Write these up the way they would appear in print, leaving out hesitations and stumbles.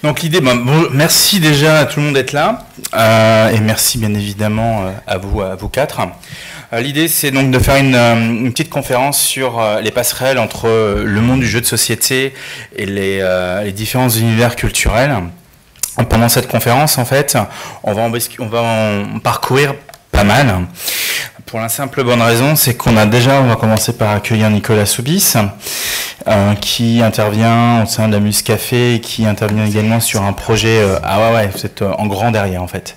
Donc l'idée, merci déjà à tout le monde d'être là, et merci bien évidemment à vous quatre. L'idée, c'est donc de faire une petite conférence sur les passerelles entre le monde du jeu de société et les différents univers culturels. Pendant cette conférence, en fait, on va en parcourir pas mal. Pour la simple bonne raison, c'est on va commencer par accueillir Nicolas Soubis, qui intervient au sein de la Muse Café et qui intervient également sur un projet, vous êtes en grand derrière en fait,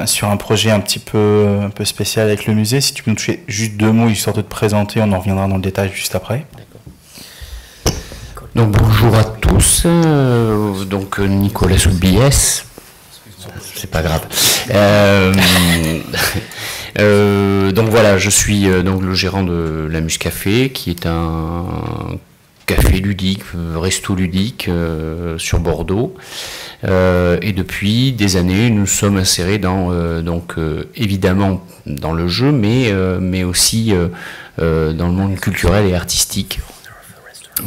sur un projet un peu spécial avec le musée. Si tu peux nous toucher juste 2 mots histoire de te présenter, on en reviendra dans le détail juste après. Donc bonjour à tous, donc Nicolas Soubis, c'est pas grave. Donc voilà, je suis donc le gérant de la Muse Café, qui est un café ludique, resto ludique sur Bordeaux. Et depuis des années, nous sommes insérés dans évidemment dans le jeu, mais aussi dans le monde culturel et artistique,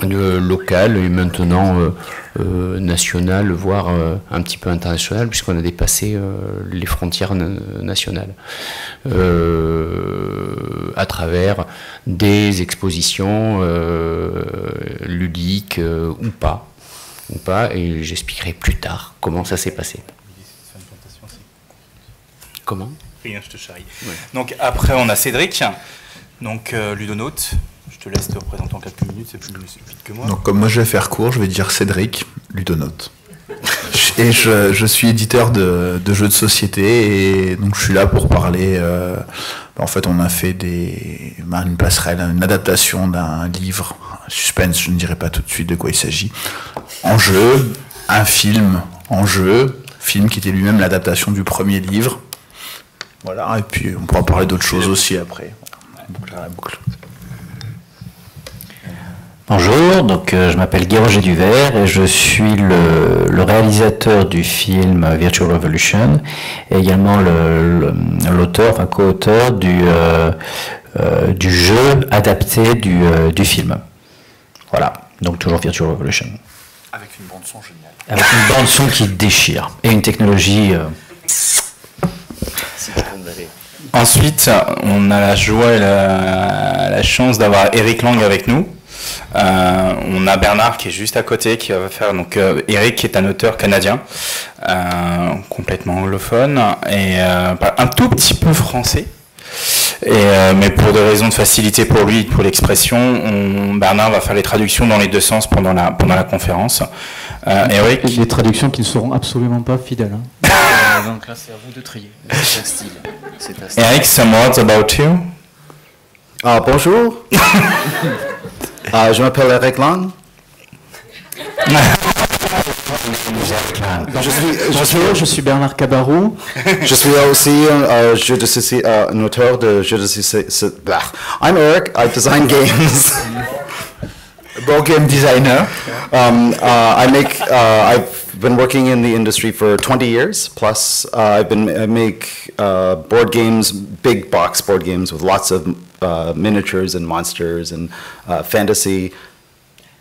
local et maintenant national, voire un petit peu international, puisqu'on a dépassé les frontières nationales à travers des expositions ludiques ou pas, et j'expliquerai plus tard comment ça s'est passé. Comment ? Rien, je te charrie. Ouais. Donc après, on a Cédric, donc ludonaute. Je te laisse te représenter en quelques minutes, c'est plus vite que moi. Donc comme moi je vais faire court, je vais dire Cédric, ludonaute. Et je suis éditeur de jeux de société, et donc je suis là pour parler. En fait, on a fait une passerelle, une adaptation d'un livre, suspense, je ne dirai pas tout de suite de quoi il s'agit, en jeu, un film en jeu, film qui était lui-même l'adaptation du premier livre. Voilà, et puis on pourra parler d'autres choses aussi après. Boucle à la boucle. Bonjour, donc je m'appelle Guy Roger Duvert et je suis le réalisateur du film Virtual Revolution et également l'auteur, co-auteur du jeu adapté du film. Voilà, donc toujours Virtual Revolution. Avec une bande son géniale. Avec une bande son qui déchire et une technologie... Ensuite, on a la joie et la chance d'avoir Eric Lang avec nous. On a Bernard qui est juste à côté, qui va faire Eric, qui est un auteur canadien, complètement anglophone et un tout petit peu français. Mais pour des raisons de facilité pour lui, pour l'expression, Bernard va faire les traductions dans les 2 sens pendant la conférence. Eric, des traductions qui ne seront absolument pas fidèles. Donc là, c'est à vous de trier. C'est un style. Eric, some words about you. Bonjour. Je m'appelle Eric Lang. Je suis Bernard Cabarou. Je suis aussi un auteur de jeux de société. I'm Eric. I design games. Board game designer. I've been working in the industry for 20 years plus. I make board games, big box board games with lots of miniatures and monsters and fantasy.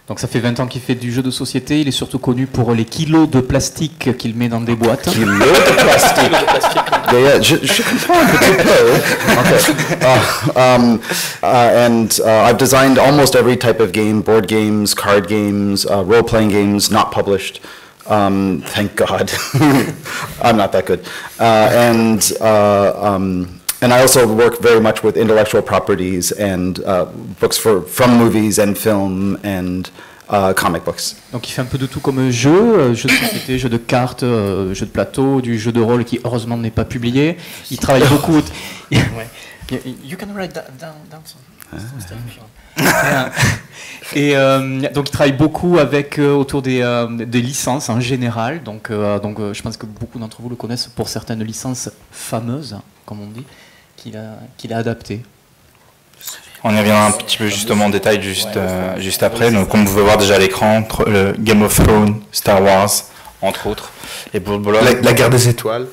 Donc ça fait 20 ans qu'il fait du jeu de société. Il est surtout connu pour les kilos de plastique qu'il met dans des boîtes. Kilos de plastique. Je comprends un petit peu. And I've designed almost every type of game: board games, card games, role-playing games, not published. Thank God. I'm not that good. And I also work very much with intellectual properties and books from movies and film and comic books. Donc il fait un peu de tout comme jeu de société, jeu de cartes, jeu de plateau, du jeu de rôle qui heureusement n'est pas publié. Il travaille beaucoup. You can write down some. Et donc il travaille beaucoup autour des licences en général. Donc je pense que beaucoup d'entre vous le connaissent pour certaines licences fameuses, comme on dit, qu'il a adaptées. On y reviendra un petit peu justement en détail juste après. Donc, comme vous pouvez voir déjà à l'écran, le Game of Thrones, Star Wars, entre autres. Et la guerre des étoiles,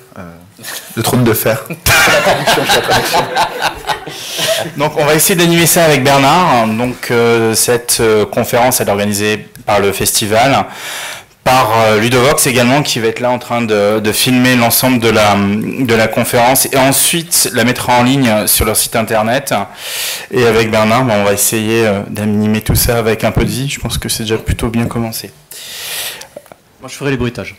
le trône de fer. Donc on va essayer d'animer ça avec Bernard. Donc cette conférence elle est organisée par le festival. par Ludovox également, qui va être là en train de filmer l'ensemble de la conférence et ensuite la mettra en ligne sur leur site internet. Et avec Bernard, on va essayer d'animer tout ça avec un peu de vie. Je pense que c'est déjà plutôt bien commencé. Moi, je ferai les bruitages.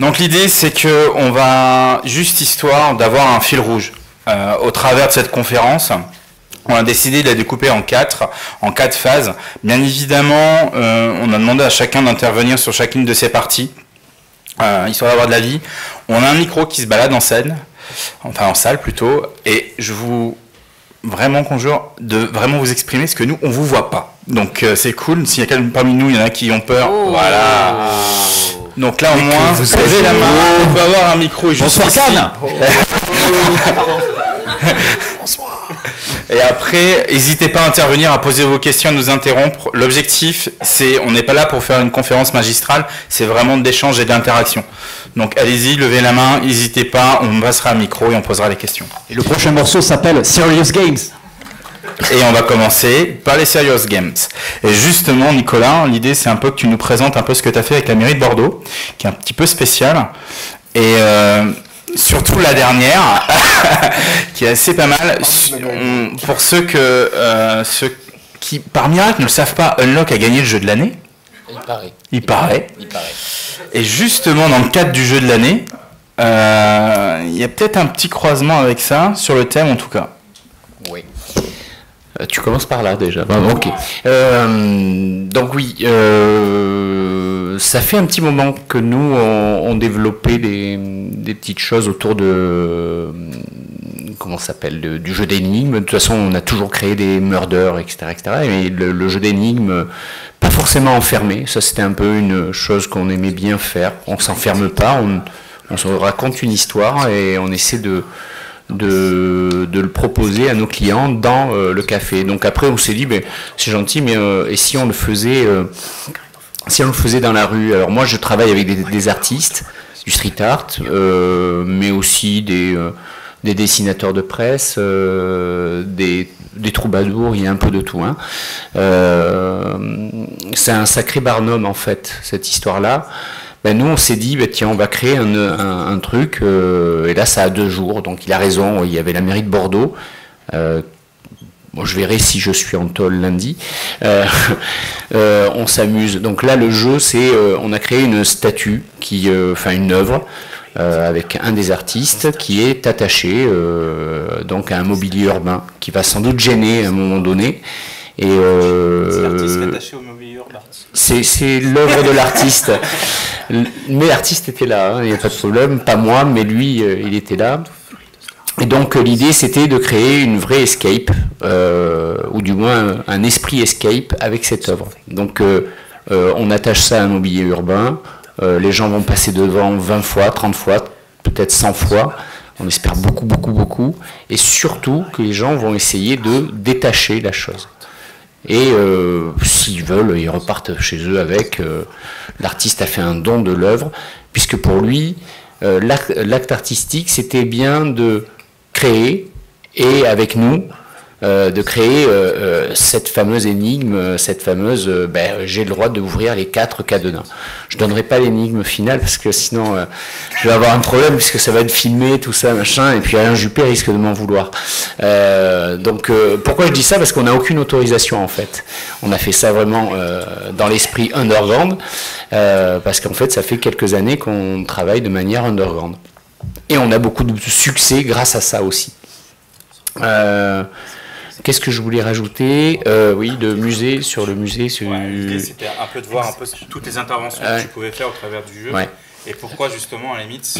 Donc l'idée, c'est que on va, juste histoire d'avoir un fil rouge au travers de cette conférence. On a décidé de la découper en quatre phases. Bien évidemment, on a demandé à chacun d'intervenir sur chacune de ces parties, histoire d'avoir de la vie. On a un micro qui se balade en scène, enfin en salle plutôt, et je vous vraiment conjure de vraiment vous exprimer, parce que nous, on vous voit pas. Donc c'est cool, s'il y a quelqu'un parmi nous, il y en a qui ont peur, voilà. Donc là, au moins, vous levez la main, on peut avoir un micro. Bonsoir, Cannes. Bonsoir. Et après, n'hésitez pas à intervenir, à poser vos questions, à nous interrompre. L'objectif, c'est, on n'est pas là pour faire une conférence magistrale, c'est vraiment d'échange et d'interaction. Donc allez-y, levez la main, n'hésitez pas, on passera un micro et on posera les questions. Et le prochain morceau s'appelle Serious Games. Et on va commencer par les Serious Games. Et justement, Nicolas, l'idée, c'est un peu que tu nous présentes un peu ce que tu as fait avec la mairie de Bordeaux, qui est un petit peu spécial. Et surtout la dernière, qui est assez pas mal. Pour ceux qui, par miracle, ne le savent pas, Unlock a gagné le jeu de l'année. Il paraît. Et justement, dans le cadre du jeu de l'année, il y a peut-être un petit croisement avec ça, sur le thème en tout cas. Oui. Tu commences par là déjà. Bon, ok. Donc oui, ça fait un petit moment que nous on développé des petites choses autour de comment ça s'appelle du jeu d'énigmes. De toute façon, on a toujours créé des murders, etc., etc. Et le jeu d'énigmes, pas forcément enfermé. Ça, c'était un peu une chose qu'on aimait bien faire. On s'enferme pas, on se raconte une histoire et on essaie de le proposer à nos clients dans le café. Donc après on s'est dit ben, c'est gentil, mais et si on le faisait dans la rue? Alors moi je travaille avec des artistes du street art, mais aussi des dessinateurs de presse, des troubadours, il y a un peu de tout, hein. C'est un sacré barnum en fait cette histoire là. Ben nous on s'est dit ben tiens on va créer un truc et là ça a 2 jours, donc il a raison, il y avait la mairie de Bordeaux, bon, je verrai si je suis en tôle lundi, on s'amuse, donc là le jeu c'est on a créé une statue enfin une œuvre avec un des artistes qui est attaché donc à un mobilier urbain qui va sans doute gêner à un moment donné. Et c'est l'artiste attaché au mobilier urbain. C'est l'œuvre de l'artiste. Mais l'artiste était là, il n'y a pas de problème, pas moi, mais lui, il était là. Et donc l'idée c'était de créer une vraie escape, ou du moins un esprit escape avec cette œuvre. Donc on attache ça à un mobilier urbain, les gens vont passer devant 20 fois, 30 fois, peut-être 100 fois. On espère beaucoup, beaucoup, beaucoup. Et surtout que les gens vont essayer de détacher la chose. Et s'ils veulent, ils repartent chez eux avec. L'artiste a fait un don de l'œuvre, puisque pour lui, l'acte artistique, c'était bien de créer, et avec nous, de créer cette fameuse énigme, cette fameuse j'ai le droit d'ouvrir les 4 cadenas. Je donnerai pas l'énigme finale parce que sinon je vais avoir un problème puisque ça va être filmé, tout ça, machin, et puis Alain Juppé risque de m'en vouloir. Donc pourquoi je dis ça? Parce qu'on n'a aucune autorisation en fait. On a fait ça vraiment dans l'esprit underground, parce qu'en fait ça fait quelques années qu'on travaille de manière underground. Et on a beaucoup de succès grâce à ça aussi. Qu'est-ce que je voulais rajouter? Oui, le musée, sur le musée. Ouais, l'idée, c'était un peu de voir un peu toutes les interventions que tu pouvais faire au travers du jeu. Ouais. Et pourquoi, justement, à la limite,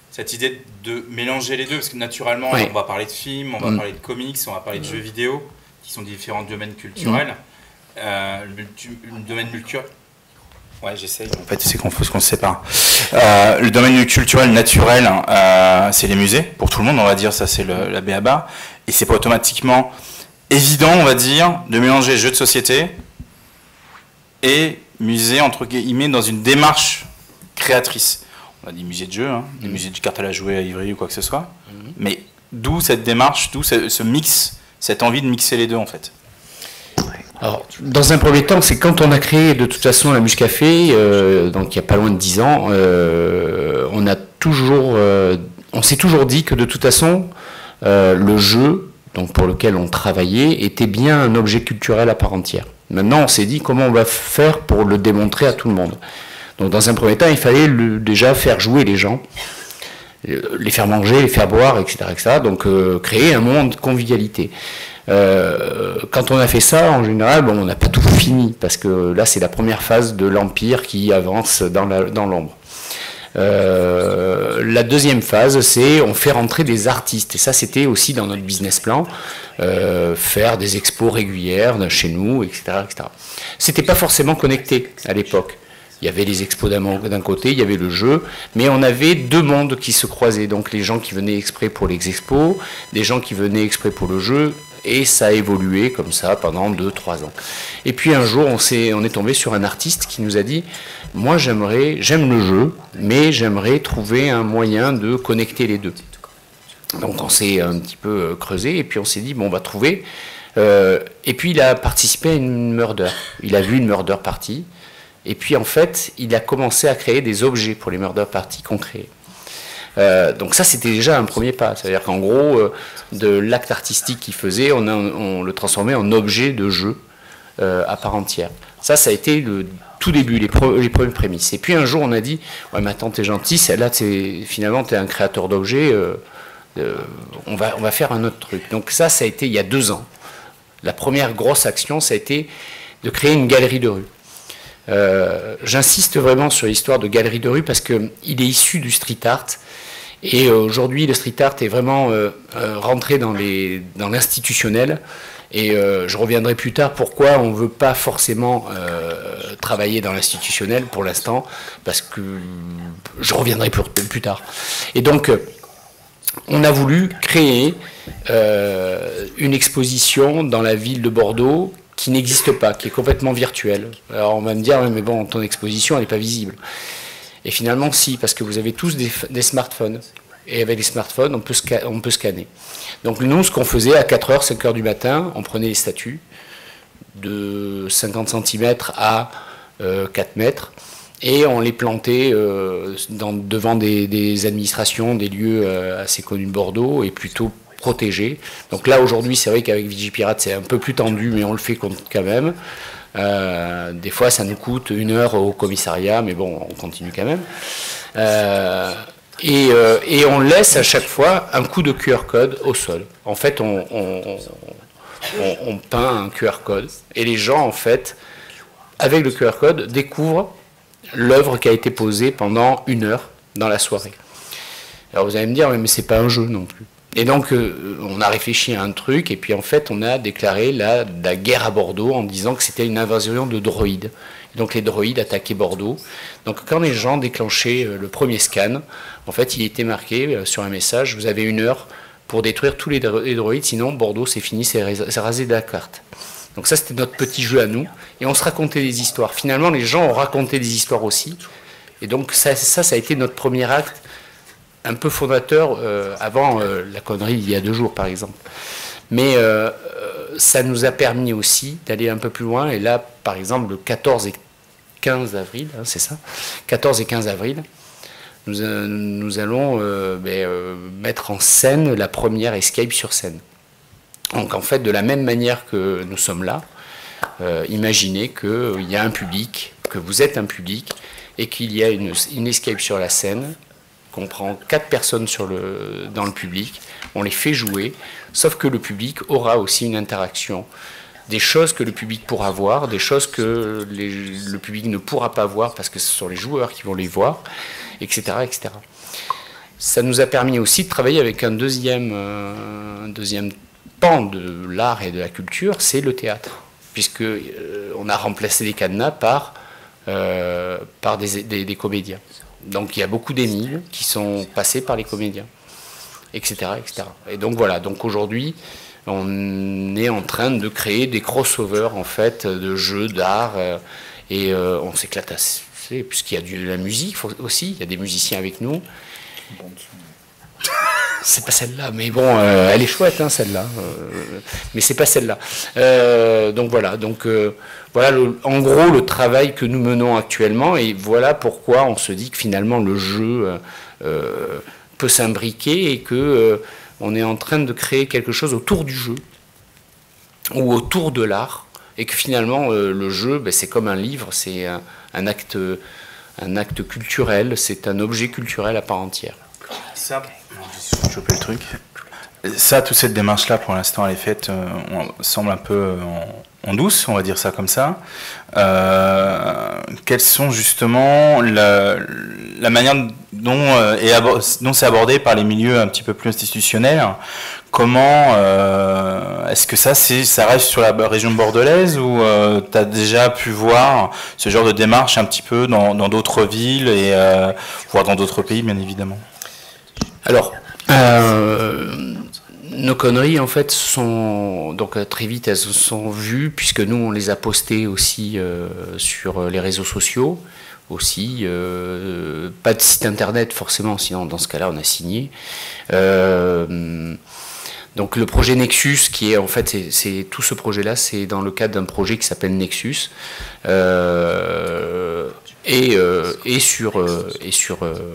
cette idée de mélanger les deux. Parce que naturellement, on va parler de films, on va parler de comics, on va parler de jeux vidéo, qui sont différents domaines culturels. Le domaine culturel. Ouais, j'essaye. En fait, c'est qu'on se sépare. Le domaine culturel naturel, c'est les musées. Pour tout le monde, on va dire, ça c'est la b.a.-ba. Et c'est pas automatiquement évident, on va dire, de mélanger jeux de société et musée, entre guillemets, dans une démarche créatrice. On a des musées de jeux, des musées de cartes à la jouer à Ivry ou quoi que ce soit. Mais d'où cette démarche, d'où ce mix, cette envie de mixer les deux, en fait. Alors, dans un premier temps, c'est quand on a créé de toute façon la Muscafé, donc il n'y a pas loin de 10 ans, on s'est toujours dit que de toute façon, le jeu, donc pour lequel on travaillait, était bien un objet culturel à part entière. Maintenant, on s'est dit comment on va faire pour le démontrer à tout le monde. Donc dans un premier temps, il fallait déjà faire jouer les gens, les faire manger, les faire boire, etc. etc. Donc créer un moment de convivialité. Quand on a fait ça, en général, bon, on n'a pas tout fini, parce que là, c'est la première phase de l'Empire qui avance dans l'ombre. La deuxième phase, c'est on fait rentrer des artistes, et ça, c'était aussi dans notre business plan, faire des expos régulières chez nous, etc. etc. C'était pas forcément connecté à l'époque. Il y avait les expos d'un côté, il y avait le jeu, mais on avait deux mondes qui se croisaient. Donc les gens qui venaient exprès pour les expos, des gens qui venaient exprès pour le jeu, et ça a évolué comme ça pendant 2-3 ans. Et puis un jour, on est tombé sur un artiste qui nous a dit « Moi, j'aime le jeu, mais j'aimerais trouver un moyen de connecter les deux. » Donc on s'est un petit peu creusé, et puis on s'est dit « Bon, on va trouver. » Et puis il a participé à une murder. Il a vu une murder party. Et puis en fait, il a commencé à créer des objets pour les murder parties qu'on créait. Donc ça, c'était déjà un premier pas. C'est-à-dire qu'en gros, de l'acte artistique qu'il faisait, on le transformait en objet de jeu à part entière. Ça a été le tout début, les premières prémices. Et puis un jour, on a dit, ouais, mais attends, t'es gentil, là, finalement, t'es un créateur d'objets, on va faire un autre truc. Donc ça a été il y a 2 ans. La première grosse action, ça a été de créer une galerie de rue. J'insiste vraiment sur l'histoire de galerie de rue parce qu'il est issu du street art, et aujourd'hui le street art est vraiment rentré dans l'institutionnel, et je reviendrai plus tard pourquoi on ne veut pas forcément travailler dans l'institutionnel pour l'instant, parce que je reviendrai plus tard. Et donc on a voulu créer une exposition dans la ville de Bordeaux qui n'existe pas, qui est complètement virtuelle. Alors on va me dire, mais bon, ton exposition, elle n'est pas visible. Et finalement, si, parce que vous avez tous des smartphones. Et avec les smartphones, on peut scanner. Donc nous, ce qu'on faisait, à 4h, 5h du matin, on prenait les statues de 50 cm à 4 mètres, et on les plantait devant des administrations, des lieux assez connus de Bordeaux, et plutôt protégés. Donc là, aujourd'hui, c'est vrai qu'avec Vigipirate, c'est un peu plus tendu, mais on le fait quand même. Des fois, ça nous coûte 1 heure au commissariat, mais bon, on continue quand même. Et on laisse à chaque fois un coup de QR code au sol. En fait, on peint un QR code, et les gens, en fait, avec le QR code, découvrent l'œuvre qui a été posée pendant 1 heure dans la soirée. Alors vous allez me dire, mais c'est pas un jeu non plus. Et donc, on a réfléchi à un truc, et puis en fait, on a déclaré la guerre à Bordeaux en disant que c'était une invasion de droïdes. Et donc, les droïdes attaquaient Bordeaux. Donc, quand les gens déclenchaient le premier scan, en fait, il était marqué sur un message, vous avez 1 heure pour détruire tous les droïdes, sinon Bordeaux, c'est fini, c'est rasé de la carte. Donc ça, c'était notre petit jeu à nous, et on se racontait des histoires. Finalement, les gens ont raconté des histoires aussi, et donc ça a été notre premier acte, un peu fondateur avant la connerie il y a 2 jours par exemple. Mais ça nous a permis aussi d'aller un peu plus loin, et là par exemple le 14 et 15 avril, hein, c'est ça, 14 et 15 avril, nous allons mettre en scène la première escape sur scène. Donc en fait, de la même manière que nous sommes là, imaginez qu'il y a un public, que vous êtes un public, et qu'il y a une escape sur la scène. On prend 4 personnes dans le public, on les fait jouer, sauf que le public aura aussi une interaction. Des choses que le public pourra voir, des choses que le public ne pourra pas voir parce que ce sont les joueurs qui vont les voir, etc. etc. Ça nous a permis aussi de travailler avec un deuxième pan de l'art et de la culture, c'est le théâtre, puisque on a remplacé les cadenas par des comédiens. Donc il y a beaucoup d'émiles qui sont passés par les comédiens, etc., etc. Et donc voilà, donc aujourd'hui, on est en train de créer des crossovers en fait de jeux d'art, et on s'éclate assez, puisqu'il y a de la musique aussi, il y a des musiciens avec nous. C'est pas celle-là, mais bon, elle est chouette, hein, celle-là. Mais c'est pas celle-là. Donc voilà, voilà en gros le travail que nous menons actuellement, et voilà pourquoi on se dit que finalement le jeu peut s'imbriquer et que on est en train de créer quelque chose autour du jeu ou autour de l'art, et que finalement le jeu, ben, c'est comme un livre, c'est un acte culturel, c'est un objet culturel à part entière. Ça, je vais choper le truc. Ça, toute cette démarche-là, pour l'instant, elle est faite, on semble un peu en douce, on va dire ça comme ça. Quelles sont justement la manière dont c'est abordé par les milieux un petit peu plus institutionnels? Comment est-ce que ça reste sur la région bordelaise, ou tu as déjà pu voir ce genre de démarche un petit peu dans d'autres villes, et voire dans d'autres pays, bien évidemment? Alors, nos conneries, en fait, donc très vite, elles se sont vues, puisque nous, on les a postées aussi sur les réseaux sociaux, aussi. Pas de site internet, forcément, sinon, dans ce cas-là, on a signé. Donc, le projet Nexus, qui est, en fait, c'est tout ce projet-là, c'est dans le cadre d'un projet qui s'appelle Nexus, et sur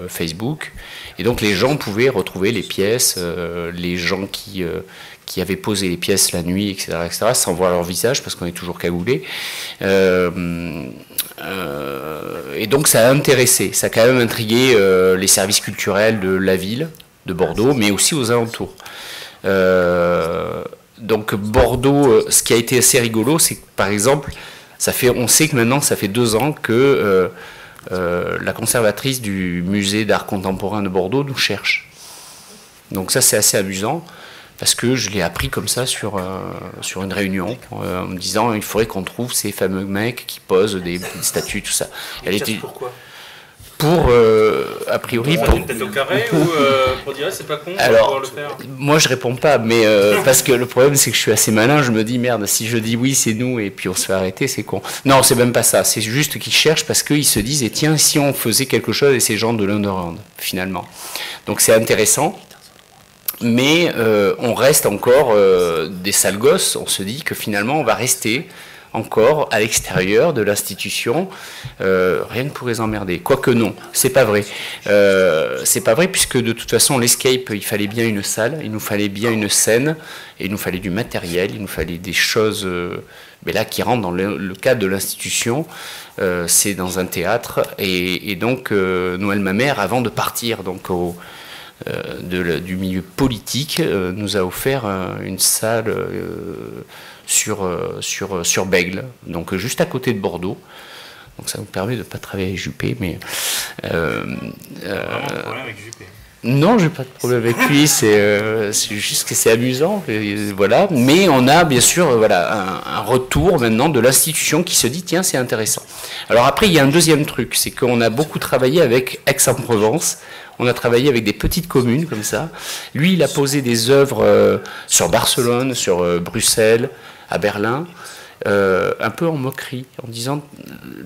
Facebook. Et donc les gens pouvaient retrouver les pièces, les gens qui avaient posé les pièces la nuit, etc., sans voir leur visage, parce qu'on est toujours cagoulés. Et donc ça a intéressé, ça a quand même intrigué les services culturels de la ville, de Bordeaux, mais aussi aux alentours. Donc Bordeaux, ce qui a été assez rigolo, c'est que par exemple, on sait que maintenant ça fait 2 ans que la conservatrice du musée d'art contemporain de Bordeaux nous cherche. Donc ça, c'est assez amusant, parce que je l'ai appris comme ça sur une réunion, en me disant il faudrait qu'on trouve ces fameux mecs qui posent des statues, tout ça. Elle était pourquoi? A priori, pour une tête au carré, ou pour dire c'est pas con, alors, le faire. Moi je réponds pas, mais parce que le problème c'est que je suis assez malin, je me dis merde, si je dis oui c'est nous et puis on se fait arrêter, c'est con. Non, c'est même pas ça, c'est juste qu'ils cherchent parce qu'ils se disent, et tiens, si on faisait quelque chose et ces gens de l'underground, finalement. Donc c'est intéressant, mais on reste encore des sales gosses, on se dit que finalement on va rester encore à l'extérieur de l'institution, rien ne pourrait les emmerder. Quoique non, c'est pas vrai. C'est pas vrai, puisque de toute façon, l'escape, il fallait bien une salle, il nous fallait bien une scène, et il nous fallait du matériel, il nous fallait des choses mais là, qui rentrent dans le cadre de l'institution. C'est dans un théâtre, et donc Noël Mamère, avant de partir donc du milieu politique, nous a offert une salle sur Bègle, donc juste à côté de Bordeaux. Donc ça nous permet de ne pas travailler avec Juppé, mais... problème avec Juppé. Non, j'ai pas de problème avec lui, c'est juste que c'est amusant, voilà. Mais on a bien sûr un retour maintenant de l'institution qui se dit tiens, c'est intéressant. Alors après, il y a un deuxième truc, c'est qu'on a beaucoup travaillé avec Aix-en-Provence, on a travaillé avec des petites communes comme ça. Lui, il a posé des œuvres sur Barcelone, sur Bruxelles, à Berlin, un peu en moquerie, en disant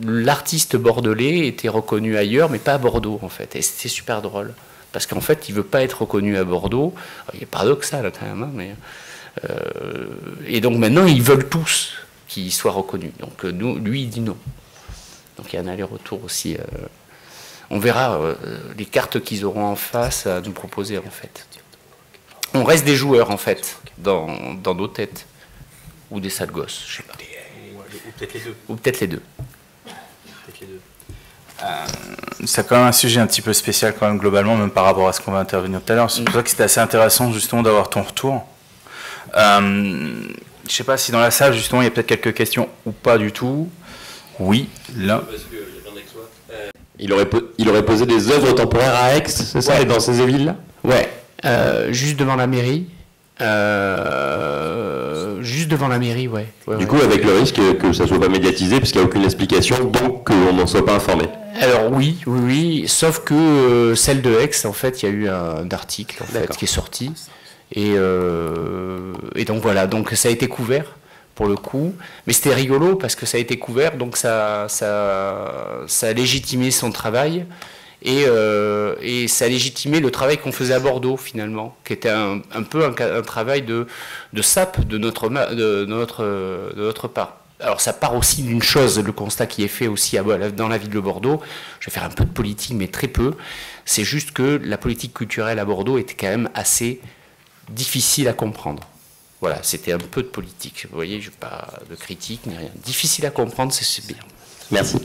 l'artiste bordelais était reconnu ailleurs, mais pas à Bordeaux en fait, et c'était super drôle. Parce qu'en fait, il ne veut pas être reconnu à Bordeaux. Il est paradoxal quand même, hein, mais et donc maintenant, ils veulent tous qu'il soit reconnu. Donc lui, il dit non. Donc il y a un aller-retour aussi. On verra les cartes qu'ils auront en face à nous proposer en fait. On reste des joueurs en fait dans nos têtes, ou des sales gosses, je sais pas. Ou peut-être les deux. Ou peut-être les deux. C'est quand même un sujet un petit peu spécial quand même globalement, même par rapport à ce qu'on va intervenir tout à l'heure. C'est pour ça que c'était assez intéressant justement d'avoir ton retour. Je sais pas si dans la salle justement il y a peut-être quelques questions ou pas du tout. Oui, là. Il aurait posé des œuvres temporaires à Aix, c'est ça, Ouais. et dans ces villes-là? Ouais, juste devant la mairie. Juste devant la mairie, ouais. Du coup, avec le risque que ça soit pas médiatisé, puisqu'il n'y a aucune explication, donc qu'on n'en soit pas informé. Alors oui, sauf que celle de Aix, en fait, il y a eu un article en fait, qui est sorti. Et donc voilà, donc ça a été couvert pour le coup. Mais c'était rigolo parce que ça a été couvert, donc ça a légitimé son travail. et ça légitimait le travail qu'on faisait à Bordeaux finalement, qui était un peu un travail de sape de notre part. Alors ça part aussi d'une chose, le constat qui est fait aussi dans la ville de Bordeaux, je vais faire un peu de politique mais très peu, c'est juste que la politique culturelle à Bordeaux était quand même assez difficile à comprendre. Voilà, c'était un peu de politique, vous voyez, je n'ai pas de critique ni rien. Difficile à comprendre, c'est bien. Merci.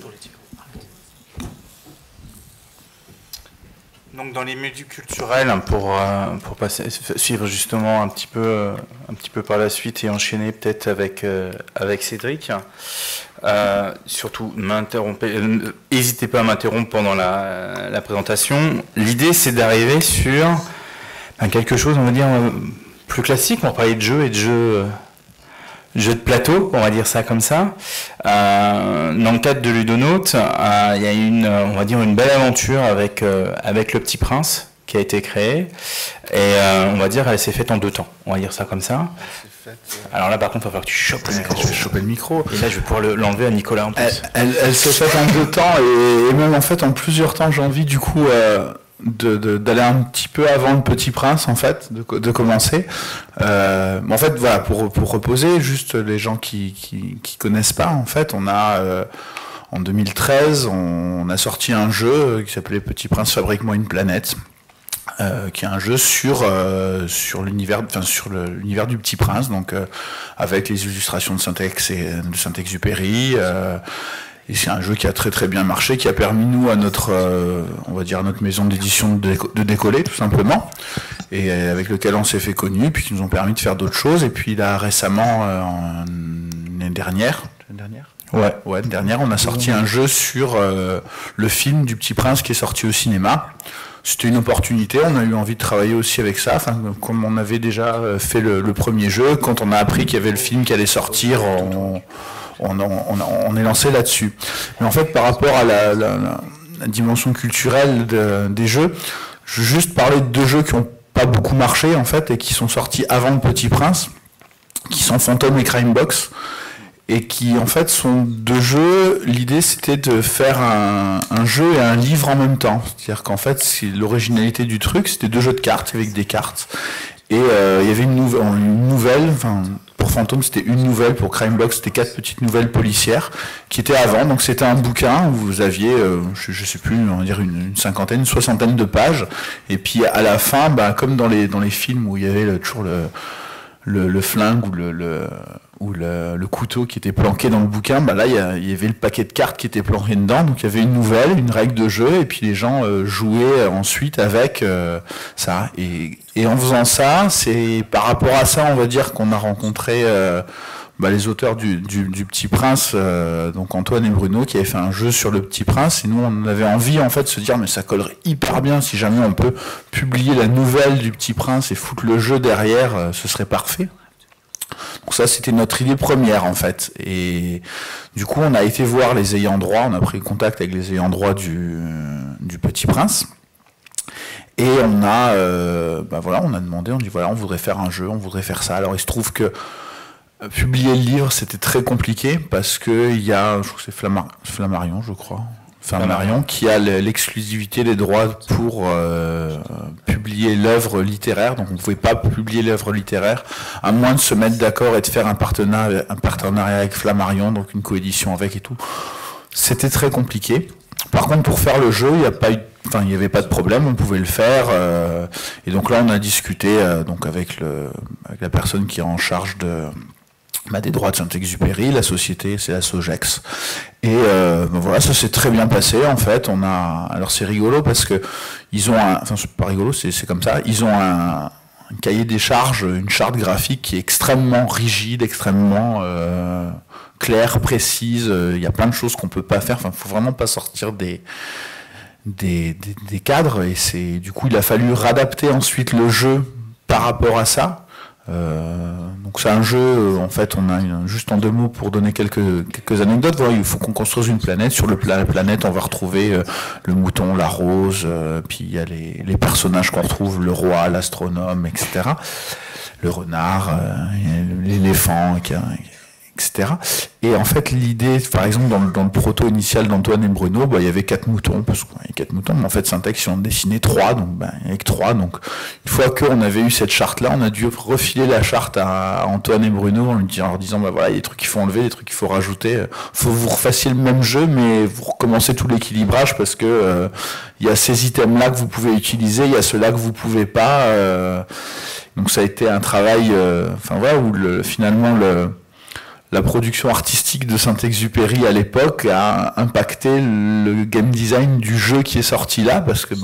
Donc dans les milieux culturels, pour suivre justement un petit peu par la suite et enchaîner peut-être avec Cédric, surtout n'hésitez pas à m'interrompre pendant la présentation. L'idée c'est d'arriver sur quelque chose, on va dire, plus classique. On va parler de jeux et de jeux de plateau, on va dire ça comme ça. Dans le cadre de Ludonote, il y a une belle aventure avec Le Petit Prince qui a été créée. Et on va dire, elle s'est faite en 2 temps. On va dire ça comme ça. Alors là, par contre, il va falloir que tu chopes le micro. Je vais choper le micro. Et là, je vais pouvoir l'enlever à Nicolas en plus. Elle s'est faite en 2 temps et même en fait en plusieurs temps. J'ai envie du coup d'aller un petit peu avant Le Petit Prince en fait, de commencer. En fait, voilà, pour reposer, juste les gens qui connaissent pas, en fait, on a en 2013, on a sorti un jeu qui s'appelait Petit Prince Fabrique-moi une planète. Qui est un jeu sur l'univers du Petit Prince, donc avec les illustrations de Saint-Exupéry. Et c'est un jeu qui a très très bien marché, qui a permis nous à notre maison d'édition de décoller tout simplement, et avec lequel on s'est fait connu, puis qui nous ont permis de faire d'autres choses. Et puis là récemment, l'année dernière, on a sorti un jeu sur le film du Petit Prince qui est sorti au cinéma. C'était une opportunité, on a eu envie de travailler aussi avec ça, comme on avait déjà fait le premier jeu, quand on a appris qu'il y avait le film qui allait sortir, on est lancé là-dessus. Mais en fait, par rapport à la dimension culturelle des jeux, je veux juste parler de 2 jeux qui n'ont pas beaucoup marché en fait et qui sont sortis avant Le Petit Prince, qui sont Phantom et Crime Box, et qui en fait sont 2 jeux. L'idée c'était de faire un jeu et un livre en même temps. C'est-à-dire qu'en fait, l'originalité du truc, c'était 2 jeux de cartes avec des cartes. Et il y avait une nouvelle, pour Phantom c'était une nouvelle, pour Crime Box c'était 4 petites nouvelles policières qui étaient avant. Donc c'était un bouquin où vous aviez, je sais plus, on va dire une cinquantaine, une soixantaine de pages. Et puis à la fin, comme dans les films où il y avait toujours le flingue ou le couteau qui était planqué dans le bouquin, là il y avait le paquet de cartes qui était planqué dedans, donc il y avait une nouvelle, une règle de jeu, et puis les gens jouaient ensuite avec ça. Et en faisant ça, c'est par rapport à ça, on va dire qu'on a rencontré les auteurs du Petit Prince, donc Antoine et Bruno, qui avaient fait un jeu sur le Petit Prince, et nous on avait envie en fait de se dire mais ça collerait hyper bien si jamais on peut publier la nouvelle du Petit Prince et foutre le jeu derrière, ce serait parfait. Donc ça c'était notre idée première en fait, et du coup on a été voir les ayants droit, on a pris contact avec les ayants droit du Petit Prince, et on a demandé, on dit voilà, on voudrait faire un jeu, on voudrait faire ça. Alors il se trouve que publier le livre c'était très compliqué parce que il y a, je crois que c'est Flammarion, Flammarion qui a l'exclusivité des droits pour publier l'œuvre littéraire, donc on ne pouvait pas publier l'œuvre littéraire à moins de se mettre d'accord et de faire un partenariat avec Flammarion, donc une coédition avec et tout. C'était très compliqué. Par contre, pour faire le jeu, il n'y avait pas de problème, on pouvait le faire. Et donc là, on a discuté donc avec la personne qui est en charge des droits de Saint-Exupéry, la société, c'est la Sogex. Et voilà, ça s'est très bien passé en fait. Alors c'est rigolo parce que ils ont c'est pas rigolo, c'est comme ça. Ils ont un cahier des charges, une charte graphique qui est extrêmement rigide, extrêmement claire, précise. Il y a plein de choses qu'on peut pas faire. Faut vraiment pas sortir des cadres. Et du coup, il a fallu réadapter ensuite le jeu par rapport à ça. Donc c'est un jeu, en fait, on a juste en 2 mots pour donner quelques anecdotes. Voilà, il faut qu'on construise une planète. Sur la planète, on va retrouver le mouton, la rose, puis il y a les personnages qu'on retrouve, le roi, l'astronome, etc. Le renard, l'éléphant, etc. Et en fait, l'idée, par exemple, dans le proto initial d'Antoine et Bruno, il y avait 4 moutons, parce qu'il y avait 4 moutons, mais en fait, Syntex, ils en dessiné 3, donc avec 3. Donc, une fois qu'on avait eu cette charte-là, on a dû refiler la charte à Antoine et Bruno en leur disant, voilà, il y a des trucs qu'il faut enlever, des trucs qu'il faut rajouter. Faut que vous refassiez le même jeu, mais vous recommencez tout l'équilibrage, parce que il y a ces items-là que vous pouvez utiliser, il y a ceux-là que vous pouvez pas. Donc, ça a été un travail, où finalement, la production artistique de Saint-Exupéry à l'époque a impacté le game design du jeu qui est sorti là, parce que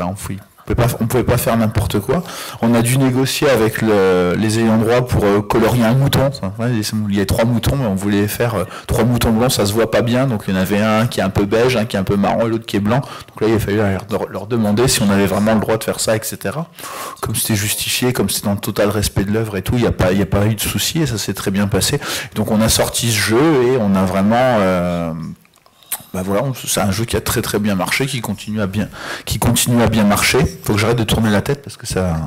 on pouvait pas faire n'importe quoi. On a dû négocier avec les ayants droit pour colorier un mouton. Il y a 3 moutons, mais on voulait faire 3 moutons blancs, ça se voit pas bien, donc il y en avait un qui est un peu beige, un qui est un peu marron et l'autre qui est blanc. Donc là, il a fallu leur demander si on avait vraiment le droit de faire ça, etc. Comme c'était justifié, comme c'était dans le total respect de l'œuvre et tout, il n'y a pas eu de souci et ça s'est très bien passé. Donc on a sorti ce jeu et on a vraiment... c'est un jeu qui a très très bien marché, qui continue à bien marcher. Faut que j'arrête de tourner la tête parce que ça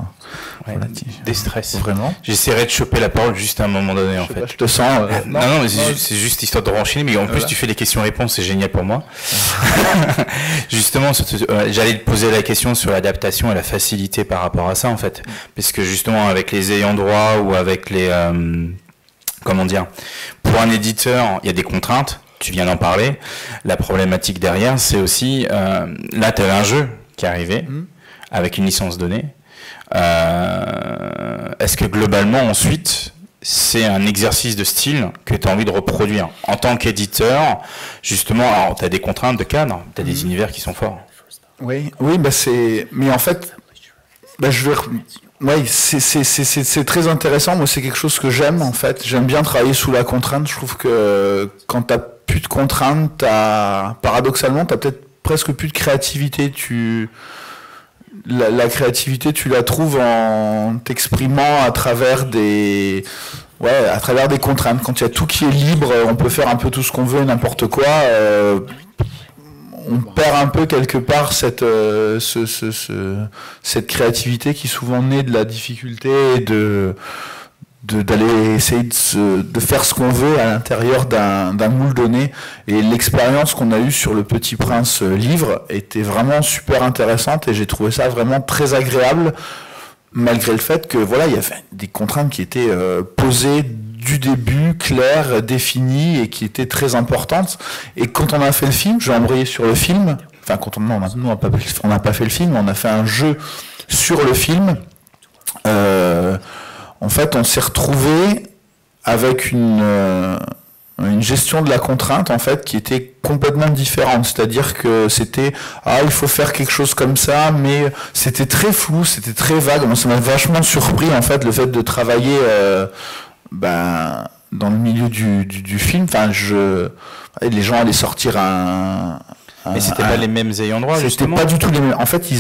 déstresse. Vraiment. J'essaierai de choper la parole juste à un moment donné en fait. Je te sens. Non, mais c'est juste histoire de renchaîner, mais en plus tu fais les questions-réponses, c'est génial pour moi. Justement, j'allais te poser la question sur l'adaptation et la facilité par rapport à ça en fait, parce que justement avec les ayants droit ou avec les pour un éditeur, il y a des contraintes. Tu viens d'en parler. La problématique derrière, c'est aussi, là, tu avais un jeu qui arrivait avec une licence donnée. Est-ce que globalement, ensuite, c'est un exercice de style que tu as envie de reproduire en tant qu'éditeur? Justement, alors, tu as des contraintes de cadre, tu as des univers qui sont forts. Oui, mais en fait, c'est très intéressant. Moi, c'est quelque chose que j'aime, en fait. J'aime bien travailler sous la contrainte. Je trouve que quand tu n'as plus de contraintes, paradoxalement, tu as peut-être presque plus de créativité. La créativité, tu la trouves en t'exprimant à travers des contraintes. Quand il y a tout qui est libre, on peut faire un peu tout ce qu'on veut, n'importe quoi. On perd un peu quelque part cette créativité qui souvent naît de la difficulté et d'aller essayer de faire ce qu'on veut à l'intérieur d'un moule donné. Et l'expérience qu'on a eue sur le Petit Prince livre était vraiment super intéressante et j'ai trouvé ça vraiment très agréable, malgré le fait que il y avait des contraintes qui étaient posées du début, claires, définies et qui étaient très importantes. Et quand on a fait le film, j'ai embrayé sur le film, on n'a pas fait le film, on a fait un jeu sur le film. En fait, on s'est retrouvé avec une gestion de la contrainte en fait qui était complètement différente. C'est-à-dire que c'était il faut faire quelque chose comme ça, mais c'était très flou, c'était très vague. Moi, ça m'a vachement surpris en fait le fait de travailler dans le milieu du film. Les gens allaient sortir mais c'était pas les mêmes ayants droit, justement. C'était pas du tout les mêmes. En fait,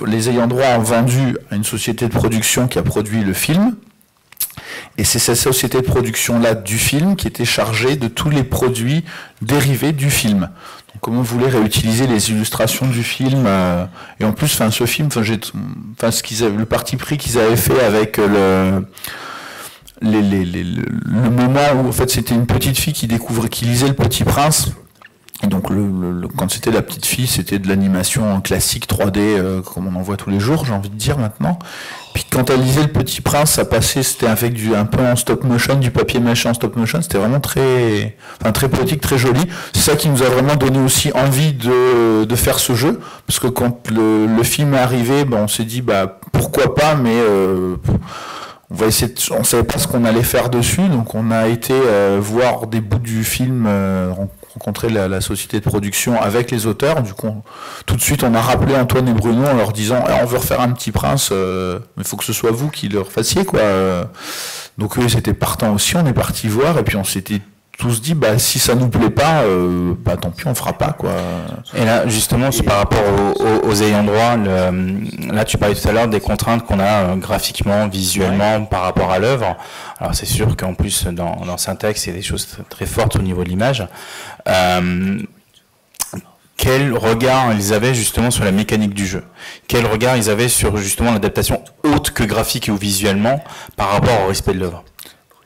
les ayants droit ont vendu à une société de production qui a produit le film. Et c'est cette société de production-là du film qui était chargée de tous les produits dérivés du film. Donc, comme on voulait réutiliser les illustrations du film, et en plus, ce film, le parti pris qu'ils avaient fait avec le moment où en fait c'était une petite fille qui lisait Le Petit Prince. Et donc quand c'était la petite fille, c'était de l'animation classique 3D comme on en voit tous les jours, j'ai envie de dire maintenant. Puis quand elle lisait Le Petit Prince, ça passait, c'était avec un peu en stop motion, du papier mâché en stop motion, c'était vraiment très poétique, très joli. C'est ça qui nous a vraiment donné aussi envie de faire ce jeu, parce que quand le film est arrivé, on s'est dit pourquoi pas, mais on savait pas ce qu'on allait faire dessus, donc on a été voir des bouts du film, rencontrer la société de production avec les auteurs. Du coup, tout de suite, on a rappelé Antoine et Bruno en leur disant on veut refaire un Petit Prince, mais il faut que ce soit vous qui le refassiez, quoi. Donc eux, c'était partant aussi, on est parti voir, et puis on s'était tous dit si ça nous plaît pas, tant pis, on fera pas, quoi. Et là justement par rapport aux ayants droit, là tu parlais tout à l'heure des contraintes qu'on a graphiquement, visuellement par rapport à l'œuvre. Alors c'est sûr qu'en plus dans Syntex il y a des choses très fortes au niveau de l'image. Quel regard ils avaient justement sur la mécanique du jeu? Quel regard ils avaient sur justement l'adaptation autre que graphique ou visuellement par rapport au respect de l'œuvre?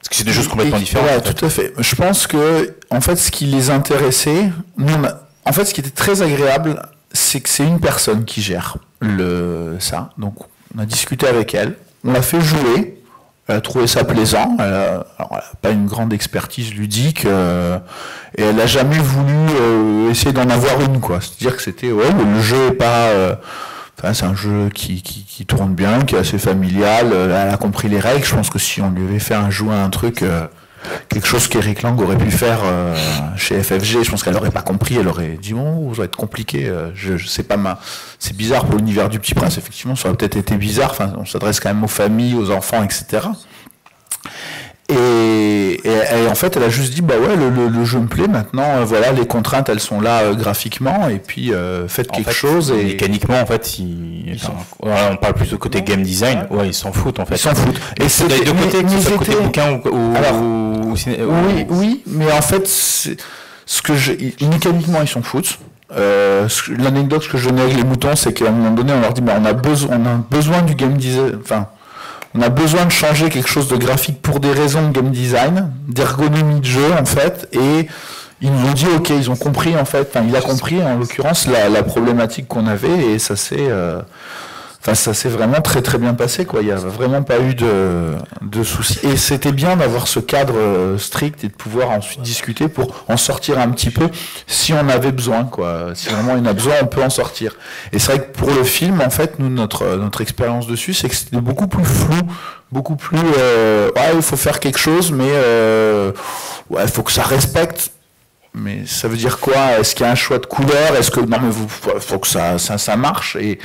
Parce que c'est des choses complètement différentes. Ouais, en fait. tout à fait. Je pense que, en fait, ce qui les intéressait, en fait, ce qui était très agréable, c'est que c'est une personne qui gère ça. Donc, on a discuté avec elle, on l'a fait jouer. Elle a trouvé ça plaisant. Elle n'a pas une grande expertise ludique et elle n'a jamais voulu essayer d'en avoir une, quoi. C'est-à-dire que c'était le jeu est pas. C'est un jeu qui tourne bien, qui est assez familial. Elle a compris les règles. Je pense que si on lui avait fait jouer un truc, quelque chose qu'Eric Lang aurait pu faire chez FFG, je pense qu'elle n'aurait pas compris. Elle aurait dit bon, ça va être compliqué. Je sais pas c'est bizarre pour l'univers du Petit Prince. Effectivement, ça aurait peut-être été bizarre. Enfin, on s'adresse quand même aux familles, aux enfants, etc. Et en fait, elle a juste dit bah ouais, le jeu me plaît maintenant. Voilà, les contraintes, elles sont là graphiquement, et puis faites quelque chose. Et mécaniquement, en fait, on parle plus du côté game design. Ouais, ils s'en foutent en fait. Ils s'en foutent. Et c'est des deux côtés, que ce soit côté bouquin ou cinéma. Oui, mais en fait, mécaniquement, ils s'en foutent. L'anecdote que je donnais avec les moutons, c'est qu'à un moment donné, on leur dit bah, on a besoin du game design. Enfin. On a besoin de changer quelque chose de graphique pour des raisons de game design, d'ergonomie de jeu en fait, et ils nous ont dit ok, ils ont compris en fait, il a compris en l'occurrence la problématique qu'on avait, et ça s'est vraiment très très bien passé, quoi. Il n'y a vraiment pas eu de soucis, et c'était bien d'avoir ce cadre strict et de pouvoir ensuite discuter pour en sortir un petit peu si on avait besoin, quoi. Si vraiment il y en a besoin, on peut en sortir. Et c'est vrai que pour le film, en fait, nous notre expérience dessus, c'est que c'était beaucoup plus flou, beaucoup plus il faut faire quelque chose, mais il faut que ça respecte. Mais ça veut dire quoi? Est-ce qu'il y a un choix de couleur? Est-ce que non, mais faut que ça marche. Et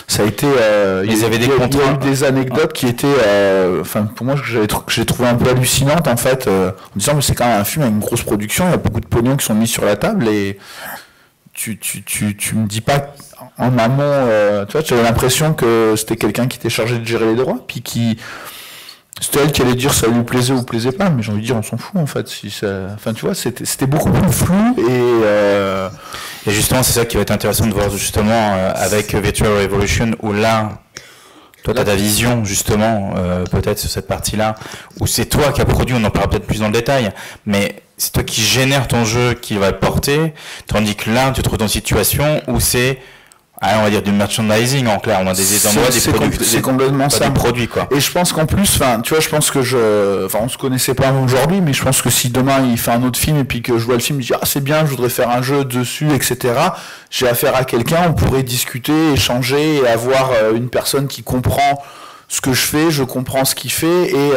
ça a été. Il y a eu des anecdotes qui étaient, pour moi, que j'ai trouvé un peu hallucinantes en fait, en disant mais c'est quand même un film avec une grosse production, il y a beaucoup de pognon qui sont mis sur la table, et tu me dis pas en amont, tu vois, j'avais l'impression que c'était quelqu'un qui était chargé de gérer les droits, puis c'était elle qui allait dire ça lui plaisait ou plaisait pas, mais j'ai envie de dire on s'en fout en fait. Tu vois, c'était beaucoup plus flou, et justement c'est ça qui va être intéressant de voir justement avec Virtual Revolution, où là toi tu as ta vision justement peut-être sur cette partie-là, où c'est toi qui as produit, on en parlera peut-être plus dans le détail, mais c'est toi qui génère ton jeu, qui va le porter, tandis que là tu te trouves dans une situation où c'est on va dire du merchandising en clair, on a des produits, c'est complètement ça, des produits quoi. Et je pense qu'en plus, tu vois, je pense que on se connaissait pas aujourd'hui, mais je pense que si demain il fait un autre film et puis que je vois le film, je dis c'est bien, je voudrais faire un jeu dessus, etc. J'ai affaire à quelqu'un, on pourrait discuter, échanger et avoir une personne qui comprend ce que je fais, je comprends ce qu'il fait, et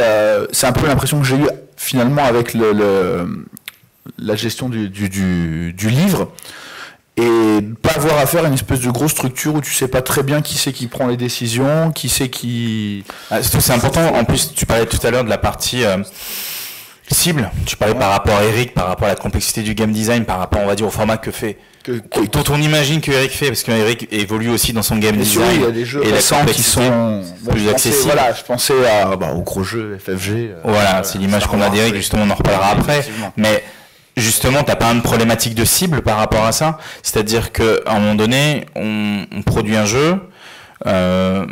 c'est un peu l'impression que j'ai eu finalement avec la gestion du livre. Et pas avoir à faire une espèce de grosse structure où tu sais pas très bien qui c'est qui prend les décisions, qui c'est qui... c'est important, en plus tu parlais tout à l'heure de la partie cible, tu parlais par rapport à Eric, par rapport à la complexité du game design, par rapport on va dire au format dont on imagine que Eric fait, parce que Eric évolue aussi dans son game design, il y a des jeux récents qui sont plus accessibles. Voilà, je pensais aux gros jeux FFG. Voilà, c'est l'image qu'on a d'Eric, justement on en reparlera après, mais... Justement, t'as pas une problématique de cible par rapport à ça? C'est-à-dire qu'à un moment donné, on produit un jeu, on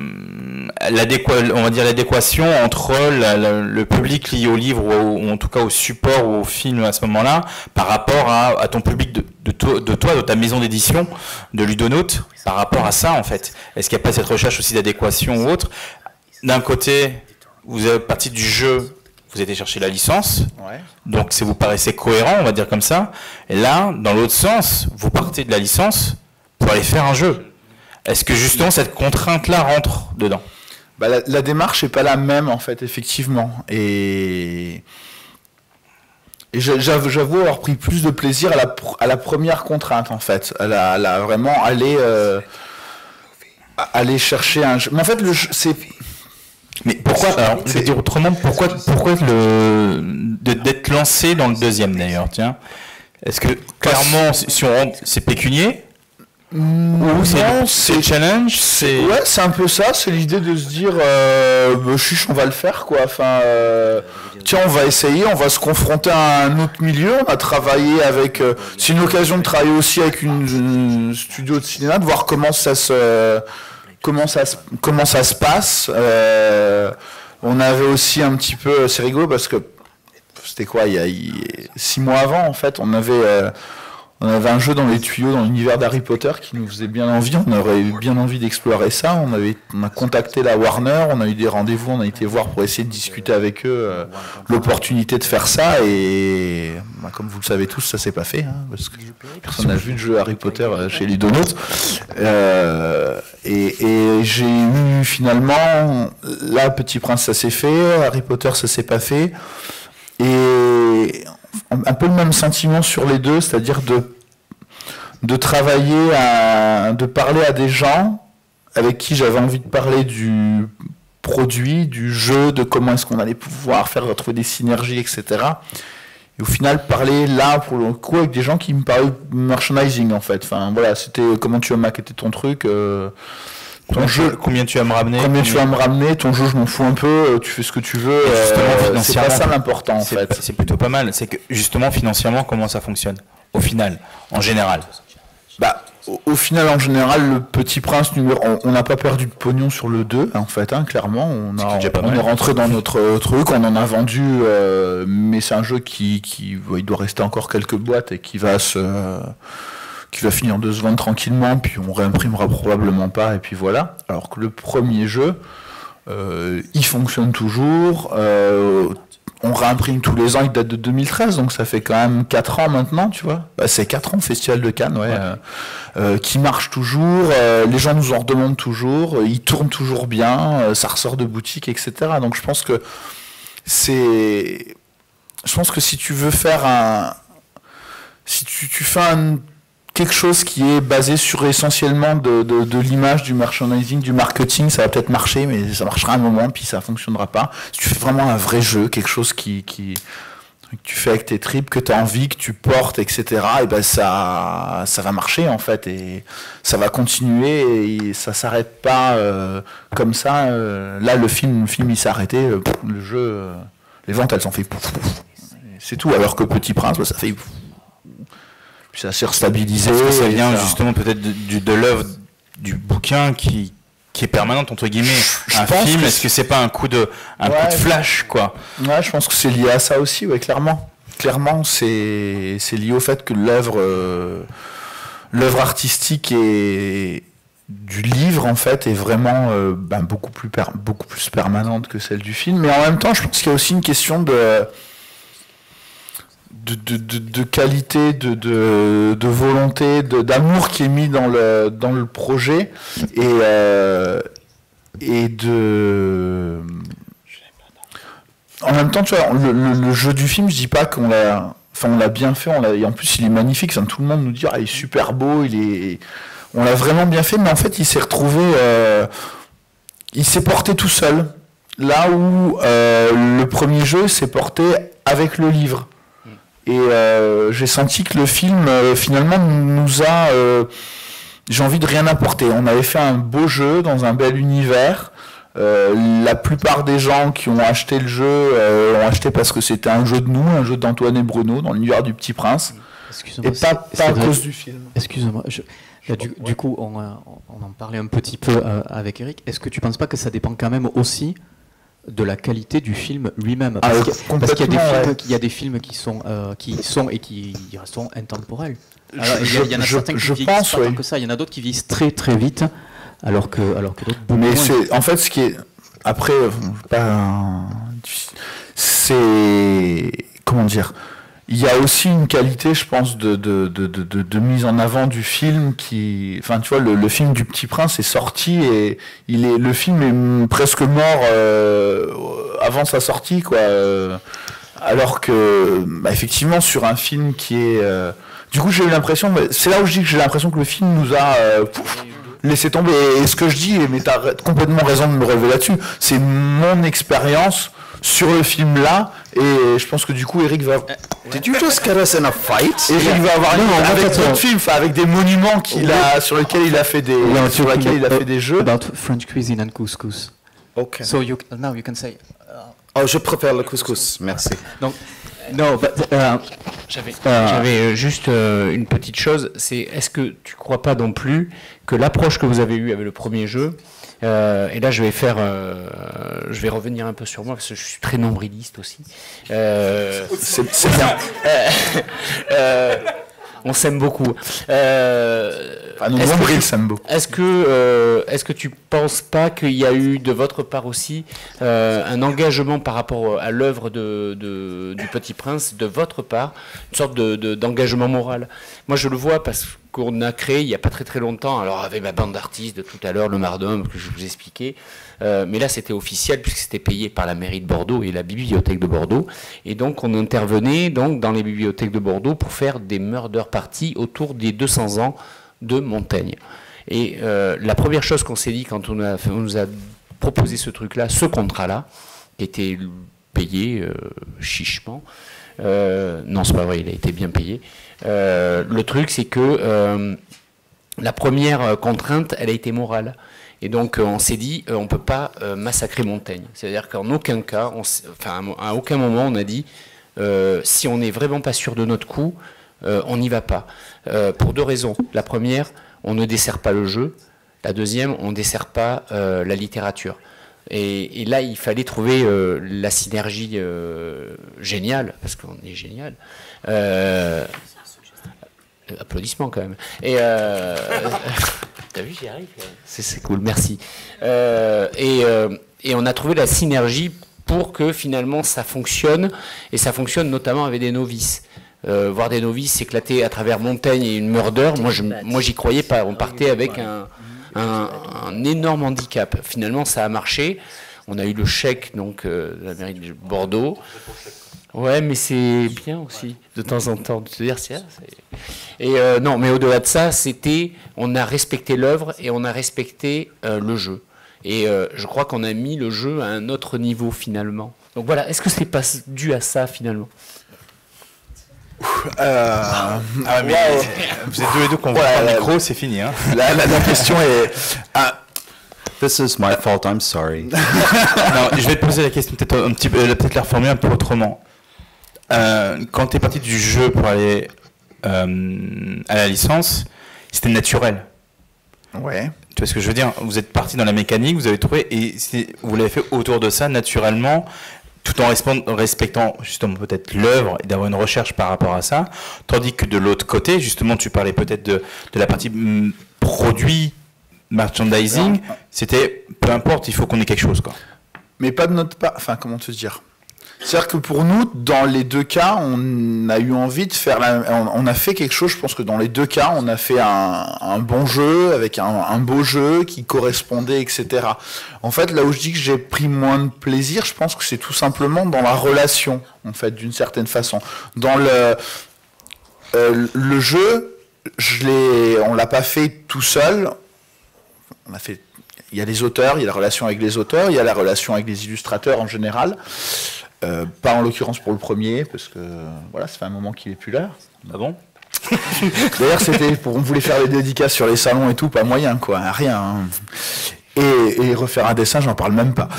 va dire l'adéquation entre le public lié au livre ou en tout cas au support ou au film à ce moment-là, par rapport à ton public de toi, de ta maison d'édition, de Ludonote, par rapport à ça en fait. Est-ce qu'il n'y a pas cette recherche aussi d'adéquation ou autre? D'un côté, vous êtes parti du jeu, vous allez chercher la licence, donc vous paraissez cohérent, on va dire comme ça. Et là, dans l'autre sens, vous partez de la licence pour aller faire un jeu. Est-ce que justement cette contrainte-là rentre dedans? La démarche n'est pas la même en fait, effectivement. Et j'avoue avoir pris plus de plaisir à la première contrainte en fait. À vraiment aller chercher un jeu. Mais en fait, le jeu, c'est... Mais pourquoi, alors, je vais dire autrement, pourquoi d'être lancé dans le deuxième d'ailleurs, tiens? Est-ce que clairement, si on rentre, c'est pécunier? Ou c'est challenge? Ouais, c'est un peu ça, c'est l'idée de se dire, chiche, on va le faire, quoi. Enfin, tiens, on va essayer, on va se confronter à un autre milieu, on a travaillé avec, c'est une occasion de travailler aussi avec une studio de cinéma, de voir comment ça se passe. On avait aussi un petit peu, c'est rigolo parce que c'était quoi, il y a 6 mois avant, en fait, on avait un jeu dans les tuyaux dans l'univers d'Harry Potter qui nous faisait bien envie, on aurait eu bien envie d'explorer ça, on a contacté la Warner, on a eu des rendez-vous, on a été voir pour essayer de discuter avec eux l'opportunité de faire ça, et comme vous le savez tous, ça s'est pas fait, hein, parce que personne n'a vu de jeu Harry Potter chez Ludonote. Et j'ai eu finalement, là, Petit Prince, ça s'est fait, Harry Potter, ça s'est pas fait, et un peu le même sentiment sur les deux, c'est-à-dire de travailler de parler à des gens avec qui j'avais envie de parler du produit, du jeu, de comment est-ce qu'on allait pouvoir faire retrouver des synergies, etc. Et au final, parler là, pour le coup, avec des gens qui me parlaient de merchandising, en fait. Enfin, voilà, c'était comment tu vas maqueter ton truc, combien tu vas me ramener. Combien tu vas me ramener, ton jeu, je m'en fous un peu, tu fais ce que tu veux. C'est pas ça l'important, en fait. C'est plutôt pas mal. C'est que, justement, financièrement, comment ça fonctionne, au final, en général? Au final, en général, le Petit Prince, on n'a pas perdu de pognon sur le 2, en fait, hein, clairement. On est rentré dans notre truc, on en a vendu, mais c'est un jeu qui il doit rester encore quelques boîtes et qui va finir de se vendre tranquillement, puis on réimprimera probablement pas, et puis voilà. Alors que le premier jeu, il fonctionne toujours, on réimprime tous les ans, il date de 2013, donc ça fait quand même 4 ans maintenant, tu vois. C'est 4 ans, Festival de Cannes, qui marche toujours, les gens nous en redemandent toujours, il tourne toujours bien, ça ressort de boutique, etc. Donc je pense que si tu veux faire si tu fais quelque chose qui est basé sur essentiellement de l'image, du merchandising, du marketing, ça va peut-être marcher, mais ça marchera un moment, puis ça fonctionnera pas. Si tu fais vraiment un vrai jeu, quelque chose que tu fais avec tes tripes, que tu as envie, que tu portes, etc., et ben ça va marcher, en fait, et ça va continuer, et ça s'arrête pas comme ça. Là, le film il s'est arrêté, le jeu, les ventes, elles s'en fait pouf, pouf. C'est tout, alors que Petit Prince, ça fait pouf. Puis ça s'est restabilisé. Est-ce que ça vient justement peut-être de l'œuvre du bouquin qui est permanente, entre guillemets, un film? Est-ce que c'est pas un coup de flash, quoi? Ouais, je pense que c'est lié à ça aussi, ouais, clairement. Clairement, c'est lié au fait que l'œuvre artistique du livre, en fait, est vraiment beaucoup plus permanente que celle du film. Mais en même temps, je pense qu'il y a aussi une question de qualité, de volonté, d'amour qui est mis dans le projet, et en même temps, tu vois, le jeu du film, je dis pas qu'on l'a bien fait, et en plus il est magnifique, tout le monde nous dit il est super beau, on l'a vraiment bien fait, mais en fait il s'est retrouvé, il s'est porté tout seul, là où le premier jeu s'est porté avec le livre. Et j'ai senti que le film, finalement, nous a... j'ai envie de rien apporter. On avait fait un beau jeu dans un bel univers. La plupart des gens qui ont acheté le jeu l'ont acheté parce que c'était un jeu de nous, un jeu d'Antoine et Bruno dans l'univers du Petit Prince. Et pas à cause du film. Excuse-moi. Du coup, on en parlait un petit peu avec Eric. Est-ce que tu ne penses pas que ça dépend quand même aussi de la qualité du film lui-même, parce qu'il y a des films qui sont et qui resteront intemporels. Il y en a certains qui vieillissent pas tant que ça, il y en a d'autres qui vieillissent très très vite, alors que d'autres beaucoup moins. C'est en fait ce qui est après c'est comment dire. Il y a aussi une qualité, je pense, de mise en avant du film qui... Enfin, tu vois, le film du Petit Prince est sorti et le film est presque mort avant sa sortie, quoi. Alors que, effectivement, sur un film qui est... Du coup, j'ai eu l'impression... C'est là où je dis que j'ai l'impression que le film nous a... laissé tomber. Et ce que je dis, mais t'as complètement raison de me relever là-dessus, c'est mon expérience sur le film là, et je pense que du coup Eric va... Did you just get us in a fight? Eric va avoir avec d'autres films, avec des monuments sur lesquels il a fait des jeux. About French cuisine and couscous. Okay. So now you can say. Oh, je préfère le couscous, merci. Donc, no, but j'avais juste une petite chose, c'est est-ce que tu crois pas non plus que l'approche que vous avez eue avec le premier jeu Et là, je vais revenir un peu sur moi parce que je suis très nombriliste aussi. C'est bien. On s'aime beaucoup. Nombril s'aime beaucoup. Est-ce que tu penses pas qu'il y a eu de votre part aussi un engagement par rapport à l'œuvre du Petit Prince, de votre part, une sorte d'engagement moral? Moi, je le vois parce qu'on a créé il n'y a pas très très longtemps, alors avec ma bande d'artistes de tout à l'heure, le Mardum, que je vous expliquais, mais là c'était officiel puisque c'était payé par la mairie de Bordeaux et la bibliothèque de Bordeaux, et donc on intervenait donc dans les bibliothèques de Bordeaux pour faire des murder parties autour des 200 ans de Montaigne. Et la première chose qu'on s'est dit quand on nous a proposé ce truc-là, ce contrat-là, qui était payé chichement, non c'est pas vrai, il a été bien payé, le truc c'est que la première contrainte, elle a été morale. Et donc on s'est dit, on ne peut pas massacrer Montaigne. C'est-à-dire qu'en aucun cas, à aucun moment on a dit, si on n'est vraiment pas sûr de notre coup, on n'y va pas. Pour deux raisons. La première, on ne dessert pas le jeu. La deuxième, on ne dessert pas la littérature. Et là, il fallait trouver la synergie géniale, parce qu'on est génial. Applaudissements quand même. Et t'as vu, j'y arrive. C'est cool, merci. Et on a trouvé la synergie pour que finalement ça fonctionne, et ça fonctionne notamment avec des novices. Voir des novices s'éclater à travers Montaigne et une murder, moi j'y croyais pas. On partait avec un énorme handicap. Finalement, ça a marché. On a eu le chèque donc de la mairie de Bordeaux. Ouais, mais c'est bien aussi de temps en temps de se dire non, mais au-delà de ça, on a respecté l'œuvre et on a respecté le jeu. Et je crois qu'on a mis le jeu à un autre niveau finalement. Donc voilà, est-ce que c'est pas dû à ça finalement? Mais vous êtes deux et deux qu'on voit le micro, c'est fini. Hein. La question est... This is my fault, I'm sorry. Non, je vais te poser la question peut-être la reformuler un peu autrement. Quand tu es parti du jeu pour aller à la licence, c'était naturel. Ouais. Tu vois ce que je veux dire? Vous êtes parti dans la mécanique, vous avez trouvé, et vous l'avez fait autour de ça naturellement, tout en respectant justement peut-être l'œuvre et d'avoir une recherche par rapport à ça. Tandis que de l'autre côté, justement, tu parlais peut-être de la partie produit, merchandising, c'était peu importe, il faut qu'on ait quelque chose, quoi. Mais pas de notre part, enfin comment te dire. C'est-à-dire que pour nous, dans les deux cas, on a eu envie de faire on a fait quelque chose. Je pense que dans les deux cas, on a fait un bon jeu avec un beau jeu qui correspondait, etc. En fait, là où je dis que j'ai pris moins de plaisir, je pense que c'est tout simplement dans la relation, en fait, d'une certaine façon. Dans le jeu, on l'a pas fait tout seul. Il y a les auteurs, il y a la relation avec les auteurs, il y a la relation avec les illustrateurs en général. Pas en l'occurrence pour le premier, parce que voilà, ça fait un moment qu'il est plus là. Ah bon? D'ailleurs, on voulait faire les dédicaces sur les salons et tout, pas moyen, quoi, rien. Hein. Et refaire un dessin, j'en parle même pas.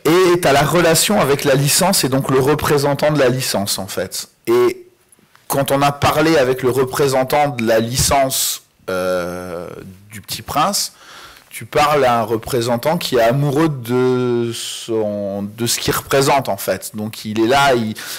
Et t'as la relation avec la licence et donc le représentant de la licence, en fait. Et quand on a parlé avec le représentant de la licence du Petit Prince, tu parles à un représentant qui est amoureux de ce qu'il représente, en fait. Donc il est là,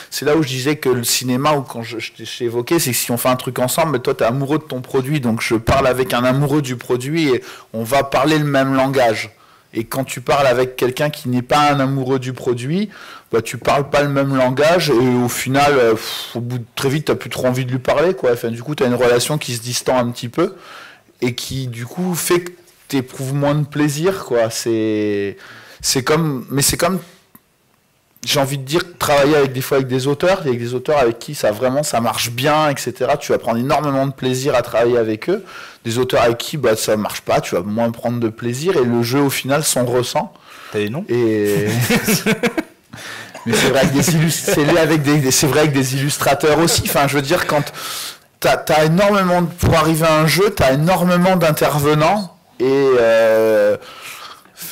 c'est là où je disais que le cinéma, ou quand je t'ai évoqué, c'est que si on fait un truc ensemble, mais toi tu es amoureux de ton produit, donc je parle avec un amoureux du produit et on va parler le même langage. Et quand tu parles avec quelqu'un qui n'est pas un amoureux du produit, bah, tu parles pas le même langage, et au final, au bout de très vite, tu n'as plus trop envie de lui parler, quoi. Enfin, du coup, tu as une relation qui se distend un petit peu, et qui du coup fait que t'éprouves moins de plaisir, quoi. C'est comme, j'ai envie de dire, travailler avec des auteurs, avec qui ça marche bien, etc. Tu vas prendre énormément de plaisir à travailler avec eux. Des auteurs avec qui ça marche pas, tu vas moins prendre de plaisir, et le jeu au final s'en ressent. T'as des noms? Et mais c'est vrai avec des illustrateurs aussi. Enfin, je veux dire, quand t'as énormément pour arriver à un jeu, t'as énormément d'intervenants. Et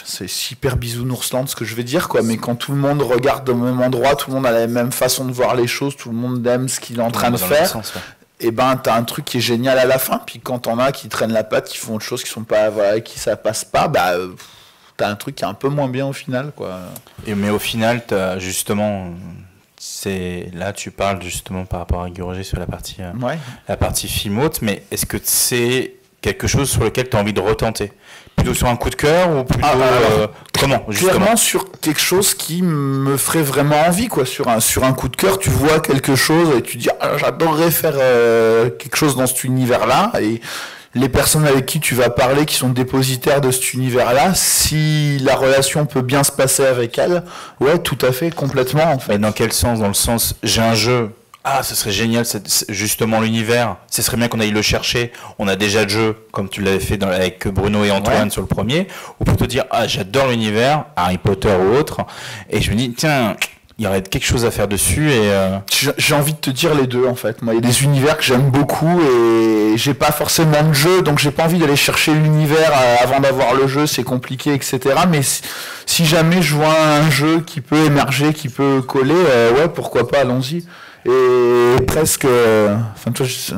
c'est super bisounoursland ce que je vais dire, quoi, mais quand tout le monde regarde au même endroit, tout le monde a la même façon de voir les choses, tout le monde aime ce qu'il est en train de faire, et ben t'as un truc qui est génial à la fin. Puis quand t'en as qui traînent la patte, qui font autre chose, qui sont pas, voilà, qui ça passe pas, t'as un truc qui est un peu moins bien au final, quoi. Mais au final, t'as justement, là tu parles justement par rapport à Guy Roger sur la partie film haute, mais est-ce que c'est quelque chose sur lequel tu as envie de retenter? Plutôt sur un coup de cœur ou plutôt comment justement? Clairement sur quelque chose qui me ferait vraiment envie, quoi. Sur un coup de cœur, tu vois quelque chose et tu dis j'adorerais faire quelque chose dans cet univers-là, et les personnes avec qui tu vas parler, qui sont dépositaires de cet univers-là, si la relation peut bien se passer avec elles, ouais, tout à fait, complètement, en fait. Mais dans quel sens? Dans le sens, j'ai un jeu, ce serait génial, c'est justement l'univers, ce serait bien qu'on aille le chercher, on a déjà le jeu, comme tu l'avais fait avec Bruno et Antoine sur le premier, ou plutôt dire, j'adore l'univers, Harry Potter ou autre, et je me dis, tiens, il y aurait quelque chose à faire dessus, et j'ai envie de te dire les deux, en fait. Moi, il y a des univers que j'aime beaucoup et j'ai pas forcément de jeu, donc j'ai pas envie d'aller chercher l'univers avant d'avoir le jeu, c'est compliqué, etc. Mais si jamais je vois un jeu qui peut émerger, qui peut coller, ouais, pourquoi pas, allons-y. Et presque, enfin, tu vois, c'est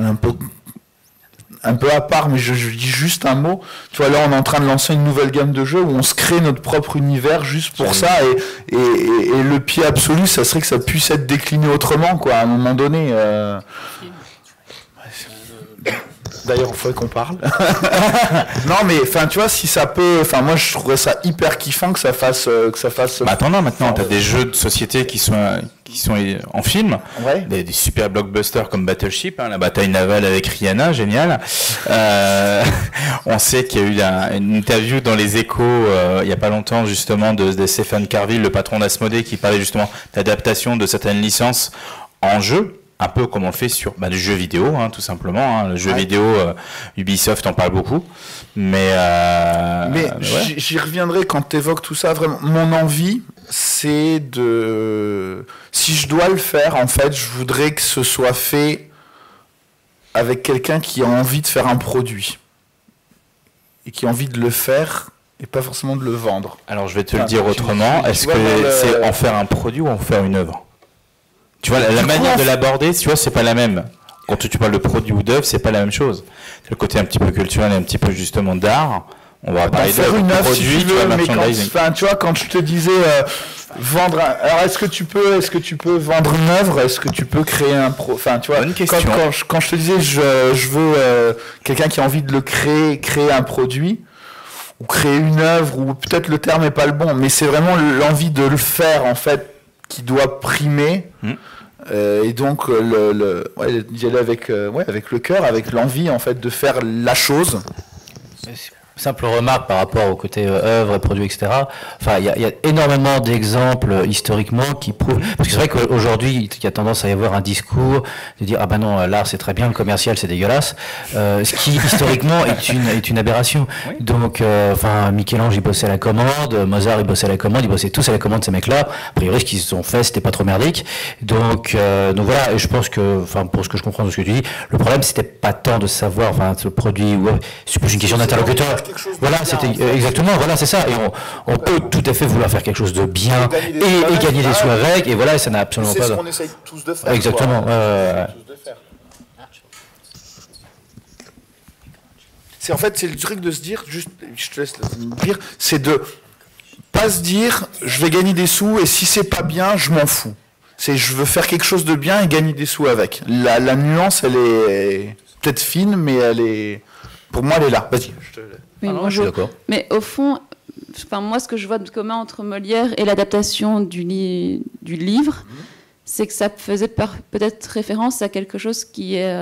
un peu à part, mais je dis juste un mot. Tu vois, là, on est en train de lancer une nouvelle gamme de jeux où on se crée notre propre univers juste pour ça. Et le pied absolu, ça serait que ça puisse être décliné autrement, quoi, à un moment donné. D'ailleurs, il faudrait qu'on parle. Non, mais enfin, tu vois, si ça peut, enfin, moi, je trouverais ça hyper kiffant que ça fasse. Attends, maintenant, t'as des jeux de société qui sont en film, des super blockbusters comme Battleship, la bataille navale avec Rihanna, génial. On sait qu'il y a eu une interview dans les Échos il y a pas longtemps justement de Stéphane Carville, le patron d'Asmodée, qui parlait justement d'adaptation de certaines licences en jeu. Un peu comme on le fait sur du jeu vidéo, tout simplement. Le jeu vidéo, Ubisoft en parle beaucoup. Mais j'y reviendrai quand tu évoques tout ça. Vraiment, mon envie, c'est de... Si je dois le faire, en fait, je voudrais que ce soit fait avec quelqu'un qui a envie de faire un produit. Et qui a envie de le faire et pas forcément de le vendre. Alors, je vais te le dire autrement. Est-ce que c'est en faire un produit ou en faire une œuvre? Tu vois, la manière de l'aborder, tu vois, c'est pas la même. Quand tu parles de produit ou d'œuvre, c'est pas la même chose. C'est le côté un petit peu culturel et un petit peu justement d'art. On va parler faire une œuvre, produit, si tu veux, mais tu vois, quand je te disais vendre. Alors, est-ce que tu peux vendre une œuvre? Est-ce que tu peux créer un Enfin, tu vois. Bonne question. Quand je te disais, je veux quelqu'un qui a envie de le créer un produit ou créer une œuvre, ou peut-être le terme est pas le bon, mais c'est vraiment l'envie de le faire en fait qui doit primer. Et donc d'y aller avec le cœur, avec l'envie en fait de faire la chose. Simple remarque par rapport au côté œuvre et produit, etc. Enfin, il y a énormément d'exemples historiquement qui prouvent. Parce que c'est vrai qu'aujourd'hui, il y a tendance à y avoir un discours de dire non, l'art c'est très bien, le commercial c'est dégueulasse. Ce qui historiquement est une aberration. Oui. Donc, Michel-Ange il bossait à la commande, Mozart il bossait à la commande, ils bossaient tous à la commande ces mecs-là. A priori, ce qu'ils ont fait, c'était pas trop merdique. Donc voilà. Et je pense que, pour ce que je comprends de ce que tu dis, le problème c'était pas tant de savoir, ce produit ou c'est plus une question d'interlocuteur. Voilà, c'était exactement, voilà, c'est ça. Et on peut tout à fait vouloir faire quelque chose de bien et gagner des sous avec, et voilà, ça n'a absolument pas. C'est ce qu'on essaye tous de faire. Exactement. C'est en fait, c'est le truc de se dire, juste, je te laisse le dire, c'est de pas se dire, je vais gagner des sous et si c'est pas bien, je m'en fous. C'est je veux faire quelque chose de bien et gagner des sous avec. La nuance, elle est peut-être fine, mais elle est, pour moi, elle est là. Vas-y. Oui, je suis d'accord. Mais au fond, moi, ce que je vois de commun entre Molière et l'adaptation du livre, c'est que ça faisait peut-être référence à quelque chose qui est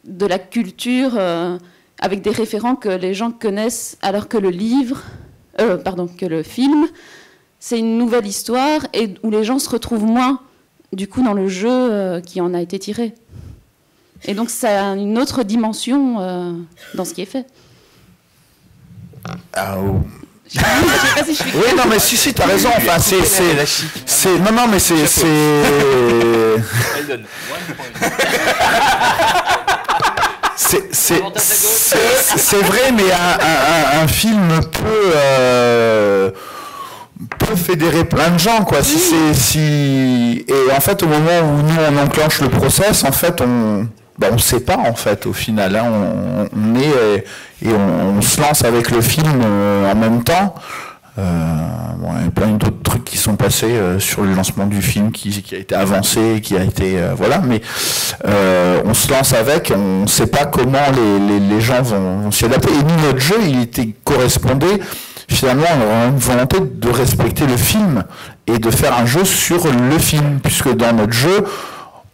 de la culture, avec des référents que les gens connaissent, alors que que le film, c'est une nouvelle histoire et où les gens se retrouvent moins, du coup, dans le jeu qui en a été tiré. Et donc, ça a une autre dimension dans ce qui est fait. Je sais pas si je suis... Oui, non, mais si, t'as raison. Enfin, non, mais c'est. C'est vrai, mais un film peut fédérer plein de gens, quoi. Et en fait, au moment où nous on enclenche le process, en fait, on sait pas, en fait, au final, hein. On est et on se lance avec le film en même temps. Il y a plein d'autres trucs qui sont passés sur le lancement du film qui a été avancé, qui a été voilà, mais on se lance avec, on ne sait pas comment les gens vont s'y adapter. Et nous, notre jeu, correspondait finalement à une volonté de respecter le film et de faire un jeu sur le film, puisque dans notre jeu,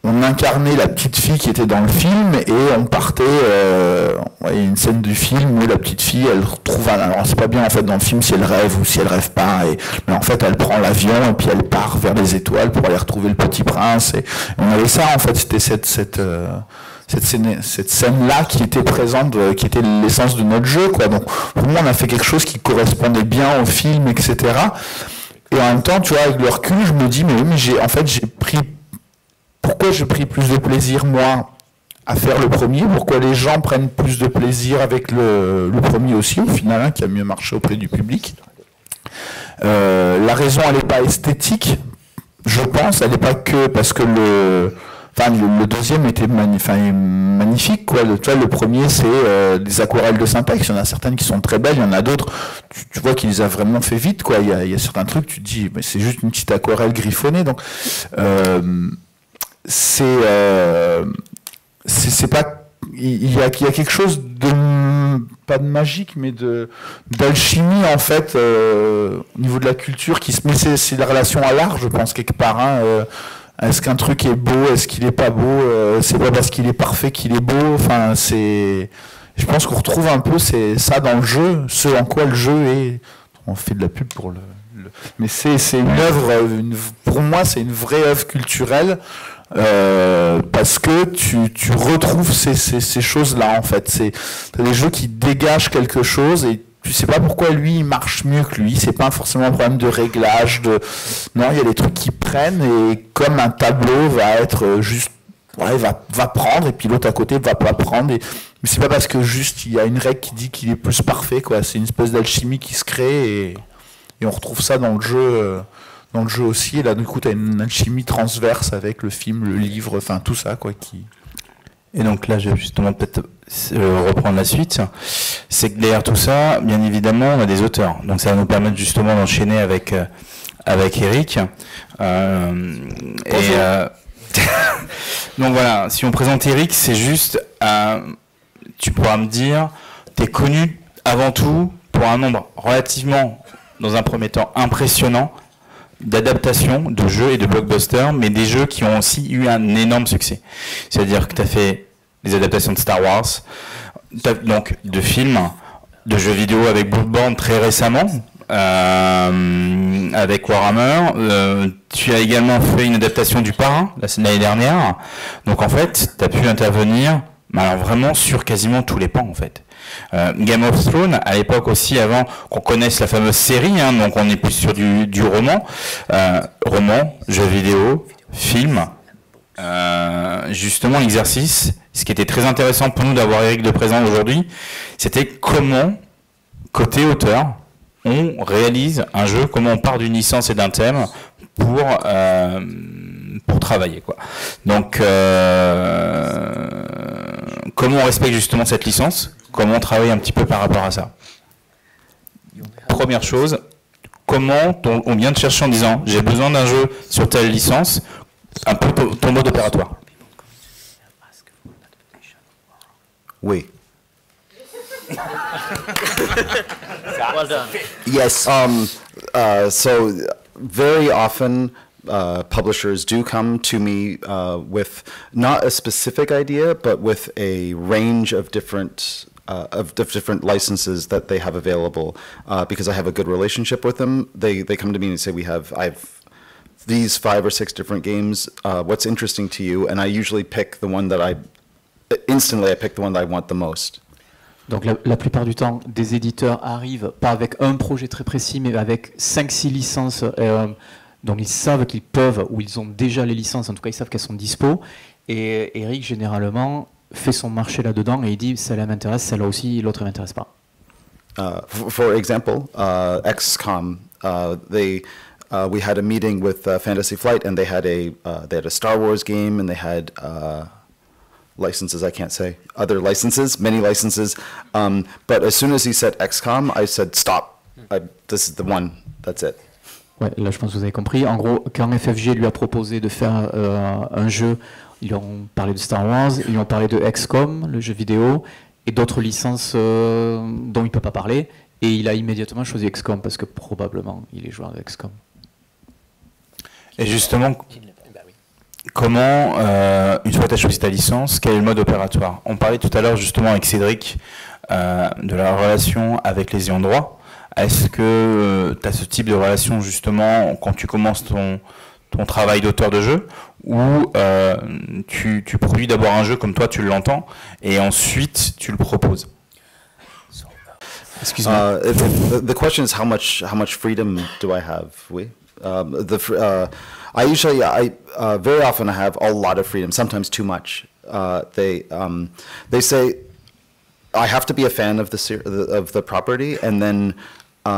on incarnait la petite fille qui était dans le film et on partait, il y a une scène du film où la petite fille, elle retrouve, alors c'est pas bien en fait dans le film si elle rêve ou si elle rêve pas, mais en fait elle prend l'avion et puis elle part vers les étoiles pour aller retrouver le petit prince, et on avait ça en fait, c'était cette scène-là qui était présente, qui était l'essence de notre jeu, quoi. Donc pour moi on a fait quelque chose qui correspondait bien au film, etc. Et en même temps, tu vois, avec le recul, je me dis, mais oui, mais pourquoi j'ai pris plus de plaisir, moi, à faire le premier? Pourquoi les gens prennent plus de plaisir avec le premier aussi, au final, hein, qui a mieux marché auprès du public? La raison, elle n'est pas esthétique, je pense, elle n'est pas que parce que le deuxième était magnifique, quoi. Le premier, c'est des aquarelles de Syntex. Il y en a certaines qui sont très belles, il y en a d'autres, tu vois qu'il les a vraiment fait vite, quoi. Il y a certains trucs, tu te dis, mais c'est juste une petite aquarelle griffonnée, donc c'est pas, il y a quelque chose de, pas de magique, mais d'alchimie en fait au niveau de la culture qui se met, c'est la relation à l'art, je pense, quelque part, hein. Est-ce qu'un truc est beau, est-ce qu'il est pas beau, c'est pas parce qu'il est parfait qu'il est beau, enfin je pense qu'on retrouve un peu ça dans le jeu, ce en quoi le jeu est. On fait de la pub pour mais c'est une œuvre, pour moi c'est une vraie œuvre culturelle. Parce que tu retrouves ces choses-là, en fait. T'as des jeux qui dégagent quelque chose et tu sais pas pourquoi lui il marche mieux que lui. C'est pas forcément un problème de réglage. Non, il y a des trucs qui prennent, et comme un tableau va être juste, ouais, va prendre, et puis l'autre à côté va pas prendre. Mais c'est pas parce que juste il y a une règle qui dit qu'il est plus parfait, quoi. C'est une espèce d'alchimie qui se crée, et on retrouve ça dans le jeu. Dans le jeu aussi, et là du coup tu as une alchimie transverse avec le film, le livre, enfin tout ça, quoi, qui... Et donc là je vais justement peut-être reprendre la suite. C'est que derrière tout ça, bien évidemment, on a des auteurs. Donc ça va nous permettre justement d'enchaîner avec Eric. Donc voilà, si on présente Eric, c'est juste, tu pourras me dire, tu es connu avant tout pour un nombre relativement, dans un premier temps, impressionnant d'adaptations de jeux et de blockbusters, mais des jeux qui ont aussi eu un énorme succès. C'est-à-dire que tu as fait des adaptations de Star Wars, donc de films, de jeux vidéo avec Bloodborne très récemment, avec Warhammer. Tu as également fait une adaptation du Parrain l'année dernière. Donc en fait, tu as pu intervenir alors vraiment sur quasiment tous les pans, en fait. Game of Thrones, à l'époque aussi, avant qu'on connaisse la fameuse série, hein, donc on est plus sur du roman, jeux vidéo, film. Justement, l'exercice, ce qui était très intéressant pour nous d'avoir Eric de présent aujourd'hui, c'était comment, côté auteur, on réalise un jeu, comment on part d'une licence et d'un thème pour travailler, quoi. Donc, comment on respecte justement cette licence, comment on travaille un petit peu par rapport à ça. Première chose, comment on vient de chercher en disant j'ai besoin d'un jeu sur telle licence, un peu ton mode opératoire. Oui. Well done. Yes. So very often publishers do come to me with not a specific idea, but with a range of different licenses that they have available. Because I have a good relationship with them, they come to me and say, I've these 5 or 6 different games. What's interesting to you? And I usually pick the one that I pick the one that I want the most. Donc la plupart du temps, des éditeurs arrivent pas avec un projet très précis, mais avec 5-6 licences. Donc ils savent qu'ils peuvent, ou ils ont déjà les licences, en tout cas ils savent qu'elles sont dispo. Et Eric, généralement, fait son marché là-dedans et il dit, celle-là m'intéresse, celle-là aussi, l'autre ne m'intéresse pas. For example, XCOM, we had a meeting with Fantasy Flight, and they had a Star Wars game, and they had licenses, I can't say, other licenses, many licenses. But as soon as he said XCOM, I said, stop, this is the one, that's it. Ouais, là je pense que vous avez compris. En gros, quand FFG lui a proposé de faire un jeu, ils lui ont parlé de Star Wars, ils lui ont parlé de XCOM, le jeu vidéo, et d'autres licences dont il ne peut pas parler, et il a immédiatement choisi XCOM, parce que probablement il est joueur de XCOM. Et justement, comment, une fois que tu as choisi ta licence, quel est le mode opératoire? On parlait tout à l'heure justement avec Cédric de la relation avec les ayants droit. Est-ce que tu as ce type de relation justement quand tu commences ton travail d'auteur de jeu, ou tu produis d'abord un jeu comme toi tu l'entends et ensuite tu le proposes? Excuse-moi. The question is how much freedom do I have? I usually, very often I have a lot of freedom, sometimes too much. They say I have to be a fan of the property, and then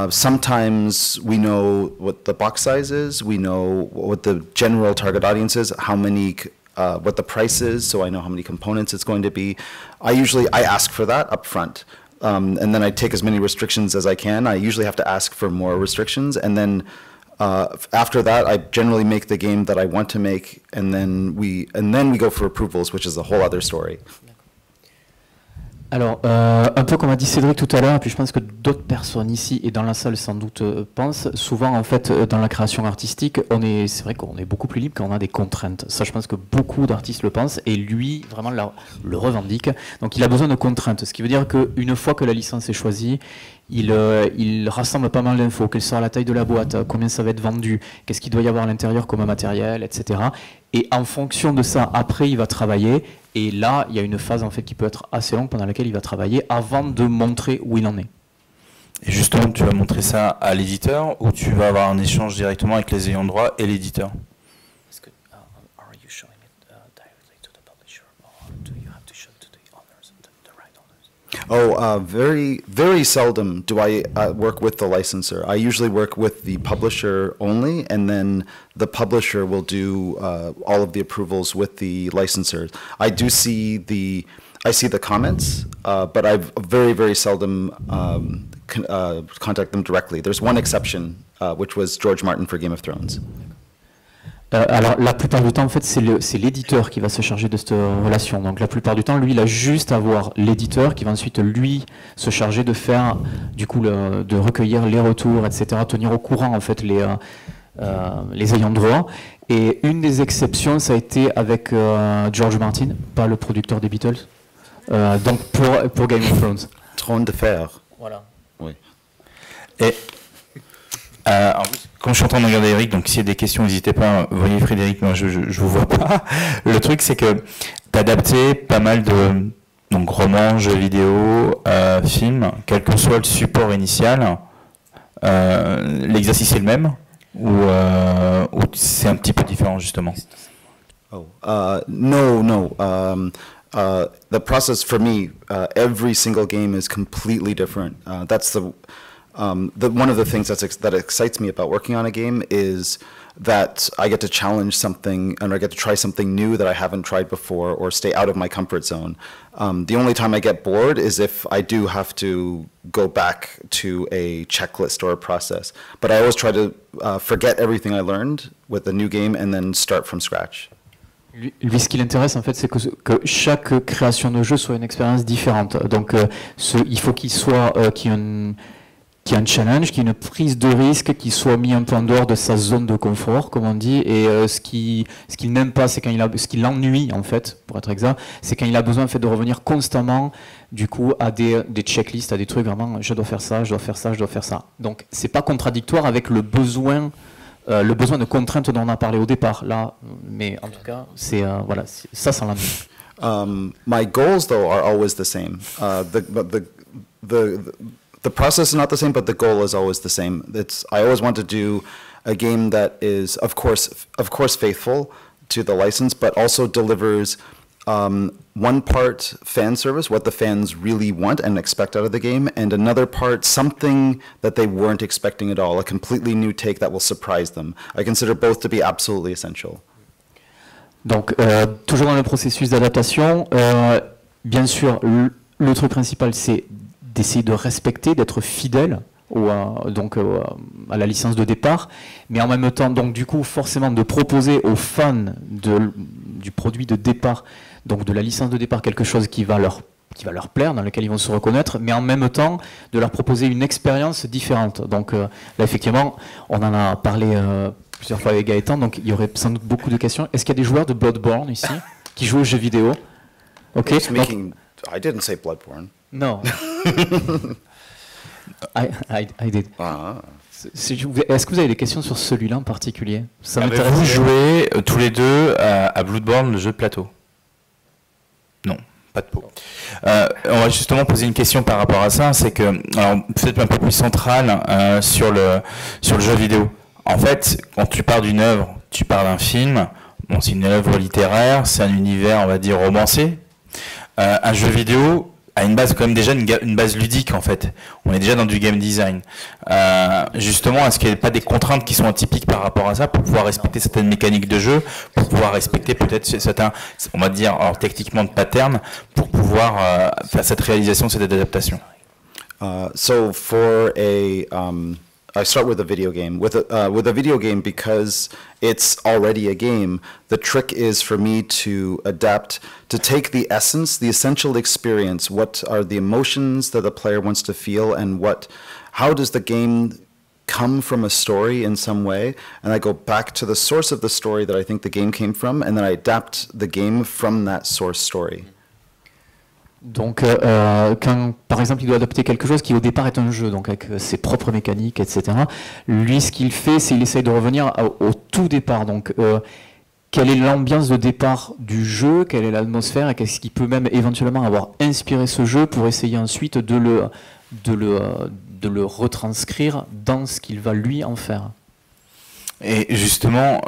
sometimes we know what the box size is, we know what the general target audience is, how many, what the price is, so I know how many components it's going to be. I ask for that up front. And then I take as many restrictions as I can. I usually have to ask for more restrictions, and then after that, I generally make the game that I want to make, and then we go for approvals, which is a whole other story. Alors, un peu comme a dit Cédric tout à l'heure, et puis je pense que d'autres personnes ici et dans la salle sans doute pensent, souvent en fait dans la création artistique, c'est vrai qu'on est beaucoup plus libre quand on a des contraintes. Ça je pense que beaucoup d'artistes le pensent, et lui vraiment le revendique. Donc il a besoin de contraintes, ce qui veut dire qu'une fois que la licence est choisie, il rassemble pas mal d'infos, quelle sera la taille de la boîte, combien ça va être vendu, qu'est-ce qu'il doit y avoir à l'intérieur comme matériel, etc. Et en fonction de ça, après il va travailler. Et là, il y a une phase en fait qui peut être assez longue pendant laquelle il va travailler avant de montrer où il en est. Et justement, tu vas montrer ça à l'éditeur, ou tu vas avoir un échange directement avec les ayants droit et l'éditeur? Very, very seldom do I work with the licensor. I usually work with the publisher only, and then the publisher will do all of the approvals with the licensor. I see the comments, but I very, very seldom contact them directly. There's one exception, which was George Martin for Game of Thrones. Alors, la plupart du temps, en fait, c'est l'éditeur qui va se charger de cette relation. Donc, la plupart du temps, lui, il a juste à voir l'éditeur qui va ensuite, lui, se charger de faire, du coup, de recueillir les retours, etc., tenir au courant, en fait, les ayants droit. Et une des exceptions, ça a été avec George Martin, pas le producteur des Beatles, donc pour Game of Thrones. Trône de fer. Voilà. Oui. Et quand je suis en train de regarder Eric, donc s'il y a des questions, n'hésitez pas, voyez Frédéric, moi je vous vois pas. Le truc c'est que tu as adapté pas mal de romans, jeux vidéo, films, quel que soit le support initial. L'exercice est le même, ou c'est un petit peu différent justement? No. The process for me, every single game is completely different. That's one of the things that excites me about working on a game is that I get to challenge something, and I get to try something new that I haven't tried before, or stay out of my comfort zone. The only time I get bored is if I do have to go back to a checklist or a process. But I always try to forget everything I learned with a new game and then start from scratch. Lui, ce qui l'intéresse, en fait, c'est que chaque création de jeu soit une expérience différente. Donc, il faut qu'il y ait un challenge, qu'il y ait une prise de risque, qu'il soit mis un peu en dehors de sa zone de confort, comme on dit. Et ce qu'il n'aime pas, c'est ce qui l'ennuie, en fait, pour être exact, c'est quand il a besoin, en fait, de revenir constamment, du coup, à des checklists, à des trucs vraiment, je dois faire ça, je dois faire ça, je dois faire ça. Donc, c'est pas contradictoire avec le besoin de contraintes dont on a parlé au départ, là. Mais en tout cas, voilà, ça l'ennuie. My goals, though, are always the same. The process is not the same, but the goal is always the same. I always want to do a game that is, of course, faithful to the license, but also delivers one part fan service, what the fans really want and expect out of the game, and another part something that they weren't expecting at all, a completely new take that will surprise them. I consider both to be absolutely essential. Donc, toujours dans le processus d'adaptation, bien sûr, le truc principal, c'est d'essayer de respecter, d'être fidèle à la licence de départ, mais en même temps, donc du coup, forcément, de proposer aux fans du produit de départ, donc de la licence de départ, quelque chose qui va leur plaire, dans lequel ils vont se reconnaître, mais en même temps, de leur proposer une expérience différente. Donc là, effectivement, on en a parlé plusieurs fois avec Gaëtan, donc il y aurait sans doute beaucoup de questions. Est-ce qu'il y a des joueurs de Bloodborne ici, qui jouent aux jeux vidéo? Ok. I didn't say Bloodborne. No. I did. Est-ce que vous avez des questions sur celui-là en particulier? Ça m'intéresse. Vous jouez tous les deux à Bloodborne, le jeu de plateau? Non, pas de peau. On va justement poser une question par rapport à ça, c'est que, alors, peut-être un peu plus centrale sur le jeu vidéo. En fait, quand tu pars d'une œuvre, tu pars d'un film, bon, c'est une œuvre littéraire, c'est un univers, on va dire, romancé. Un jeu vidéo a une base quand même déjà une base ludique en fait. On est déjà dans du game design. Justement, est-ce qu'il n'y a pas des contraintes qui sont atypiques par rapport à ça pour pouvoir respecter certaines mécaniques de jeu, pour pouvoir respecter peut-être certains, on va dire, alors techniquement de patterns, pour pouvoir faire cette réalisation, cette adaptation? So for I start with a video game. With a video game, because it's already a game, the trick is for me to adapt, to take the essence, the essential experience, what are the emotions that the player wants to feel, and how does the game come from a story in some way, and I go back to the source of the story that I think the game came from, and then I adapt the game from that source story. Donc, quand, par exemple, il doit adapter quelque chose qui au départ est un jeu, donc avec ses propres mécaniques, etc., lui, ce qu'il fait, c'est qu'il essaye de revenir au tout départ. Donc, quelle est l'ambiance de départ du jeu, quelle est l'atmosphère, et qu'est-ce qui peut même éventuellement avoir inspiré ce jeu pour essayer ensuite de le retranscrire dans ce qu'il va lui en faire. Et justement,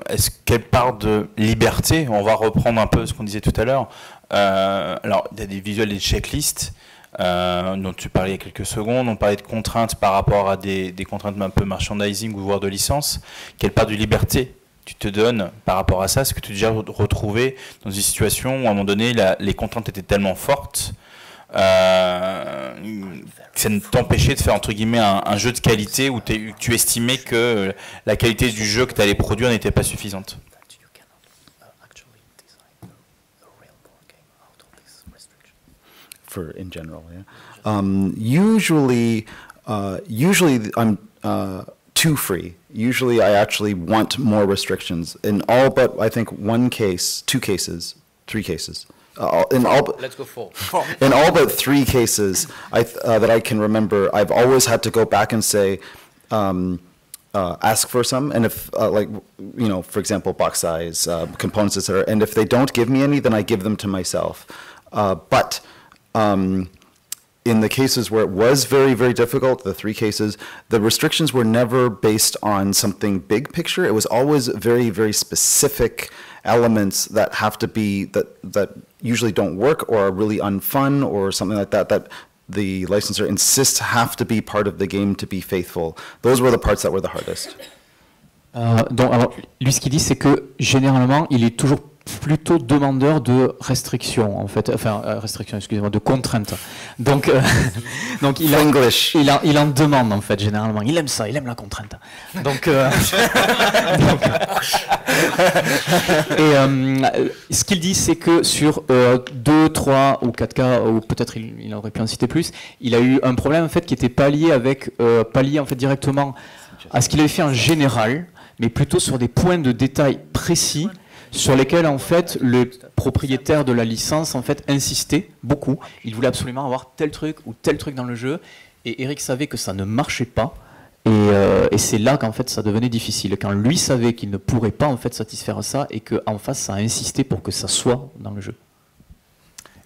est-ce quelle part de liberté, on va reprendre un peu ce qu'on disait tout à l'heure, alors il y a des visuels et des checklists dont tu parlais il y a quelques secondes, on parlait de contraintes par rapport à des contraintes un peu merchandising ou voire de licence, quelle part de liberté tu te donnes par rapport à ça? Est-ce que tu as déjà retrouvé dans une situation où à un moment donné les contraintes étaient tellement fortes que ça ne t'empêchait de faire entre guillemets un jeu de qualité où tu estimais que la qualité du jeu que tu allais produire n'était pas suffisante? In general, yeah. Usually I'm too free. Usually I actually want more restrictions. In all but I think two cases, three cases. Let's go four. In all but three cases that I can remember, I've always had to go back and say, ask for some, and if for example, box size, components, etc. And if they don't give me any, then I give them to myself. But in the cases where it was very, very difficult, the three cases, the restrictions were never based on something big picture. It was always very, very specific elements that have to be, that usually don't work or are really unfun or something like that, that the licensor insists have to be part of the game to be faithful. Those were the parts that were the hardest. Donc, alors, lui, ce qu'il dit, c'est que généralement, il est toujours plutôt demandeur de restrictions, en fait, excusez-moi, de contraintes. Donc, donc il en demande, en fait, généralement. Il aime ça, il aime la contrainte. Donc, ce qu'il dit, c'est que sur 2, 3 ou 4 cas, ou peut-être il aurait pu en citer plus, il a eu un problème, en fait, qui était pas lié en fait, directement à ce qu'il avait fait en général, mais plutôt sur des points de détail précis sur lesquels en fait le propriétaire de la licence en fait insistait beaucoup. Il voulait absolument avoir tel truc ou tel truc dans le jeu, et Eric savait que ça ne marchait pas, et c'est là qu'en fait ça devenait difficile, quand lui savait qu'il ne pourrait pas en fait satisfaire ça, et qu'en face ça a insisté pour que ça soit dans le jeu.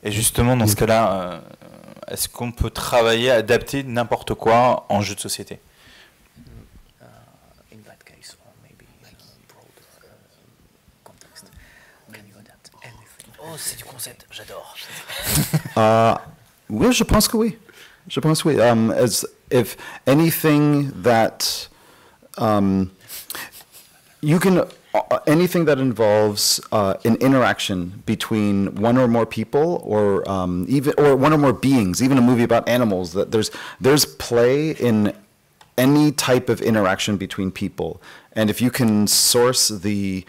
Et justement dans ce cas-là, est-ce qu'on peut travailler, adapter n'importe quoi en jeu de société? Oh, c'est du concept, j'adore. Oui, je pense que oui. Je pense que oui. As if anything that you can anything that involves an interaction between one or more people, or even or one or more beings, even a movie about animals. That there's play in any type of interaction between people, and if you can source the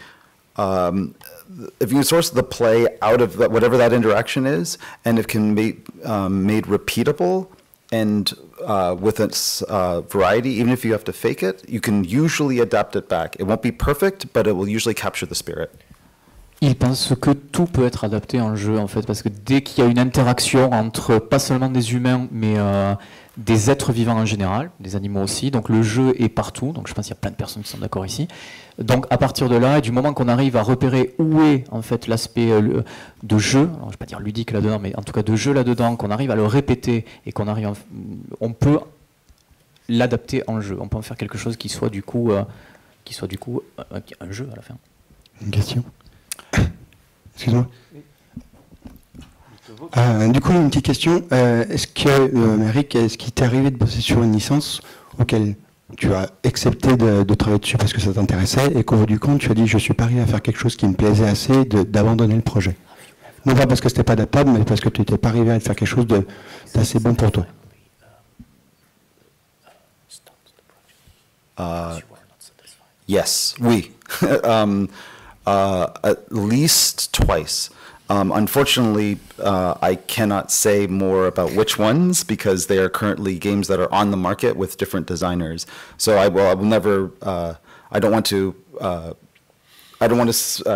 play out of whatever that interaction is, and it can be made repeatable and with its variety, even if you have to fake it, you can usually adapt it back. It won't be perfect, but it will usually capture the spirit. Il pense que tout peut être adapté en jeu, en fait, parce que dès qu'il y a une interaction entre pas seulement des humains, mais des êtres vivants en général, des animaux aussi, donc le jeu est partout, donc je pense qu'il y a plein de personnes qui sont d'accord ici. Donc à partir de là, et du moment qu'on arrive à repérer où est en fait l'aspect de jeu, alors, je ne vais pas dire ludique là-dedans, mais en tout cas de jeu là-dedans, qu'on arrive à le répéter et qu'on arrive, on peut l'adapter en jeu, on peut en faire quelque chose qui soit du coup, un jeu à la fin. Une question. Excuse-moi. Du coup, une petite question. Est-ce que, Eric, est-ce qu'il t'est arrivé de bosser sur une licence auquel tu as accepté de travailler dessus parce que ça t'intéressait et qu'au bout du compte, tu as dit je suis pas arrivé à faire quelque chose qui me plaisait assez d'abandonner le projet? Non pas parce que c'était pas adaptable, mais parce que tu n'étais pas arrivé à faire quelque chose d'assez bon pour toi. Yes, oui. At least twice. Unfortunately, I cannot say more about which ones because they are currently games that are on the market with different designers. So I will never. I don't want to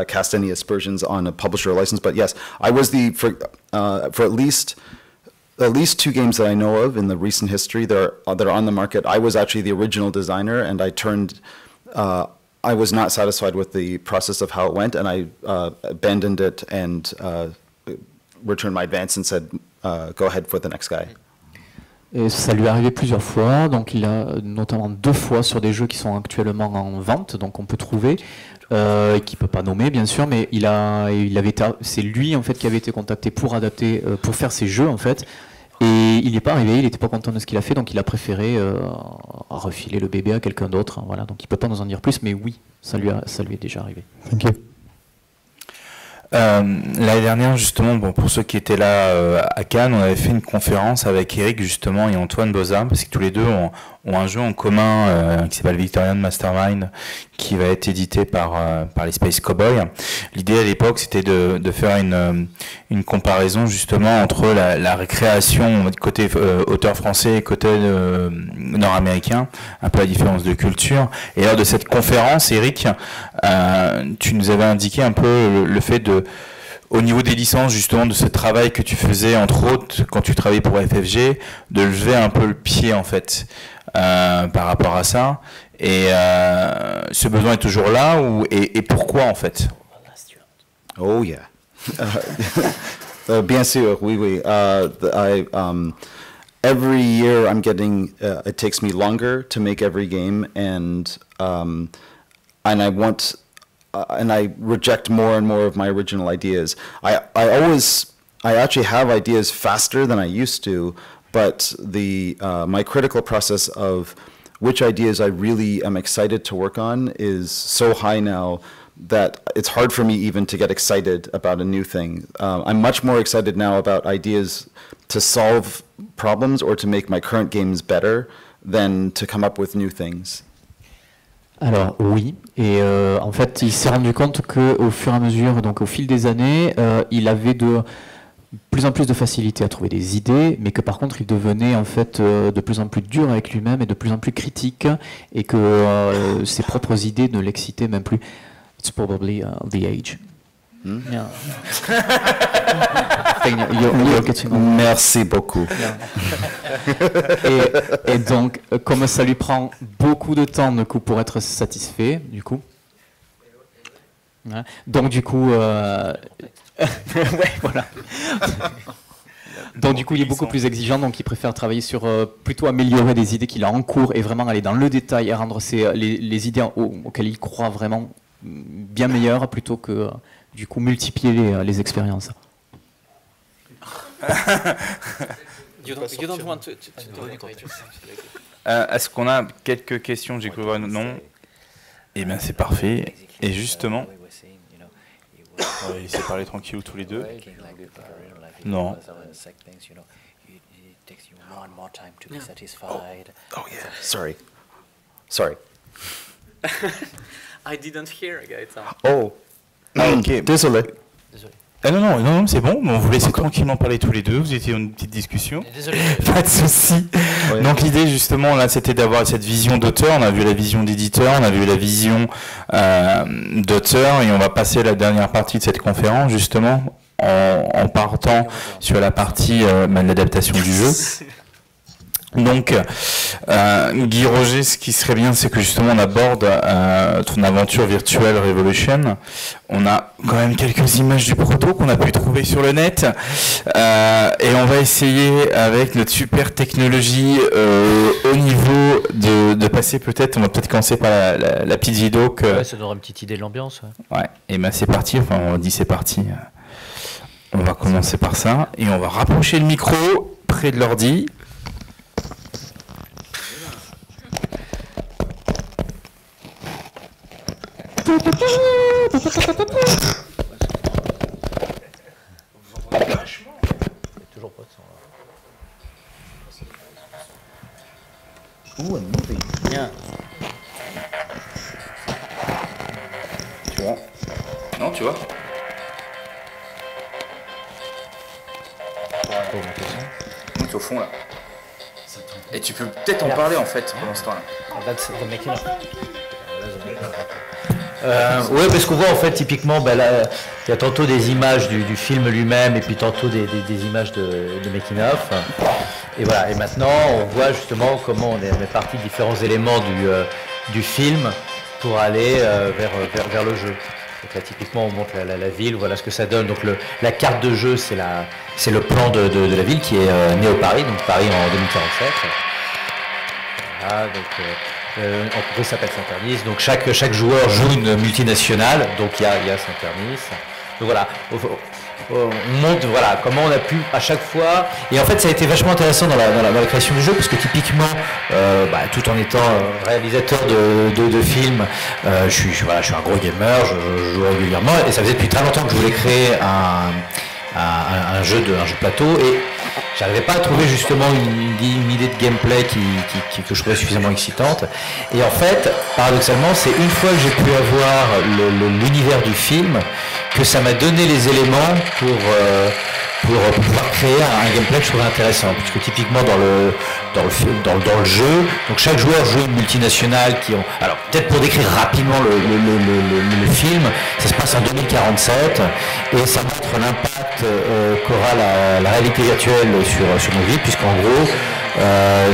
cast any aspersions on a publisher or license. But yes, I was for at least two games that I know of in the recent history that are on the market. I was actually the original designer, and I turned. I was not satisfied with the process of how it went, and I abandoned it and returned my advance and said, go ahead for the next guy. Et ça lui est arrivé plusieurs fois, donc il a notamment 2 fois sur des jeux qui sont actuellement en vente, donc on peut trouver, et qui peut pas nommer bien sûr, mais c'est lui en fait qui avait été contacté pour adapter, pour faire ces jeux en fait. Et il n'est pas arrivé, il n'était pas content de ce qu'il a fait, donc il a préféré refiler le bébé à quelqu'un d'autre. Hein, voilà, donc il ne peut pas nous en dire plus, mais oui, ça lui est déjà arrivé. Thank you. L'année dernière, justement, bon, pour ceux qui étaient là à Cannes, on avait fait une conférence avec Eric justement et Antoine Boza, parce que tous les deux ont un jeu en commun qui s'appelle Victorian Mastermind, qui va être édité par les Space Cowboys. L'idée à l'époque, c'était de faire une comparaison justement entre la récréation côté auteur français et côté nord-américain, un peu la différence de culture. Et lors de cette conférence, Eric, tu nous avais indiqué un peu le fait au niveau des licences, justement, de ce travail que tu faisais, entre autres, quand tu travaillais pour FFG, de lever un peu le pied, en fait, par rapport à ça. Et ce besoin est toujours là, et pourquoi, en fait? Oh, yeah. Bien sûr, oui, oui. Every year I'm getting, it takes me longer to make every game, and I want... and I reject more and more of my original ideas. I actually have ideas faster than I used to, but my critical process of which ideas I really am excited to work on is so high now that it's hard for me even to get excited about a new thing. I'm much more excited now about ideas to solve problems or to make my current games better than to come up with new things. Alors oui, et en fait il s'est rendu compte qu'au fur et à mesure, donc au fil des années, il avait de plus en plus de facilité à trouver des idées, mais que par contre il devenait en fait de plus en plus dur avec lui-même et de plus en plus critique, et que ses propres idées ne l'excitaient même plus. It's probably the age. Yeah. Merci beaucoup. Et donc, comme ça lui prend beaucoup de temps du coup, pour être satisfait, du coup. Donc du coup, ouais, voilà. Donc du coup, il est beaucoup plus exigeant, donc il préfère travailler sur plutôt améliorer des idées qu'il a en cours et vraiment aller dans le détail et rendre les idées auxquelles il croit vraiment bien meilleures plutôt que du coup multiplier les expériences. Est-ce qu'on a quelques questions? J'ai cru voir non. Eh bien, c'est parfait. Et justement, on va laisser parler tranquillou tous les deux. Non. Oh yeah, sorry. I didn't hear, Gaëtan. Oh, ok. Désolé. Ah non, c'est bon. On vous laissait tranquillement parler tous les deux. Vous étiez dans une petite discussion. Désolé. Pas de souci. Ouais. Donc l'idée justement là, c'était d'avoir cette vision d'auteur. On a vu la vision d'éditeur, on a vu la vision d'auteur, et on va passer à la dernière partie de cette conférence justement en partant sur la partie de l'adaptation du jeu. Donc, Guy Roger, ce qui serait bien, c'est que justement on aborde ton aventure Virtual Revolution. On a quand même quelques images du proto qu'on a pu trouver sur le net, et on va essayer avec notre super technologie au niveau de passer peut-être. On va peut-être commencer par la petite vidéo que. Ouais, ça donnera une petite idée de l'ambiance. Ouais. Et ben c'est parti. Enfin, on dit c'est parti. On va commencer par ça et on va rapprocher le micro près de l'ordi. Toujours pas de son. Ouh, un movie. Bien. Tu vois? Non, tu vois? Monte au fond là. Et tu peux peut-être en parler en fait pendant ce temps-là. Oui, parce qu'on voit en fait typiquement, ben, là, il y a tantôt des images du film lui-même et puis tantôt des images de making of. Et voilà. Et maintenant, on voit justement comment on est parti de différents éléments du film pour aller vers le jeu. Donc là, typiquement, on montre la ville, voilà ce que ça donne. Donc la carte de jeu, c'est le plan de la ville qui est Néo Paris, donc Paris en 2047. Voilà, donc entreprise s'appelle Saint-Ternis. Donc chaque joueur joue une multinationale, donc il y a Saint-Ternis. Donc voilà. On montre voilà comment on a pu à chaque fois, et en fait ça a été vachement intéressant dans la création du jeu, parce que typiquement tout en étant réalisateur de films, je suis un gros gamer, je joue régulièrement, et ça faisait depuis très longtemps que je voulais créer un jeu de plateau, et j'arrivais pas à trouver justement une idée de gameplay que je trouvais suffisamment excitante. Et en fait, paradoxalement, c'est une fois que j'ai pu avoir l'univers du film que ça m'a donné les éléments pour pouvoir créer un gameplay que je trouvais intéressant. Puisque typiquement dans le jeu, donc chaque joueur joue une multinationale alors peut-être pour décrire rapidement le film, ça se passe en 2047 et ça montre l'impact qu'aura la réalité virtuelle sur nos vies, puisqu'en gros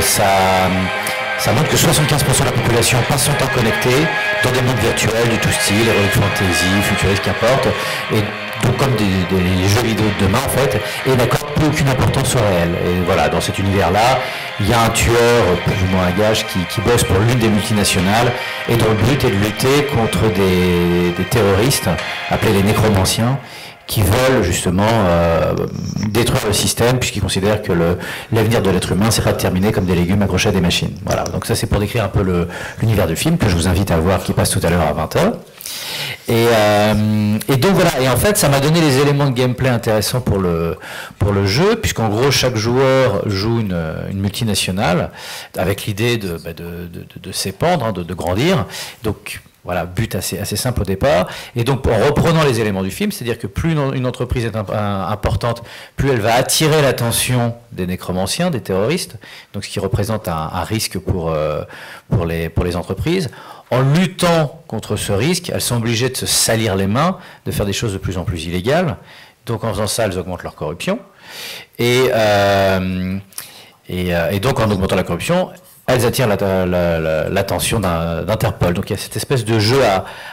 ça montre que 75% de la population passe son temps connecté dans des mondes virtuels de tout style, heroic fantasy, futuriste, qu'importe, et donc comme des jeux vidéo de demain en fait, et n'accorde plus aucune importance au réel. Et voilà, dans cet univers-là, il y a un tueur, plus ou moins un gage, qui bosse pour l'une des multinationales, et dont le but est de lutter contre des terroristes, appelés les nécromanciens, qui veulent justement détruire le système, puisqu'ils considèrent que l'avenir de l'être humain sera terminé comme des légumes accrochés à des machines. Voilà, donc ça c'est pour décrire un peu l'univers du film, que je vous invite à voir, qui passe tout à l'heure à 20h. Et donc voilà, et en fait ça m'a donné les éléments de gameplay intéressants pour le jeu, puisqu'en gros chaque joueur joue une multinationale, avec l'idée de s'épandre, hein, de grandir. Donc voilà, but assez simple au départ. Et donc, en reprenant les éléments du film, c'est-à-dire que plus une entreprise est importante, plus elle va attirer l'attention des nécromanciens, des terroristes, donc ce qui représente un risque pour les entreprises. En luttant contre ce risque, elles sont obligées de se salir les mains, de faire des choses de plus en plus illégales. Donc, en faisant ça, elles augmentent leur corruption. Et donc, en augmentant la corruption, elles attirent l'attention d'Interpol. Donc il y a cette espèce de jeu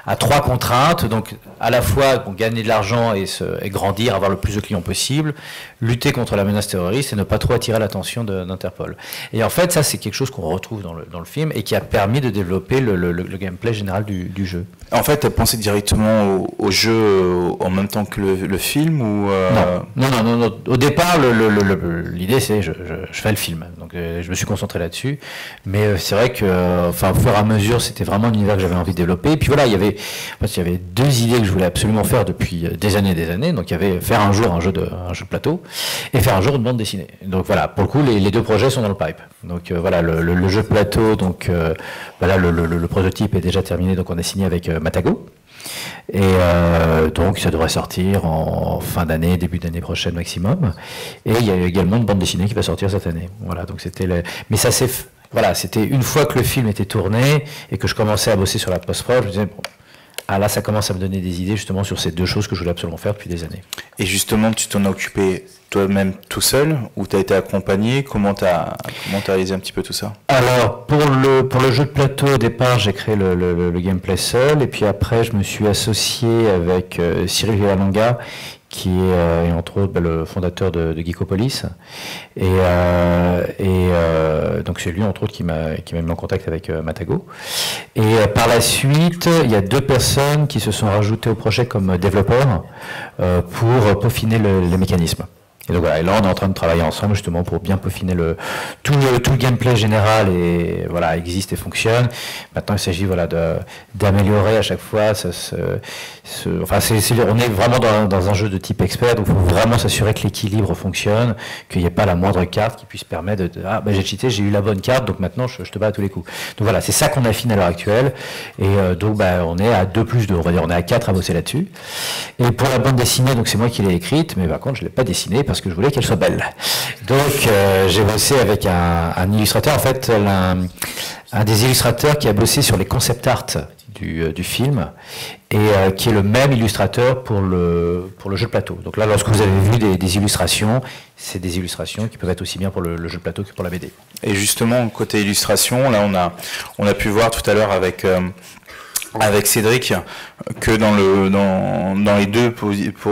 à 3 contraintes, donc à la fois gagner de l'argent et grandir, avoir le plus de clients possible, lutter contre la menace terroriste et ne pas trop attirer l'attention d'Interpol. Et en fait, ça c'est quelque chose qu'on retrouve dans le film et qui a permis de développer le gameplay général du jeu. En fait, tu as pensé directement au jeu en même temps que le film ou Non. Au départ, l'idée c'est je fais le film. Donc je me suis concentré là-dessus. Mais c'est vrai que, au fur et à mesure, c'était vraiment un univers que j'avais envie de développer. Et puis voilà, il y avait 2 idées que je voulais absolument faire depuis des années et des années. Donc il y avait faire un jour un jeu de plateau et faire un jour une bande dessinée. Donc voilà, pour le coup, les 2 projets sont dans le pipe. Donc voilà, le jeu de plateau, donc voilà, le prototype est déjà terminé. Donc on a signé avec Matago. Et donc ça devrait sortir en fin d'année, début d'année prochaine maximum. Et il y a également une bande dessinée qui va sortir cette année. Voilà, donc mais ça c'est voilà, c'était une fois que le film était tourné et que je commençais à bosser sur la post-prod, je me disais bon, là ça commence à me donner des idées justement sur ces 2 choses que je voulais absolument faire depuis des années. Et justement, tu t'en as occupé toi-même tout seul ou tu as été accompagné? Comment tu as réalisé un petit peu tout ça? Alors, pour le jeu de plateau, au départ, j'ai créé le gameplay seul, et puis après, je me suis associé avec Cyril Villalonga, qui est entre autres le fondateur de Geekopolis, et donc c'est lui entre autres qui m'a mis en contact avec Matago. Et par la suite, il y a 2 personnes qui se sont rajoutées au projet comme développeurs pour peaufiner les mécanismes. Et donc voilà, et là on est en train de travailler ensemble justement pour bien peaufiner tout le gameplay général et voilà, existe et fonctionne. Maintenant il s'agit voilà d'améliorer à chaque fois. On est vraiment dans un jeu de type expert, donc il faut vraiment s'assurer que l'équilibre fonctionne, qu'il n'y ait pas la moindre carte qui puisse permettre j'ai cheaté, j'ai eu la bonne carte, donc maintenant je te bats à tous les coups. Donc voilà, c'est ça qu'on affine à l'heure actuelle. Et donc on est à 2+2, on va dire, on est à 4 à bosser là-dessus. Et pour la bande dessinée, donc c'est moi qui l'ai écrite, mais par contre je l'ai pas dessinée parce que je voulais qu'elle soit belle. Donc j'ai bossé avec un illustrateur, en fait un des illustrateurs qui a bossé sur les concept art du film et qui est le même illustrateur pour le jeu de plateau. Donc là, lorsque vous avez vu des illustrations, c'est des illustrations qui peuvent être aussi bien pour le jeu de plateau que pour la BD. Et justement, côté illustration, là on a pu voir tout à l'heure avec Cédric que dans les 2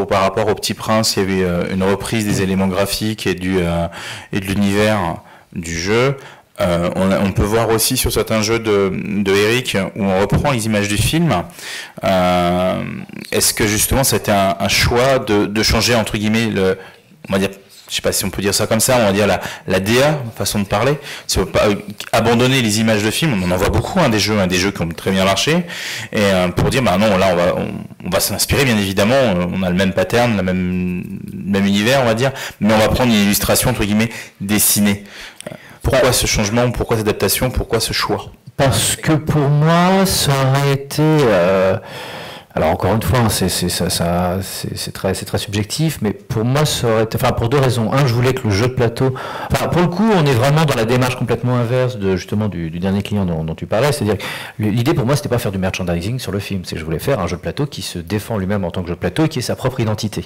par rapport au Petit Prince, il y avait une reprise des éléments graphiques et de l'univers du jeu. On peut voir aussi sur certains jeux de Eric où on reprend les images du film. Est-ce que justement c'était un choix de changer entre guillemets on va dire, je sais pas si on peut dire ça comme ça, on va dire la DA, façon de parler, c'est pas abandonner les images de film. On en voit beaucoup des jeux qui ont très bien marché, et pour dire non, là on va s'inspirer bien évidemment, on a le même pattern, le même univers on va dire, mais on va prendre une illustration entre guillemets dessinée. Pourquoi ce changement, pourquoi cette adaptation, pourquoi ce choix? Parce que pour moi ça aurait été alors encore une fois, c'est très subjectif, mais pour moi, ça aurait été, pour 2 raisons. Un, je voulais que le jeu de plateau, pour le coup, on est vraiment dans la démarche complètement inverse justement du dernier client dont tu parlais, c'est-à-dire que l'idée pour moi, c'était pas faire du merchandising sur le film, c'est que je voulais faire un jeu de plateau qui se défend lui-même en tant que jeu de plateau et qui ait sa propre identité.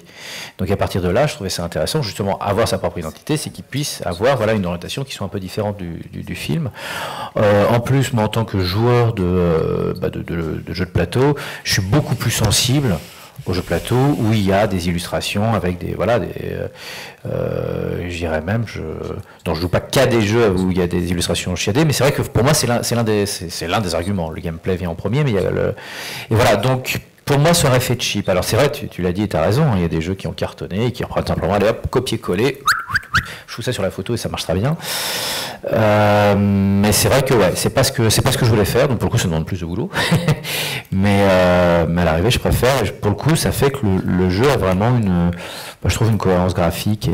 Donc à partir de là, je trouvais ça intéressant, justement, avoir sa propre identité, c'est qu'il puisse avoir une orientation qui soit un peu différente du film. En plus, moi, en tant que joueur de jeu de plateau, je suis beaucoup plus sensible au jeu plateau où il y a des illustrations avec je dirais même, je joue pas qu'à des jeux où il y a des illustrations chiadées, mais c'est vrai que pour moi c'est l'un des arguments. Le gameplay vient en premier, mais il y a et voilà, donc pour moi, ça aurait fait cheap. Alors c'est vrai, tu l'as dit et tu as raison, il y a des jeux qui ont cartonné et qui reprennent simplement, allez hop, copier-coller, je fous ça sur la photo et ça marche très bien. Mais c'est vrai que c'est pas ce que je voulais faire, donc pour le coup ça demande plus de boulot. mais à l'arrivée je préfère, et pour le coup ça fait que le jeu a vraiment je trouve une cohérence graphique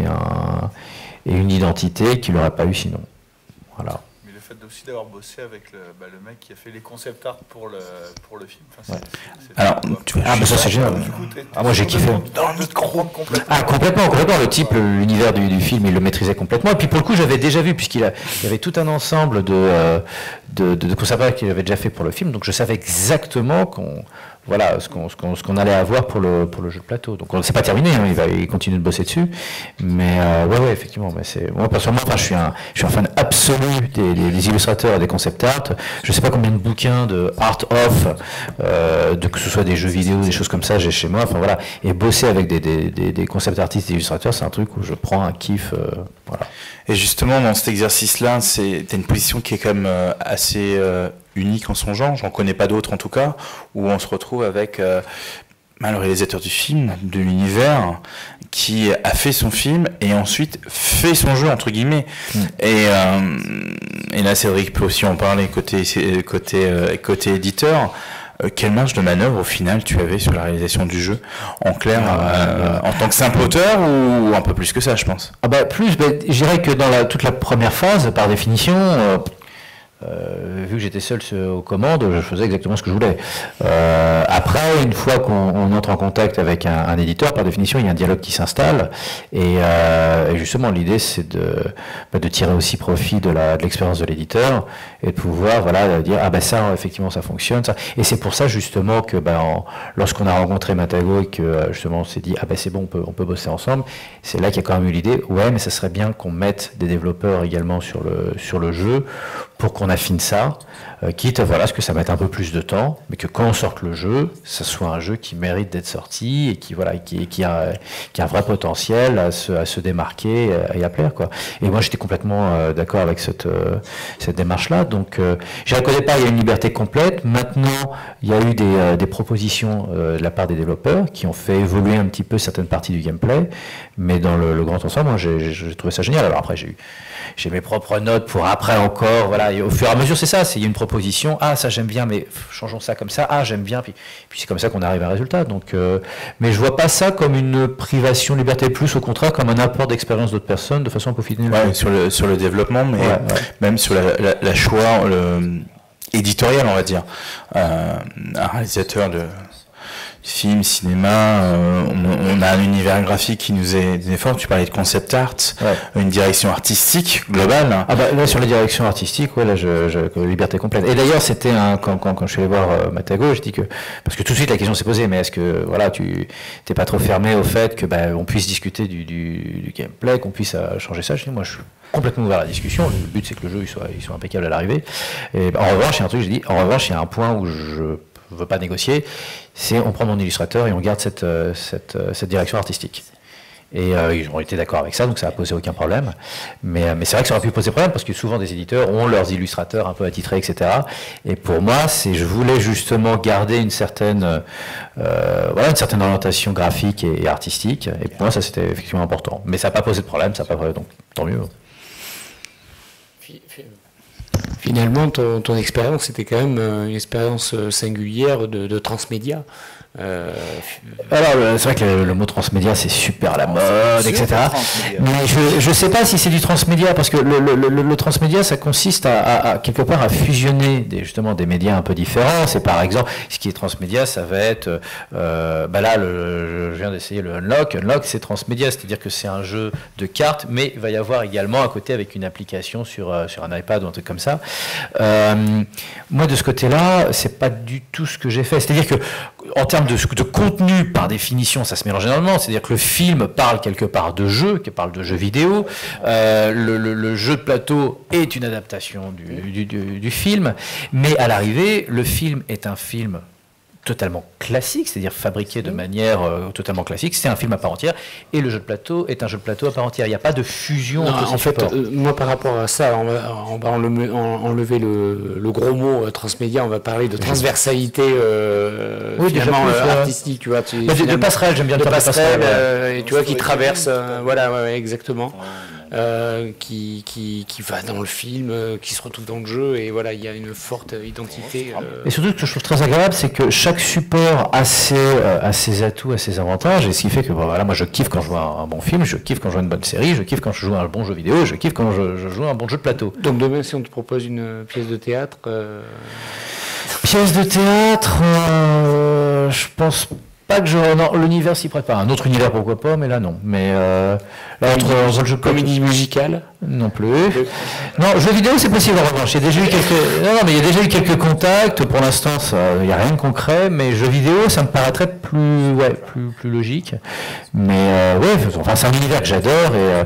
et une identité qu'il n'aurait pas eu sinon. Voilà. Mais le fait aussi d'avoir bossé avec le mec qui a fait les concept art pour le film. Alors, ça c'est génial. Moi j'ai kiffé. Dans le micro. Complètement. Le type, l'univers du film, il le maîtrisait complètement. Et puis pour le coup, j'avais déjà vu, puisqu'il y avait tout un ensemble de concept art qu'il avait déjà fait pour le film, donc je savais exactement voilà ce qu'on allait avoir pour le jeu de plateau. Donc c'est pas terminé, hein, il continue de bosser dessus, mais ouais effectivement. Mais moi personnellement, je suis un fan absolu des illustrateurs et des concept art. Je sais pas combien de bouquins de art of, que ce soit des jeux vidéo, des choses comme ça, j'ai chez moi. Enfin voilà, et bosser avec des concept artistes et illustrateurs, c'est un truc où je prends un kiff. Voilà. Et justement, dans cet exercice-là, t'as une position qui est quand même assez unique en son genre, j'en connais pas d'autres en tout cas, où on se retrouve avec le réalisateur du film, de l'univers, qui a fait son film et ensuite fait son jeu, entre guillemets. Et là, Cédric peut aussi en parler côté éditeur. Quelle marge de manœuvre au final tu avais sur la réalisation du jeu, en clair, en tant que simple auteur, ou un peu plus que ça, je pense? Plus, je dirais que dans toute la première phase, par définition, vu que j'étais seul aux commandes, je faisais exactement ce que je voulais. Après, une fois qu'on entre en contact avec un éditeur, par définition, il y a un dialogue qui s'installe. Et justement, l'idée, c'est de tirer aussi profit de l'expérience de l'éditeur et de pouvoir dire ça, effectivement, ça fonctionne. Ça. Et c'est pour ça, justement, que lorsqu'on a rencontré Matago et que justement on s'est dit c'est bon, on peut bosser ensemble, c'est là qu'il y a quand même eu l'idée, mais ça serait bien qu'on mette des développeurs également sur le jeu pour qu'on affine ça, quitte à ce que ça mette un peu plus de temps, mais que quand on sorte le jeu, ça soit un jeu qui mérite d'être sorti et qui a un vrai potentiel à se démarquer et à plaire, quoi. Et moi j'étais complètement d'accord avec cette démarche-là. Donc je ne reconnais pas, il y a une liberté complète. Maintenant, il y a eu des propositions de la part des développeurs qui ont fait évoluer un petit peu certaines parties du gameplay, mais dans le grand ensemble, moi j'ai trouvé ça génial. Alors après j'ai mes propres notes pour après encore, et au fur et à mesure c'est ça, il y a une proposition, ça j'aime bien, mais changeons ça comme ça, j'aime bien, puis c'est comme ça qu'on arrive à un résultat. Donc, mais je vois pas ça comme une privation de liberté, plus au contraire comme un apport d'expérience d'autres personnes de façon à peaufiner sur le développement, mais même sur la choix éditorial, on va dire. Un réalisateur de film, cinéma, on a un univers graphique qui nous est fort. Tu parlais de concept art, une direction artistique globale. Là, sur la direction artistique, liberté complète. Et d'ailleurs, c'était quand je suis allé voir Matago, je dis que, parce que tout de suite la question s'est posée, mais est-ce que tu t'es pas trop fermé au fait que on puisse discuter du gameplay, qu'on puisse changer ça? Je dis, moi, je suis complètement ouvert à la discussion. Le but, c'est que le jeu il soit impeccable à l'arrivée. Et en revanche, il y a un truc, je dis, il y a un point où je veux pas négocier, c'est on prend mon illustrateur et on garde cette direction artistique. Et ils ont été d'accord avec ça, donc ça n'a posé aucun problème. Mais c'est vrai que ça aurait pu poser problème, parce que souvent des éditeurs ont leurs illustrateurs un peu attitrés, etc. Et pour moi, je voulais justement garder une certaine orientation graphique et artistique. Et pour moi, ça c'était effectivement important. Mais ça n'a pas posé de problème, donc tant mieux. Finalement, ton expérience, c'était quand même une expérience singulière de transmédia. Alors, c'est vrai que le mot transmédia, c'est super à la mode, etc. Mais je ne sais pas si c'est du transmédia, parce que le transmédia, ça consiste à quelque part à fusionner justement des médias un peu différents. C'est par exemple, ce qui est transmédia, ça va être, je viens d'essayer le Unlock. Unlock, c'est transmédia, c'est-à-dire que c'est un jeu de cartes, mais il va y avoir également à côté avec une application sur un iPad ou un truc comme ça. Moi, de ce côté-là, c'est pas du tout ce que j'ai fait. C'est-à-dire que en termes de contenu, par définition, ça se mélange énormément. C'est-à-dire que le film parle quelque part de jeu, qui parle de jeux vidéo. Le jeu de plateau est une adaptation du film. Mais à l'arrivée, le film est un film totalement classique, c'est-à-dire fabriqué de manière totalement classique. C'est un film à part entière. Et le jeu de plateau est un jeu de plateau à part entière. Il n'y a pas de fusion entre ces supports. Moi, par rapport à ça, on va enlever le gros mot transmédia. On va parler de transversalité finalement artistique. Tu vois, de passerelle, j'aime bien de passerelle, tu vois, qui traverse. Exactement. Qui va dans le film, qui se retrouve dans le jeu, et il y a une forte identité. Et surtout, ce que je trouve très agréable, c'est que chaque support a ses atouts, a ses avantages, et ce qui fait que moi je kiffe quand je vois un bon film, je kiffe quand je vois une bonne série, je kiffe quand je joue à un bon jeu vidéo, je kiffe quand je joue à un bon jeu de plateau. Donc demain, si on te propose une pièce de théâtre... Pièce de théâtre, je pense pas que non, l'univers s'y prête pas. Un autre univers, pourquoi pas, mais là, non. Mais là, entre le jeu comédie musicale non plus. Non, jeux vidéo, c'est possible en revanche. Il y a déjà eu mais il y a déjà eu quelques contacts. Pour l'instant, il n'y a rien de concret. Mais jeux vidéo, ça me paraîtrait plus logique. Mais enfin, c'est un univers que j'adore. Et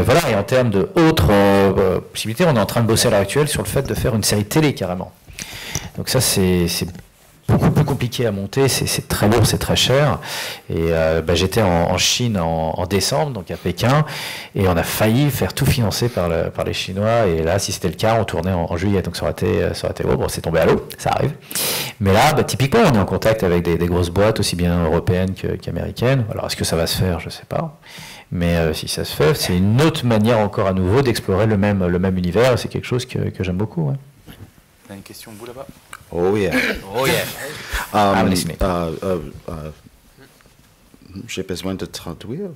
voilà. Et en termes d'autres possibilités, on est en train de bosser à l'heure actuelle sur le fait de faire une série télé carrément. Donc ça, c'est beaucoup plus compliqué à monter, c'est très lourd, c'est très cher. Et j'étais en Chine en décembre, donc à Pékin, et on a failli faire tout financer par les Chinois. Et là, si c'était le cas, on tournait en juillet, donc ça aurait été bon, c'est tombé à l'eau, ça arrive. Mais là, typiquement, on est en contact avec des grosses boîtes, aussi bien européennes qu'américaines. Alors, est-ce que ça va se faire? Je ne sais pas. Mais si ça se fait, c'est une autre manière encore à nouveau d'explorer le même univers. C'est quelque chose que j'aime beaucoup. Ouais. T'as une question, vous là-bas? Oh yeah. Oh yeah. I'm listening. J'ai besoin de traduire.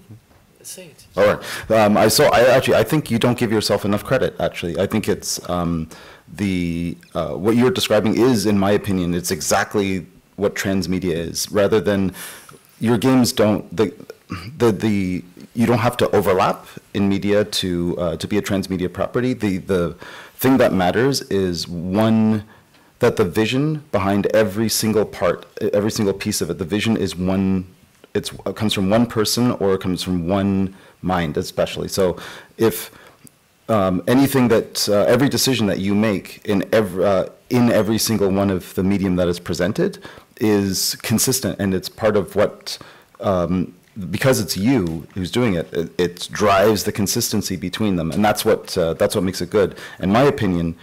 All right. I think you don't give yourself enough credit. Actually, I think it's what you're describing is, in my opinion, it's exactly what transmedia is. Rather than your games don't you don't have to overlap in media to be a transmedia property. The thing that matters is that the vision behind every single part, every single piece of it, the vision is it comes from one person or it comes from one mind especially. So if anything that, every decision that you make in every single one of the medium that is presented is consistent, and it's part of what, because it's you who's doing it, it drives the consistency between them, and that's what makes it good. In my opinion,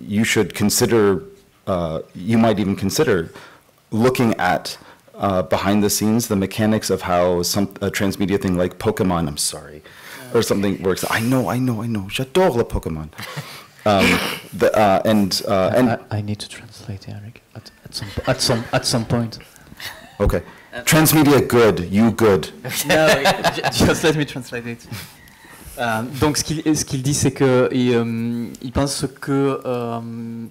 you should consider, you might even consider looking at behind the scenes the mechanics of how a transmedia thing like Pokemon, I'm sorry, or something works. I know, j'adore le Pokemon. I need to translate, Eric, at some point. Okay. Transmedia good, you good. No, just let me translate it. Donc ce qu'il dit, c'est que il pense que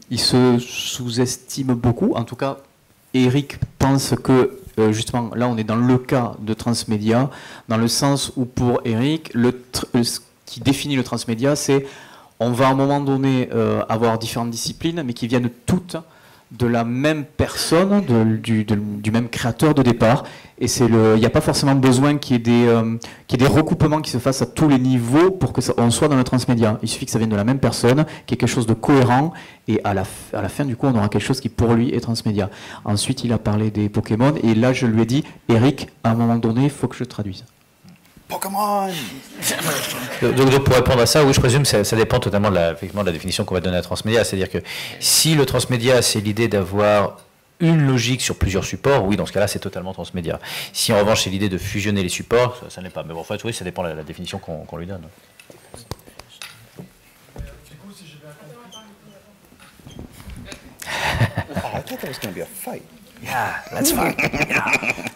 il se sous-estime beaucoup. En tout cas, Eric pense que justement là, on est dans le cas de transmédia, dans le sens où pour Eric, ce qui définit le transmédia, c'est on va à un moment donné avoir différentes disciplines, mais qui viennent toutes de la même personne, du même créateur de départ. Et il n'y a pas forcément besoin qu'il y ait des recoupements qui se fassent à tous les niveaux pour qu'on soit dans le transmédia. Il suffit que ça vienne de la même personne, qu'il y ait quelque chose de cohérent, et à la fin, du coup, on aura quelque chose qui, pour lui, est transmédia. Ensuite, il a parlé des Pokémon, et là, je lui ai dit, Eric, à un moment donné, il faut que je traduise. Pokémon. Donc pour répondre à ça, oui, je présume que ça dépend totalement effectivement de la définition qu'on va donner à transmédia. C'est-à-dire que si le transmédia, c'est l'idée d'avoir une logique sur plusieurs supports, oui, dans ce cas-là, c'est totalement transmédia. Si en revanche, c'est l'idée de fusionner les supports, ça ne l'est pas. Mais bon, en fait, oui, ça dépend de la définition qu'on lui donne.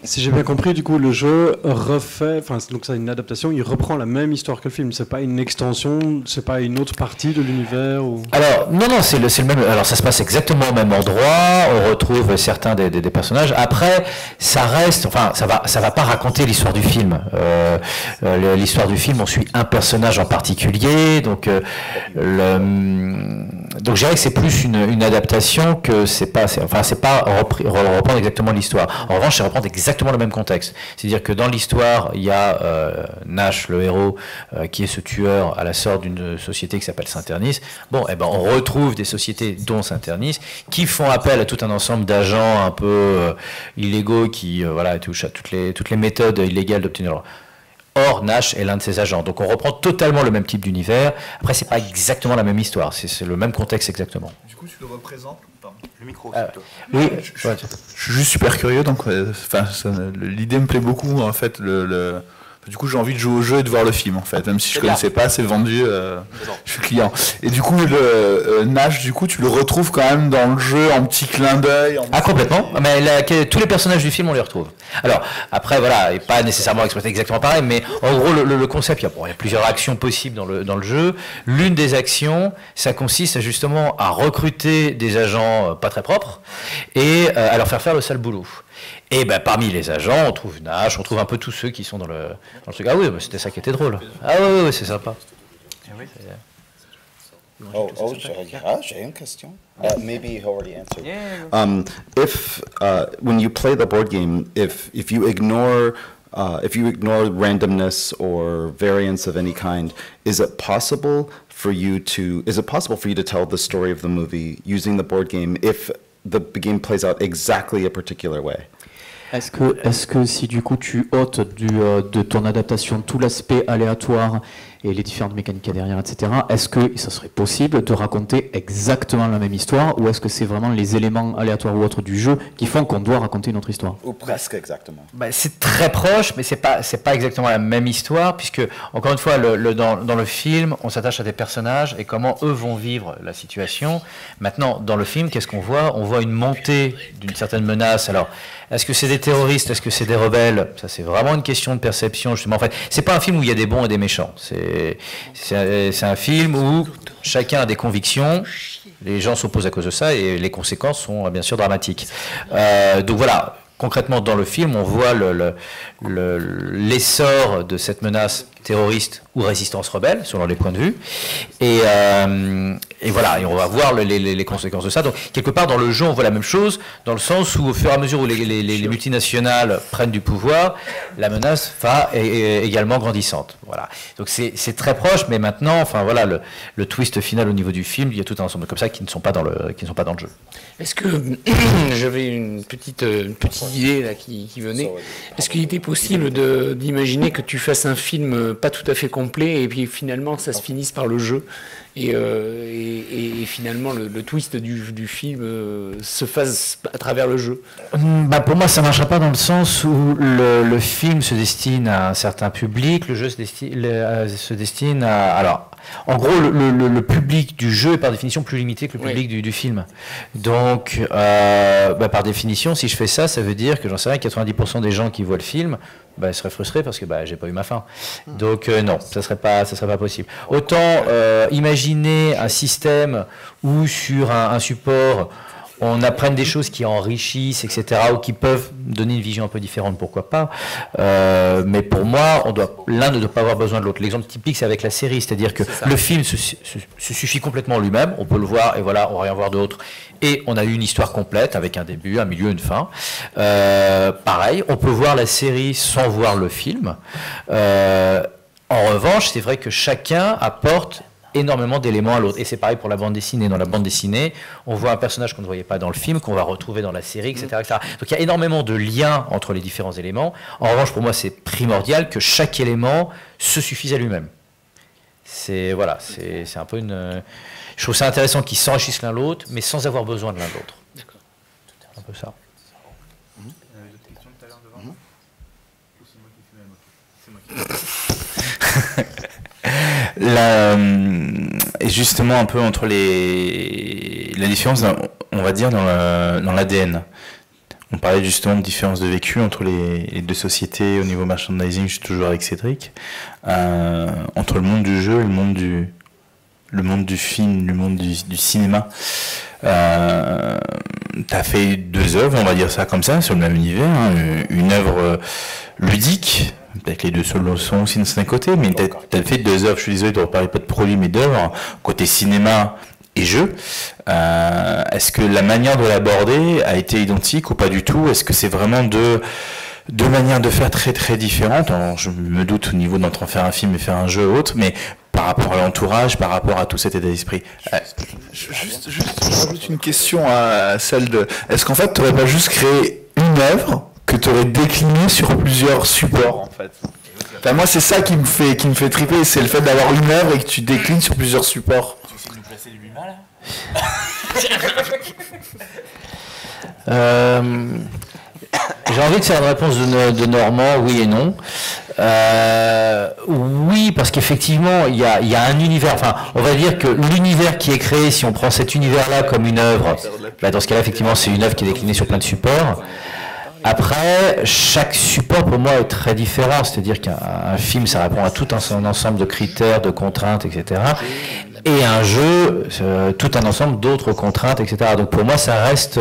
Si j'ai bien compris, du coup, le jeu refait, donc c'est une adaptation, il reprend la même histoire que le film. C'est pas une extension, c'est pas une autre partie de l'univers ou... Alors, non, c'est le même. Alors, ça se passe exactement au même endroit. On retrouve certains des personnages. Après, ça reste, enfin, ça va pas raconter l'histoire du film. L'histoire du film, on suit un personnage en particulier. Donc, donc, je dirais que c'est plus une adaptation que c'est pas reprendre exactement l'histoire. En revanche, c'est reprendre exactement le même contexte. C'est-à-dire que dans l'histoire, il y a Nash, le héros, qui est ce tueur à la sorte d'une société qui s'appelle Saint-Ternis. Bon, on retrouve des sociétés dont Saint-Ternis qui font appel à tout un ensemble d'agents un peu illégaux qui touchent à toutes les méthodes illégales d'obtenir. Or, Nash est l'un de ces agents. Donc on reprend totalement le même type d'univers. Après, c'est pas exactement la même histoire. C'est le même contexte exactement. Du coup, tu le représentes. Le micro, oui. Je suis juste super curieux, donc l'idée me plaît beaucoup en fait. Du coup, j'ai envie de jouer au jeu et de voir le film en fait, même si je connaissais pas, c'est vendu, je suis client. Et du coup, Nash, du coup, tu le retrouves quand même dans le jeu en petit clin d'œil. Ah, complètement. Mais tous les personnages du film, on les retrouve. Alors après, voilà, et pas nécessairement exploité exactement pareil, mais en gros, le concept, il y a plusieurs actions possibles dans le jeu. L'une des actions, ça consiste justement à recruter des agents pas très propres et à leur faire le sale boulot. Et ben, parmi les agents, on trouve Nash, on trouve un peu tous ceux qui sont dans le truc. Ah oui, c'était ça qui était drôle. Ah oui, c'est sympa. J'ai une question. Maybe he already answered. If when you play the board game, if you ignore randomness or variance of any kind, is it possible for you to tell the story of the movie using the board game if the game plays out exactly a particular way? Est-ce que si du coup tu ôtes de ton adaptation tout l'aspect aléatoire et les différentes mécaniques derrière, etc., est-ce que ça serait possible de raconter exactement la même histoire, ou est-ce que c'est vraiment les éléments aléatoires ou autres du jeu qui font qu'on doit raconter une autre histoire? Ou presque exactement. C'est très proche, mais c'est pas exactement la même histoire, puisque, encore une fois, dans le film, on s'attache à des personnages et comment eux vont vivre la situation. Maintenant, dans le film, qu'est-ce qu'on voit? On voit une montée d'une certaine menace. Alors, est-ce que c'est des terroristes? Est-ce que c'est des rebelles? Ça, c'est vraiment une question de perception, justement. En fait, c'est pas un film où il y a des bons et des méchants. C'est un film où chacun a des convictions, les gens s'opposent à cause de ça, et les conséquences sont bien sûr dramatiques. Donc voilà, concrètement dans le film, on voit l'essor de cette menace terroriste ou résistance rebelle, selon les points de vue. Et voilà, et on va voir les conséquences de ça. Donc, quelque part, dans le jeu, on voit la même chose, dans le sens où, au fur et à mesure où les multinationales prennent du pouvoir, la menace est également grandissante. Voilà. Donc, c'est très proche, mais maintenant, enfin, voilà, le twist final au niveau du film, il y a tout un ensemble comme ça qui ne sont pas dans le jeu. Est-ce que, j'avais une petite idée là qui venait, est-ce qu'il était possible d'imaginer que tu fasses un film pas tout à fait complet et puis finalement ça se finisse par le jeu et finalement le twist du film se fasse à travers le jeu? Pour moi ça ne marchera pas dans le sens où le film se destine à un certain public, le jeu se destine à... Alors, en gros, le public du jeu est par définition plus limité que le public du film. Donc, par définition, si je fais ça, ça veut dire que, j'en sais rien, 90% des gens qui voient le film, ils seraient frustrés parce que j'ai pas eu ma fin. Donc, non, ça serait pas possible. Autant imaginer un système où sur un support, on apprenne des choses qui enrichissent, etc., ou qui peuvent donner une vision un peu différente, pourquoi pas. Mais pour moi, l'un ne doit pas avoir besoin de l'autre. L'exemple typique, c'est avec la série, c'est-à-dire que le film se suffit complètement lui-même, on peut le voir, et voilà, on va rien voir d'autre. Et on a eu une histoire complète, avec un début, un milieu, une fin. Pareil, on peut voir la série sans voir le film. En revanche, c'est vrai que chacun apporte énormément d'éléments à l'autre. Et c'est pareil pour la bande dessinée. Dans la bande dessinée, on voit un personnage qu'on ne voyait pas dans le film, qu'on va retrouver dans la série, etc., etc. Donc il y a énormément de liens entre les différents éléments. En revanche, pour moi, c'est primordial que chaque élément se suffise à lui-même. C'est un peu une... Je trouve ça intéressant qu'ils s'enrichissent l'un l'autre, mais sans avoir besoin de l'un de l'autre. D'accord. C'est un peu ça. Et justement un peu entre la différence, on va dire, dans l'ADN. On parlait justement de différence de vécu entre les deux sociétés au niveau merchandising, je suis toujours avec Cédric, entre le monde du jeu et le monde du film, le monde du cinéma. T'as fait 2 œuvres, on va dire ça comme ça, sur le même univers, hein, une œuvre ludique. Peut-être les deux solos sont aussi de son côté, mais tu as fait 2 œuvres, je suis désolé de ne reparler pas de produits, mais d'œuvres, côté cinéma et jeu. Est-ce que la manière de l'aborder a été identique ou pas du tout? Est-ce que c'est vraiment deux manières de faire très très différentes? Alors, je me doute au niveau d'entrer faire un film et faire un jeu ou autre, mais par rapport à l'entourage, par rapport à tout cet état d'esprit. Juste une question à celle de... Est-ce qu'en fait, tu n'aurais pas juste créé une œuvre que tu aurais décliné sur plusieurs supports, en fait? Enfin, moi, c'est ça qui me fait triper, c'est le fait d'avoir une œuvre et que tu déclines sur plusieurs supports. Tu essaies de nous placer les Luma, là J'ai envie de faire une réponse de Normand, oui et non. Oui, parce qu'effectivement, il y a un univers, enfin, on va dire que l'univers qui est créé, si on prend cet univers-là comme une œuvre, dans ce cas-là, effectivement, c'est une œuvre qui est déclinée sur plein de supports. Après, chaque support pour moi est très différent, c'est-à-dire qu'un film, ça répond à tout un ensemble de critères, de contraintes, etc. et un jeu, tout un ensemble d'autres contraintes, etc. Donc pour moi, ça reste,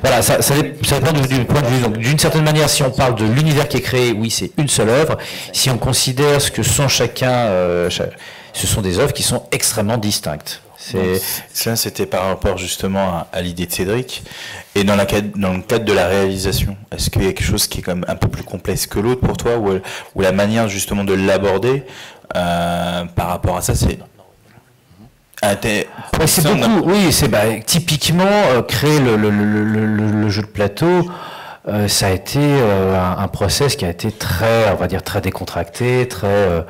voilà, ça dépend du point de vue. Donc d'une certaine manière, si on parle de l'univers qui est créé, oui, c'est une seule œuvre. Si on considère ce que sont chacun, ce sont des œuvres qui sont extrêmement distinctes. Ça, c'était par rapport justement à l'idée de Cédric. Et dans le cadre de la réalisation, est-ce qu'il y a quelque chose qui est quand même un peu plus complexe que l'autre pour toi, ou la manière justement de l'aborder par rapport à ça, c'est... c'est beaucoup, oui, c'est typiquement créer le jeu de plateau. Ça a été un process qui a été très, on va dire, très décontracté, très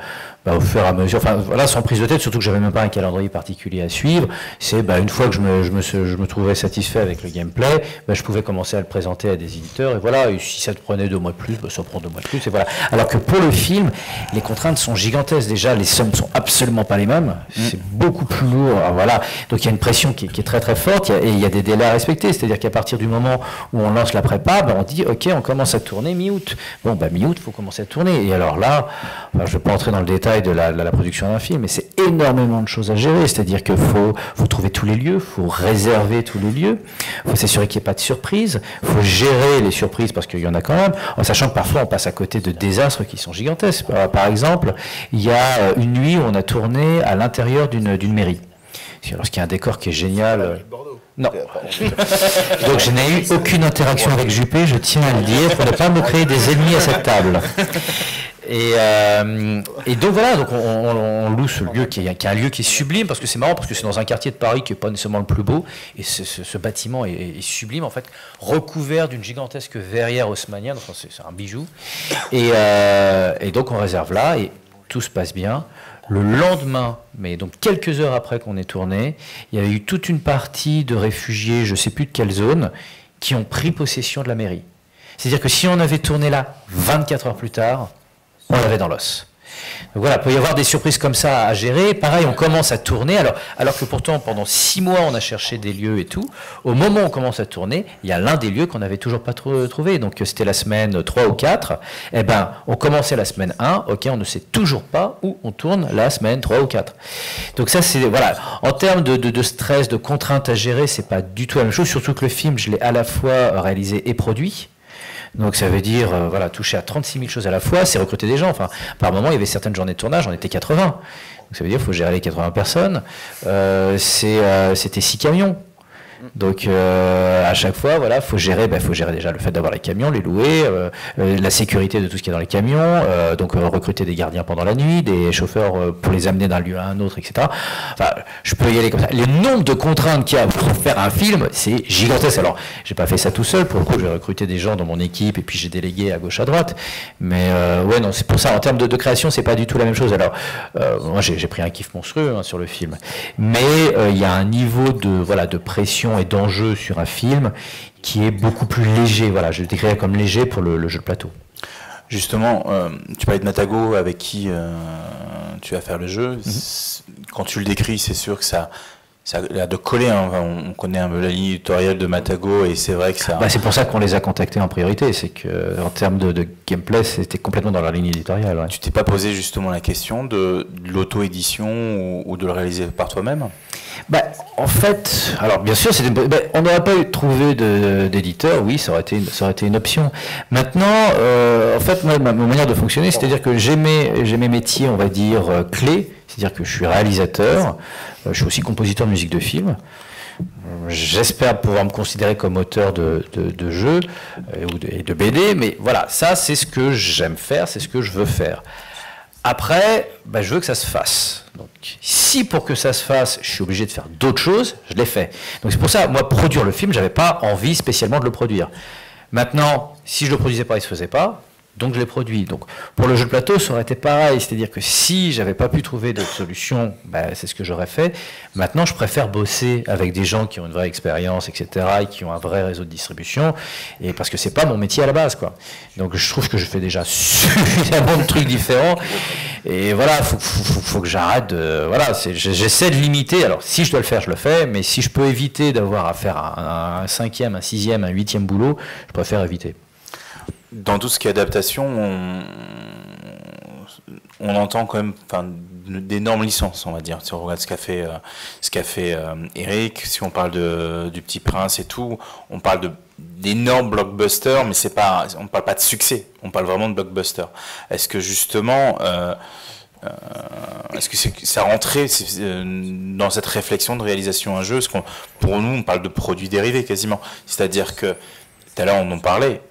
au fur et à mesure. Enfin, voilà, sans prise de tête, surtout que j'avais même pas un calendrier particulier à suivre. C'est une fois que je me trouvais satisfait avec le gameplay, je pouvais commencer à le présenter à des éditeurs. Et voilà, et si ça te prenait 2 mois de plus, ça prend 2 mois de plus. Et voilà. Alors que pour le film, les contraintes sont gigantesques. Déjà, les sommes sont absolument pas les mêmes. C'est beaucoup plus lourd. Alors, voilà. Donc il y a une pression qui est très très forte. Et il y a des délais à respecter. C'est-à-dire qu'à partir du moment où on lance la prépa, on dit ok, on commence à tourner mi-août. Bon, mi-août, il faut commencer à tourner. Et alors là, je ne vais pas entrer dans le détail de la production d'un film, mais c'est énormément de choses à gérer. C'est-à-dire qu'il faut trouver tous les lieux, il faut réserver tous les lieux, il faut s'assurer qu'il n'y ait pas de surprises, il faut gérer les surprises parce qu'il y en a quand même, en sachant que parfois on passe à côté de désastres qui sont gigantesques. Par exemple, il y a une nuit où on a tourné à l'intérieur d'une mairie. Lorsqu'il y a un décor qui est génial. Non. Donc je n'ai eu aucune interaction avec Juppé, je tiens à le dire, pour ne pas me créer des ennemis à cette table. Et donc voilà, donc on loue ce lieu qui est un lieu qui est sublime, parce que c'est marrant, parce que c'est dans un quartier de Paris qui n'est pas nécessairement le plus beau, et ce bâtiment est sublime, en fait, recouvert d'une gigantesque verrière haussmannienne, enfin, c'est un bijou, et donc on réserve là, et tout se passe bien. Le lendemain, mais donc quelques heures après qu'on ait tourné, il y avait eu toute une partie de réfugiés, je ne sais plus de quelle zone, qui ont pris possession de la mairie. C'est-à-dire que si on avait tourné là 24 heures plus tard, on l'avait dans l'os. Donc voilà, il peut y avoir des surprises comme ça à gérer. Pareil, on commence à tourner, alors que pourtant, pendant 6 mois, on a cherché des lieux et tout. Au moment où on commence à tourner, il y a l'un des lieux qu'on n'avait toujours pas trouvé. Donc c'était la semaine 3 ou 4. On commençait la semaine 1. Ok, on ne sait toujours pas où on tourne la semaine 3 ou 4. Donc ça, c'est... Voilà. En termes de stress, de contraintes à gérer, c'est pas du tout la même chose. Surtout que le film, je l'ai à la fois réalisé et produit. Donc ça veut dire toucher à 36 000 choses à la fois, c'est recruter des gens. Enfin, par moment, il y avait certaines journées de tournage, on était 80. Donc ça veut dire qu'il faut gérer les 80 personnes. C'était 6 camions. Donc à chaque fois, faut gérer déjà le fait d'avoir les camions, les louer, la sécurité de tout ce qui est dans les camions, donc recruter des gardiens pendant la nuit, des chauffeurs pour les amener d'un lieu à un autre, etc. Enfin, je peux y aller comme ça. Le nombre de contraintes qu'il y a pour faire un film, c'est gigantesque. Alors, j'ai pas fait ça tout seul. Pour le coup, j'ai recruté des gens dans mon équipe et puis j'ai délégué à gauche à droite. Mais non, c'est pour ça. En termes de création, c'est pas du tout la même chose. Alors, moi, j'ai pris un kiff monstrueux sur le film, mais il y a un niveau de pression et d'enjeu sur un film qui est beaucoup plus léger. Voilà, je le décrirais comme léger pour le jeu de plateau. Justement, tu parlais de Matago avec qui tu vas faire le jeu. Quand tu le décris, c'est sûr que ça a l'air de coller. Hein. On connaît un peu la ligne éditoriale de Matago et c'est vrai que ça... c'est pour ça qu'on les a contactés en priorité. C'est qu'en termes de gameplay, c'était complètement dans leur ligne éditoriale. Ouais. Tu t'es pas posé justement la question de l'auto-édition ou de le réaliser par toi-même ? En fait, alors bien sûr, on n'aurait pas trouvé d'éditeur, oui, ça aurait été une option. Maintenant, en fait, ma manière de fonctionner, c'est-à-dire que j'ai mes métiers, on va dire, clés, c'est-à-dire que je suis réalisateur, je suis aussi compositeur de musique de film. J'espère pouvoir me considérer comme auteur de jeux et de BD, mais voilà, ça c'est ce que j'aime faire, c'est ce que je veux faire. Après, je veux que ça se fasse. Donc, si pour que ça se fasse, je suis obligé de faire d'autres choses, je l'ai fait. Donc c'est pour ça, moi, produire le film, j'avais pas envie spécialement de le produire. Maintenant, si je le produisais pas, il se faisait pas. Donc je l'ai produit. Donc pour le jeu de plateau, ça aurait été pareil. C'est-à-dire que si j'avais pas pu trouver d'autres solutions, c'est ce que j'aurais fait. Maintenant, je préfère bosser avec des gens qui ont une vraie expérience, etc., et qui ont un vrai réseau de distribution, et parce que c'est pas mon métier à la base, quoi. Donc je trouve que je fais déjà suffisamment de trucs différents. Et voilà, faut que j'arrête de... Voilà, j'essaie de limiter. Alors si je dois le faire, je le fais. Mais si je peux éviter d'avoir à faire un 5e, un 6e, un 8e boulot, je préfère éviter. Dans tout ce qui est adaptation, on entend quand même d'énormes licences, on va dire. Si on regarde ce qu'a fait Eric, si on parle du Petit Prince et tout, on parle d'énormes blockbusters, mais on ne parle pas de succès, on parle vraiment de blockbusters. Est-ce que justement, est-ce que ça rentrait dans cette réflexion de réalisation un jeu? Parce que pour nous, on parle de produits dérivés quasiment. C'est-à-dire que, tout à l'heure on en parlait,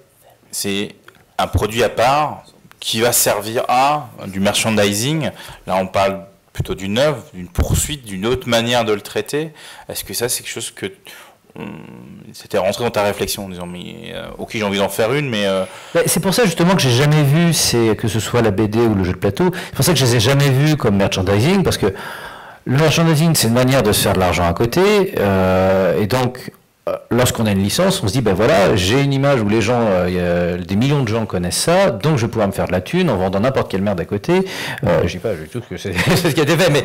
c'est un produit à part qui va servir à du merchandising. Là, on parle plutôt d'une œuvre, d'une poursuite, d'une autre manière de le traiter. Est-ce que ça, c'est quelque chose que c'était rentré dans ta réflexion en disant mais ok, j'ai envie d'en faire une, mais c'est pour ça justement que j'ai jamais vu, que ce soit la BD ou le jeu de plateau, c'est pour ça que je les ai jamais vus comme merchandising, parce que le merchandising, c'est une manière de se faire de l'argent à côté, et donc lorsqu'on a une licence, on se dit ben voilà, j'ai une image où les gens, des millions de gens connaissent ça, donc je vais pouvoir me faire de la thune en vendant n'importe quelle merde à côté. Je dis pas, je trouve que c'est ce qui a été fait, mais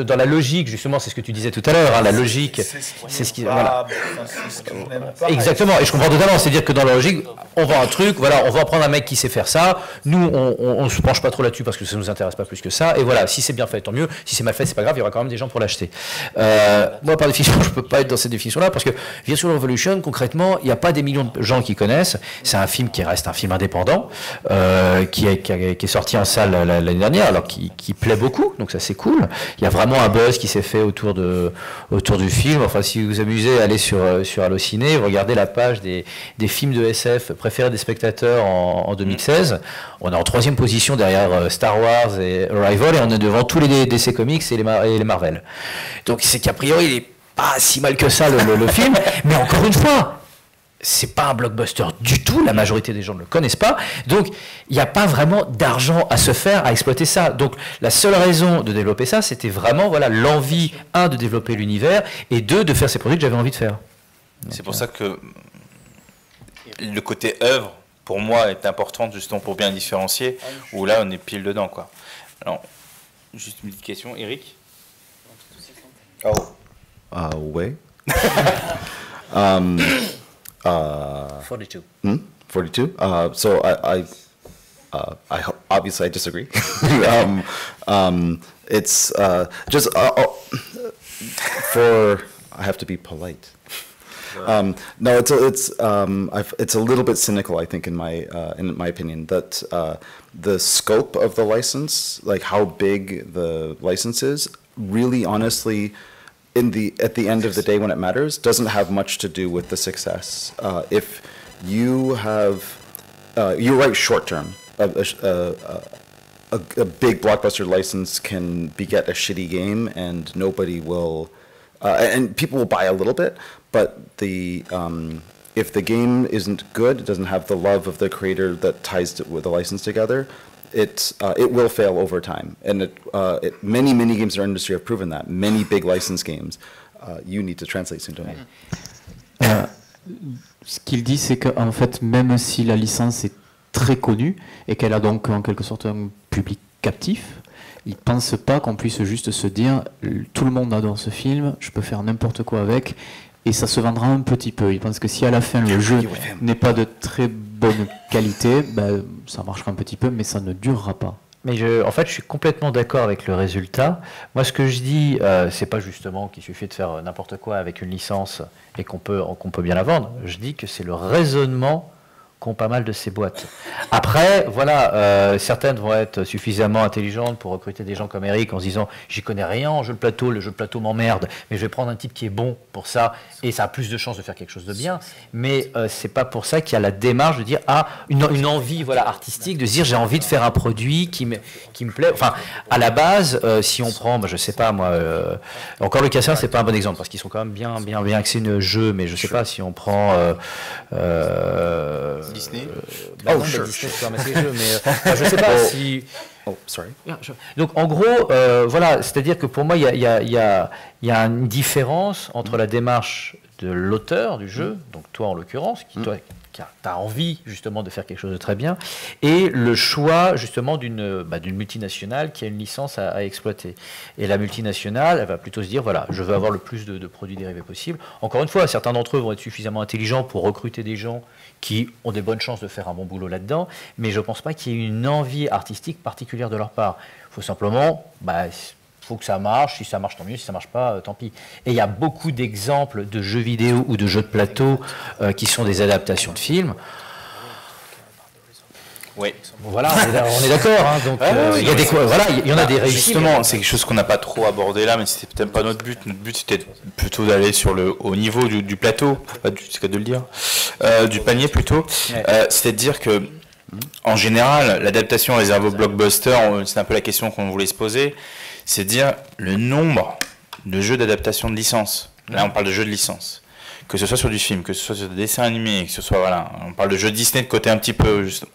dans la logique, justement, c'est ce que tu disais tout à l'heure, la logique, c'est ce qui voilà. Exactement, et je comprends totalement, c'est-à-dire que dans la logique, on vend un truc, voilà, on va prendre un mec qui sait faire ça, nous on se penche pas trop là-dessus parce que ça nous intéresse pas plus que ça, et voilà, si c'est bien fait, tant mieux, si c'est mal fait, c'est pas grave, il y aura quand même des gens pour l'acheter. Moi, par définition, je peux pas être dans cette définition-là parce que Virtual Revolution, concrètement, il n'y a pas des millions de gens qui connaissent. C'est un film qui reste un film indépendant, qui est sorti en salle l'année dernière, alors qui plaît beaucoup, donc ça c'est cool. Il y a vraiment un buzz qui s'est fait autour du film. Enfin, si vous vous amusez, allez sur Allociné, vous regardez la page des films de SF préférés des spectateurs en 2016. On est en 3e position derrière Star Wars et Arrival, et on est devant tous les DC Comics et les Marvel. Donc c'est qu'a priori, il est pas si mal que ça le film, mais encore une fois, c'est pas un blockbuster du tout, la majorité des gens ne le connaissent pas, donc il n'y a pas vraiment d'argent à se faire à exploiter ça. Donc la seule raison de développer ça, c'était vraiment voilà l'envie, de développer l'univers, et de faire ces produits que j'avais envie de faire. C'est pour ça que le côté œuvre, pour moi, est important justement pour bien différencier, où là on est pile dedans, quoi. Alors, juste une petite question, Eric. Way. 42. 42. So obviously I disagree. It's just for I have to be polite. No, it's a little bit cynical, I think, in my opinion, that the scope of the license, like how big the license is, really, honestly, at the end of the day, when it matters, doesn't have much to do with the success. If you have, you're right, short term, a big blockbuster license can beget a shitty game, and nobody will, and people will buy a little bit, but if the game isn't good, it doesn't have the love of the creator that ties with the license together, it will fail over time, and many games in our industry have proven that. Many big license games, you need to translate soon, don't you? Ce qu'il dit, c'est qu'en fait, même si la licence est très connue et qu'elle a donc en quelque sorte un public captif, il ne pense pas qu'on puisse juste se dire tout le monde adore ce film, je peux faire n'importe quoi avec. Et ça se vendra un petit peu. Il pense que si à la fin le jeu n'est pas de très bonne qualité, ben, ça marchera un petit peu, mais ça ne durera pas. Mais en fait, je suis complètement d'accord avec le résultat. Moi, ce que je dis, c'est pas justement qu'il suffit de faire n'importe quoi avec une licence et qu'on peut bien la vendre. Je dis que c'est le raisonnement qu'ont pas mal de ces boîtes. Après, voilà, certaines vont être suffisamment intelligentes pour recruter des gens comme Eric en se disant j'y connais rien en jeu de plateau, le jeu de plateau m'emmerde, mais je vais prendre un type qui est bon pour ça et ça a plus de chances de faire quelque chose de bien. Mais c'est pas pour ça qu'il y a la démarche de dire une envie voilà artistique, de se dire j'ai envie de faire un produit qui me plaît. Enfin, à la base, si on prend, je sais pas moi, encore le Cassin, c'est pas un bon exemple parce qu'ils sont quand même bien axés le jeu, mais je sais pas si on prend Disney. Disney, c'est quand même assez jeu, mais je sais pas si. Oh, sorry. Donc en gros, voilà, c'est-à-dire que pour moi, il y a une différence entre la démarche de l'auteur du jeu, donc toi en l'occurrence, qui as envie justement de faire quelque chose de très bien, et le choix justement d'une multinationale qui a une licence à exploiter. Et la multinationale, elle va plutôt se dire, voilà, je veux avoir le plus de produits dérivés possible. Encore une fois, certains d'entre eux vont être suffisamment intelligents pour recruter des gens qui ont des bonnes chances de faire un bon boulot là-dedans, mais je ne pense pas qu'il y ait une envie artistique particulière de leur part. Il faut simplement... faut que ça marche, si ça marche tant mieux, si ça marche pas, tant pis. Et il y a beaucoup d'exemples de jeux vidéo ou de jeux de plateau qui sont des adaptations de films. Oui. Voilà, on est d'accord. Hein, donc il y a il y en a des réussites. Justement, c'est quelque chose qu'on n'a pas trop abordé là, mais c'était peut-être pas notre but. Notre but c'était plutôt d'aller sur le haut niveau du plateau, c'est cas de le dire, du panier plutôt. C'était de dire que en général, l'adaptation réservée au blockbuster, c'est un peu la question qu'on voulait se poser. C'est dire le nombre de jeux d'adaptation de licence. Là, on parle de jeux de licence. Que ce soit sur du film, que ce soit sur des dessins animés, que ce soit, voilà, on parle de jeux Disney de côté un petit peu, justement.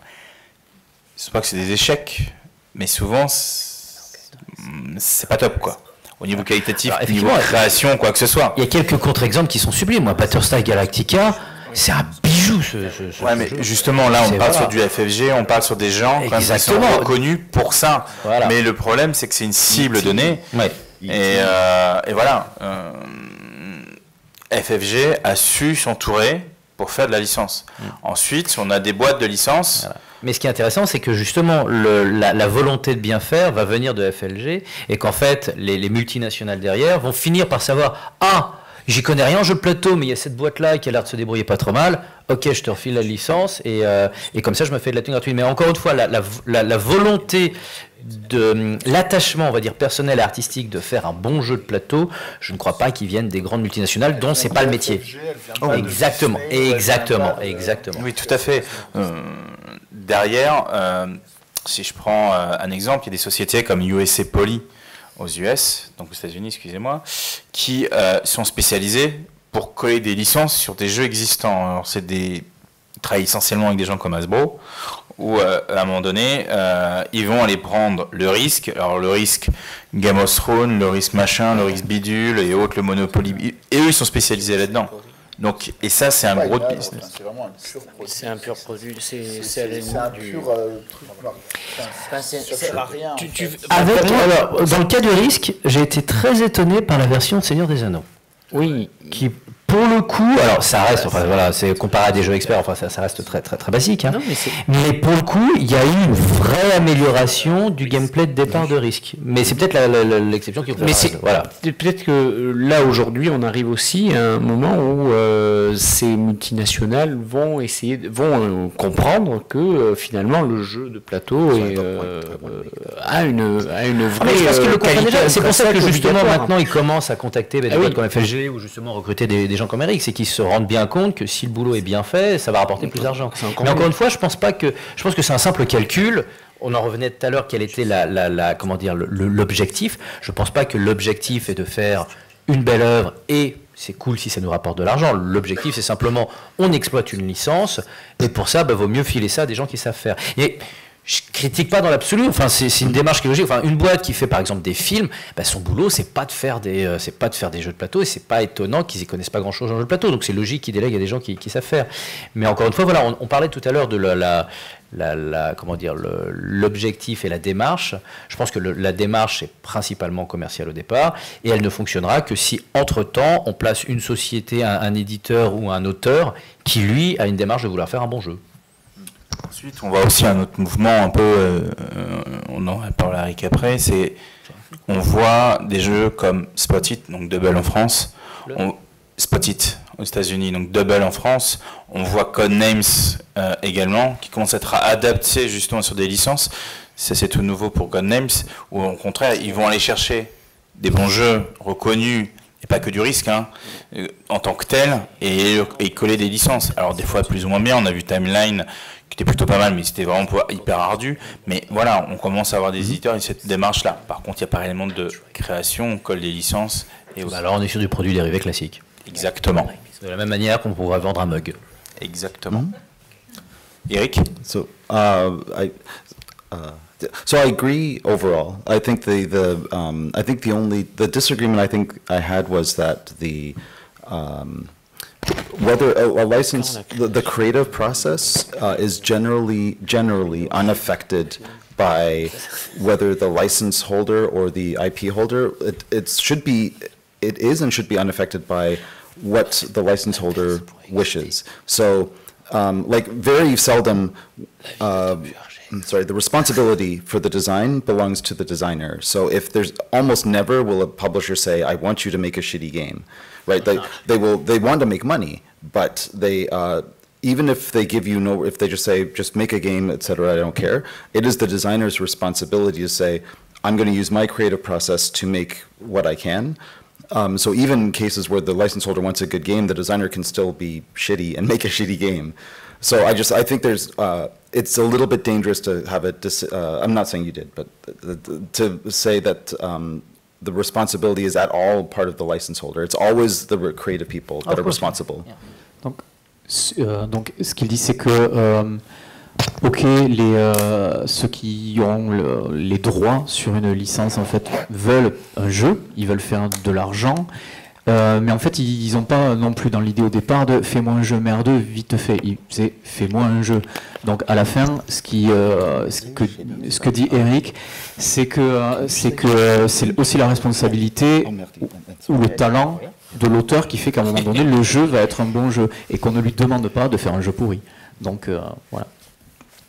C'est pas que c'est des échecs, mais souvent, c'est pas top, quoi. Au niveau qualitatif, au niveau création, quoi que ce soit. Il y a quelques contre-exemples qui sont sublimes. Moi, Battlestar Galactica, c'est un bijou, ce mais jeu. Justement, là, on parle sur du FFG, on parle sur des gens qui sont reconnus pour ça. Voilà. Mais le problème, c'est que c'est une cible donnée. Ouais. Et voilà. FFG a su s'entourer pour faire de la licence. Ensuite, on a des boîtes de licence. Voilà. Mais ce qui est intéressant, c'est que justement, la volonté de bien faire va venir de FLG et qu'en fait, les multinationales derrière vont finir par savoir « Ah, j'y connais rien en jeu de plateau, mais il y a cette boîte-là qui a l'air de se débrouiller pas trop mal. Ok, je te refile la licence et comme ça, je me fais de la thune gratuite. » Mais encore une fois, la volonté de l'attachement, on va dire, personnel et artistique de faire un bon jeu de plateau, je ne crois pas qu'ils viennent des grandes multinationales dont c'est pas le métier. Exactement. Oui, tout à fait. Derrière, si je prends un exemple, il y a des sociétés comme USA Poly aux US, donc aux États-Unis, excusez-moi, qui sont spécialisées pour coller des licences sur des jeux existants. Alors, ils travaillent essentiellement avec des gens comme Hasbro, où à un moment donné, ils vont aller prendre le risque. Alors, le risque Game of Thrones, le risque machin, le risque bidule et autres, le Monopoly. Et eux, ils sont spécialisés là-dedans. Donc, et ça, c'est un gros business. C'est vraiment un pur produit. C'est un pur produit. C'est un pur truc. Ça sert à rien. Alors, dans le cas du risque, j'ai été très étonné par la version de Seigneur des Anneaux. Oui. Qui, pour le coup, alors ça reste, enfin voilà, c'est comparé à des jeux experts, enfin ça reste très très très basique. Hein. Non, mais pour le coup, il y a eu une vraie amélioration du gameplay de départ de risque. Mais c'est peut-être l'exception qui. Mais c'est voilà. Peut-être que là aujourd'hui, on arrive aussi à un moment où ces multinationales vont comprendre que finalement le jeu de plateau a une vraie qualité. C'est pour ça que justement maintenant ils commencent à contacter des boîtes comme FLG ou justement recruter des gens comme Eric, c'est qu'ils se rendent bien compte que si le boulot est bien fait, ça va rapporter plus d'argent. Mais encore une fois, je pense que c'est un simple calcul. On en revenait tout à l'heure, quel était l'objectif. Je pense pas que l'objectif est de faire une belle œuvre et c'est cool si ça nous rapporte de l'argent. L'objectif, c'est simplement on exploite une licence et pour ça, vaut mieux filer ça à des gens qui savent faire. Et je critique pas dans l'absolu. Enfin, c'est une démarche qui est logique. Enfin, une boîte qui fait par exemple des films, son boulot c'est pas de faire des jeux de plateau et c'est pas étonnant qu'ils y connaissent pas grand chose en jeu de plateau. Donc c'est logique qu'ils délèguent à des gens qui savent faire. Mais encore une fois, voilà, on parlait tout à l'heure de l'objectif et la démarche. Je pense que la démarche est principalement commerciale au départ et elle ne fonctionnera que si entre-temps on place une société, un éditeur ou un auteur qui lui a une démarche de vouloir faire un bon jeu. Ensuite, on voit aussi un autre mouvement un peu, on en parlera avec après, c'est on voit des jeux comme Spot It, donc Double en France, Spot It aux États-Unis, donc Double en France, on voit Codenames également, qui commence à être adapté justement sur des licences. Ça c'est tout nouveau pour Codenames, où au contraire, ils vont aller chercher des bons jeux reconnus, et pas que du risque, hein, en tant que tel, et coller des licences. Alors des fois plus ou moins bien, on a vu Timeline, qui était plutôt pas mal, mais c'était vraiment hyper ardu. Mais voilà, on commence à avoir des éditeurs et cette démarche-là. Par contre, il n'y a pas réellement de création, on colle des licences. Et alors on est sur du produit dérivé classique. Exactement. De la même manière qu'on pourrait vendre un mug. Exactement. Eric? So I agree overall. I think the disagreement I think I had was that whether a license, the creative process is generally unaffected by whether the license holder or the IP holder. It is and should be unaffected by what the license holder wishes. So, like very seldom, the responsibility for the design belongs to the designer. So if there's almost never will a publisher say, I want you to make a shitty game, right? They want to make money, but they, even if they give you if they just say, just make a game, etc., I don't care. It is the designer's responsibility to say, I'm going to use my creative process to make what I can. So even in cases where the license holder wants a good game, the designer can still be shitty and make a shitty game. So I think there's, it's a little bit dangerous to have I'm not saying you did, but to say that the responsibility is at all part of the license holder. It's always the creative people that are responsible. Yeah. Donc, ce qu'il dit, c'est que, ok, ceux qui ont les droits sur une licence, en fait, veulent un jeu, ils veulent faire de l'argent, mais en fait, ils n'ont pas non plus dans l'idée au départ de fais-moi un jeu merdeux, vite fait. C'est fais-moi un jeu. Donc, à la fin, ce que dit Eric, c'est que c'est aussi la responsabilité ou le talent de l'auteur qui fait qu'à un moment donné, le jeu va être un bon jeu et qu'on ne lui demande pas de faire un jeu pourri. Donc, voilà.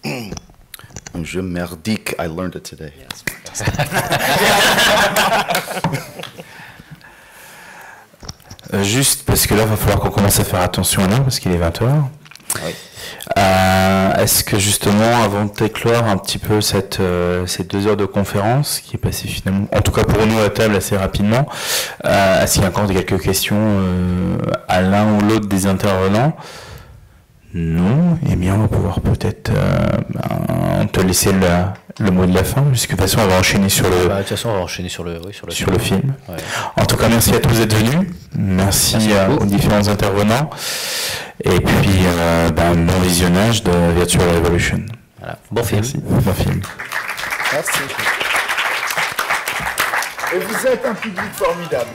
Un jeu merdique, I learned it today. Juste parce que là, il va falloir qu'on commence à faire attention à l'heure, parce qu'il est 20h. Oui. Est-ce que justement, avant de éclore un petit peu ces 2 heures de conférence, qui est passée finalement, en tout cas pour nous à la table assez rapidement, est-ce qu'il y a encore quelques questions à l'un ou l'autre des intervenants? Non, eh bien on va pouvoir peut-être te laisser le mot de la fin, puisque de toute façon on va enchaîner sur le. De toute façon on va enchaîner sur le film. Ouais. En tout cas, merci à tous d'être venus, merci aux différents intervenants, et puis bon visionnage de Virtual Revolution. Voilà. Bon film. Merci. Bon film. Merci. Et vous êtes un public formidable.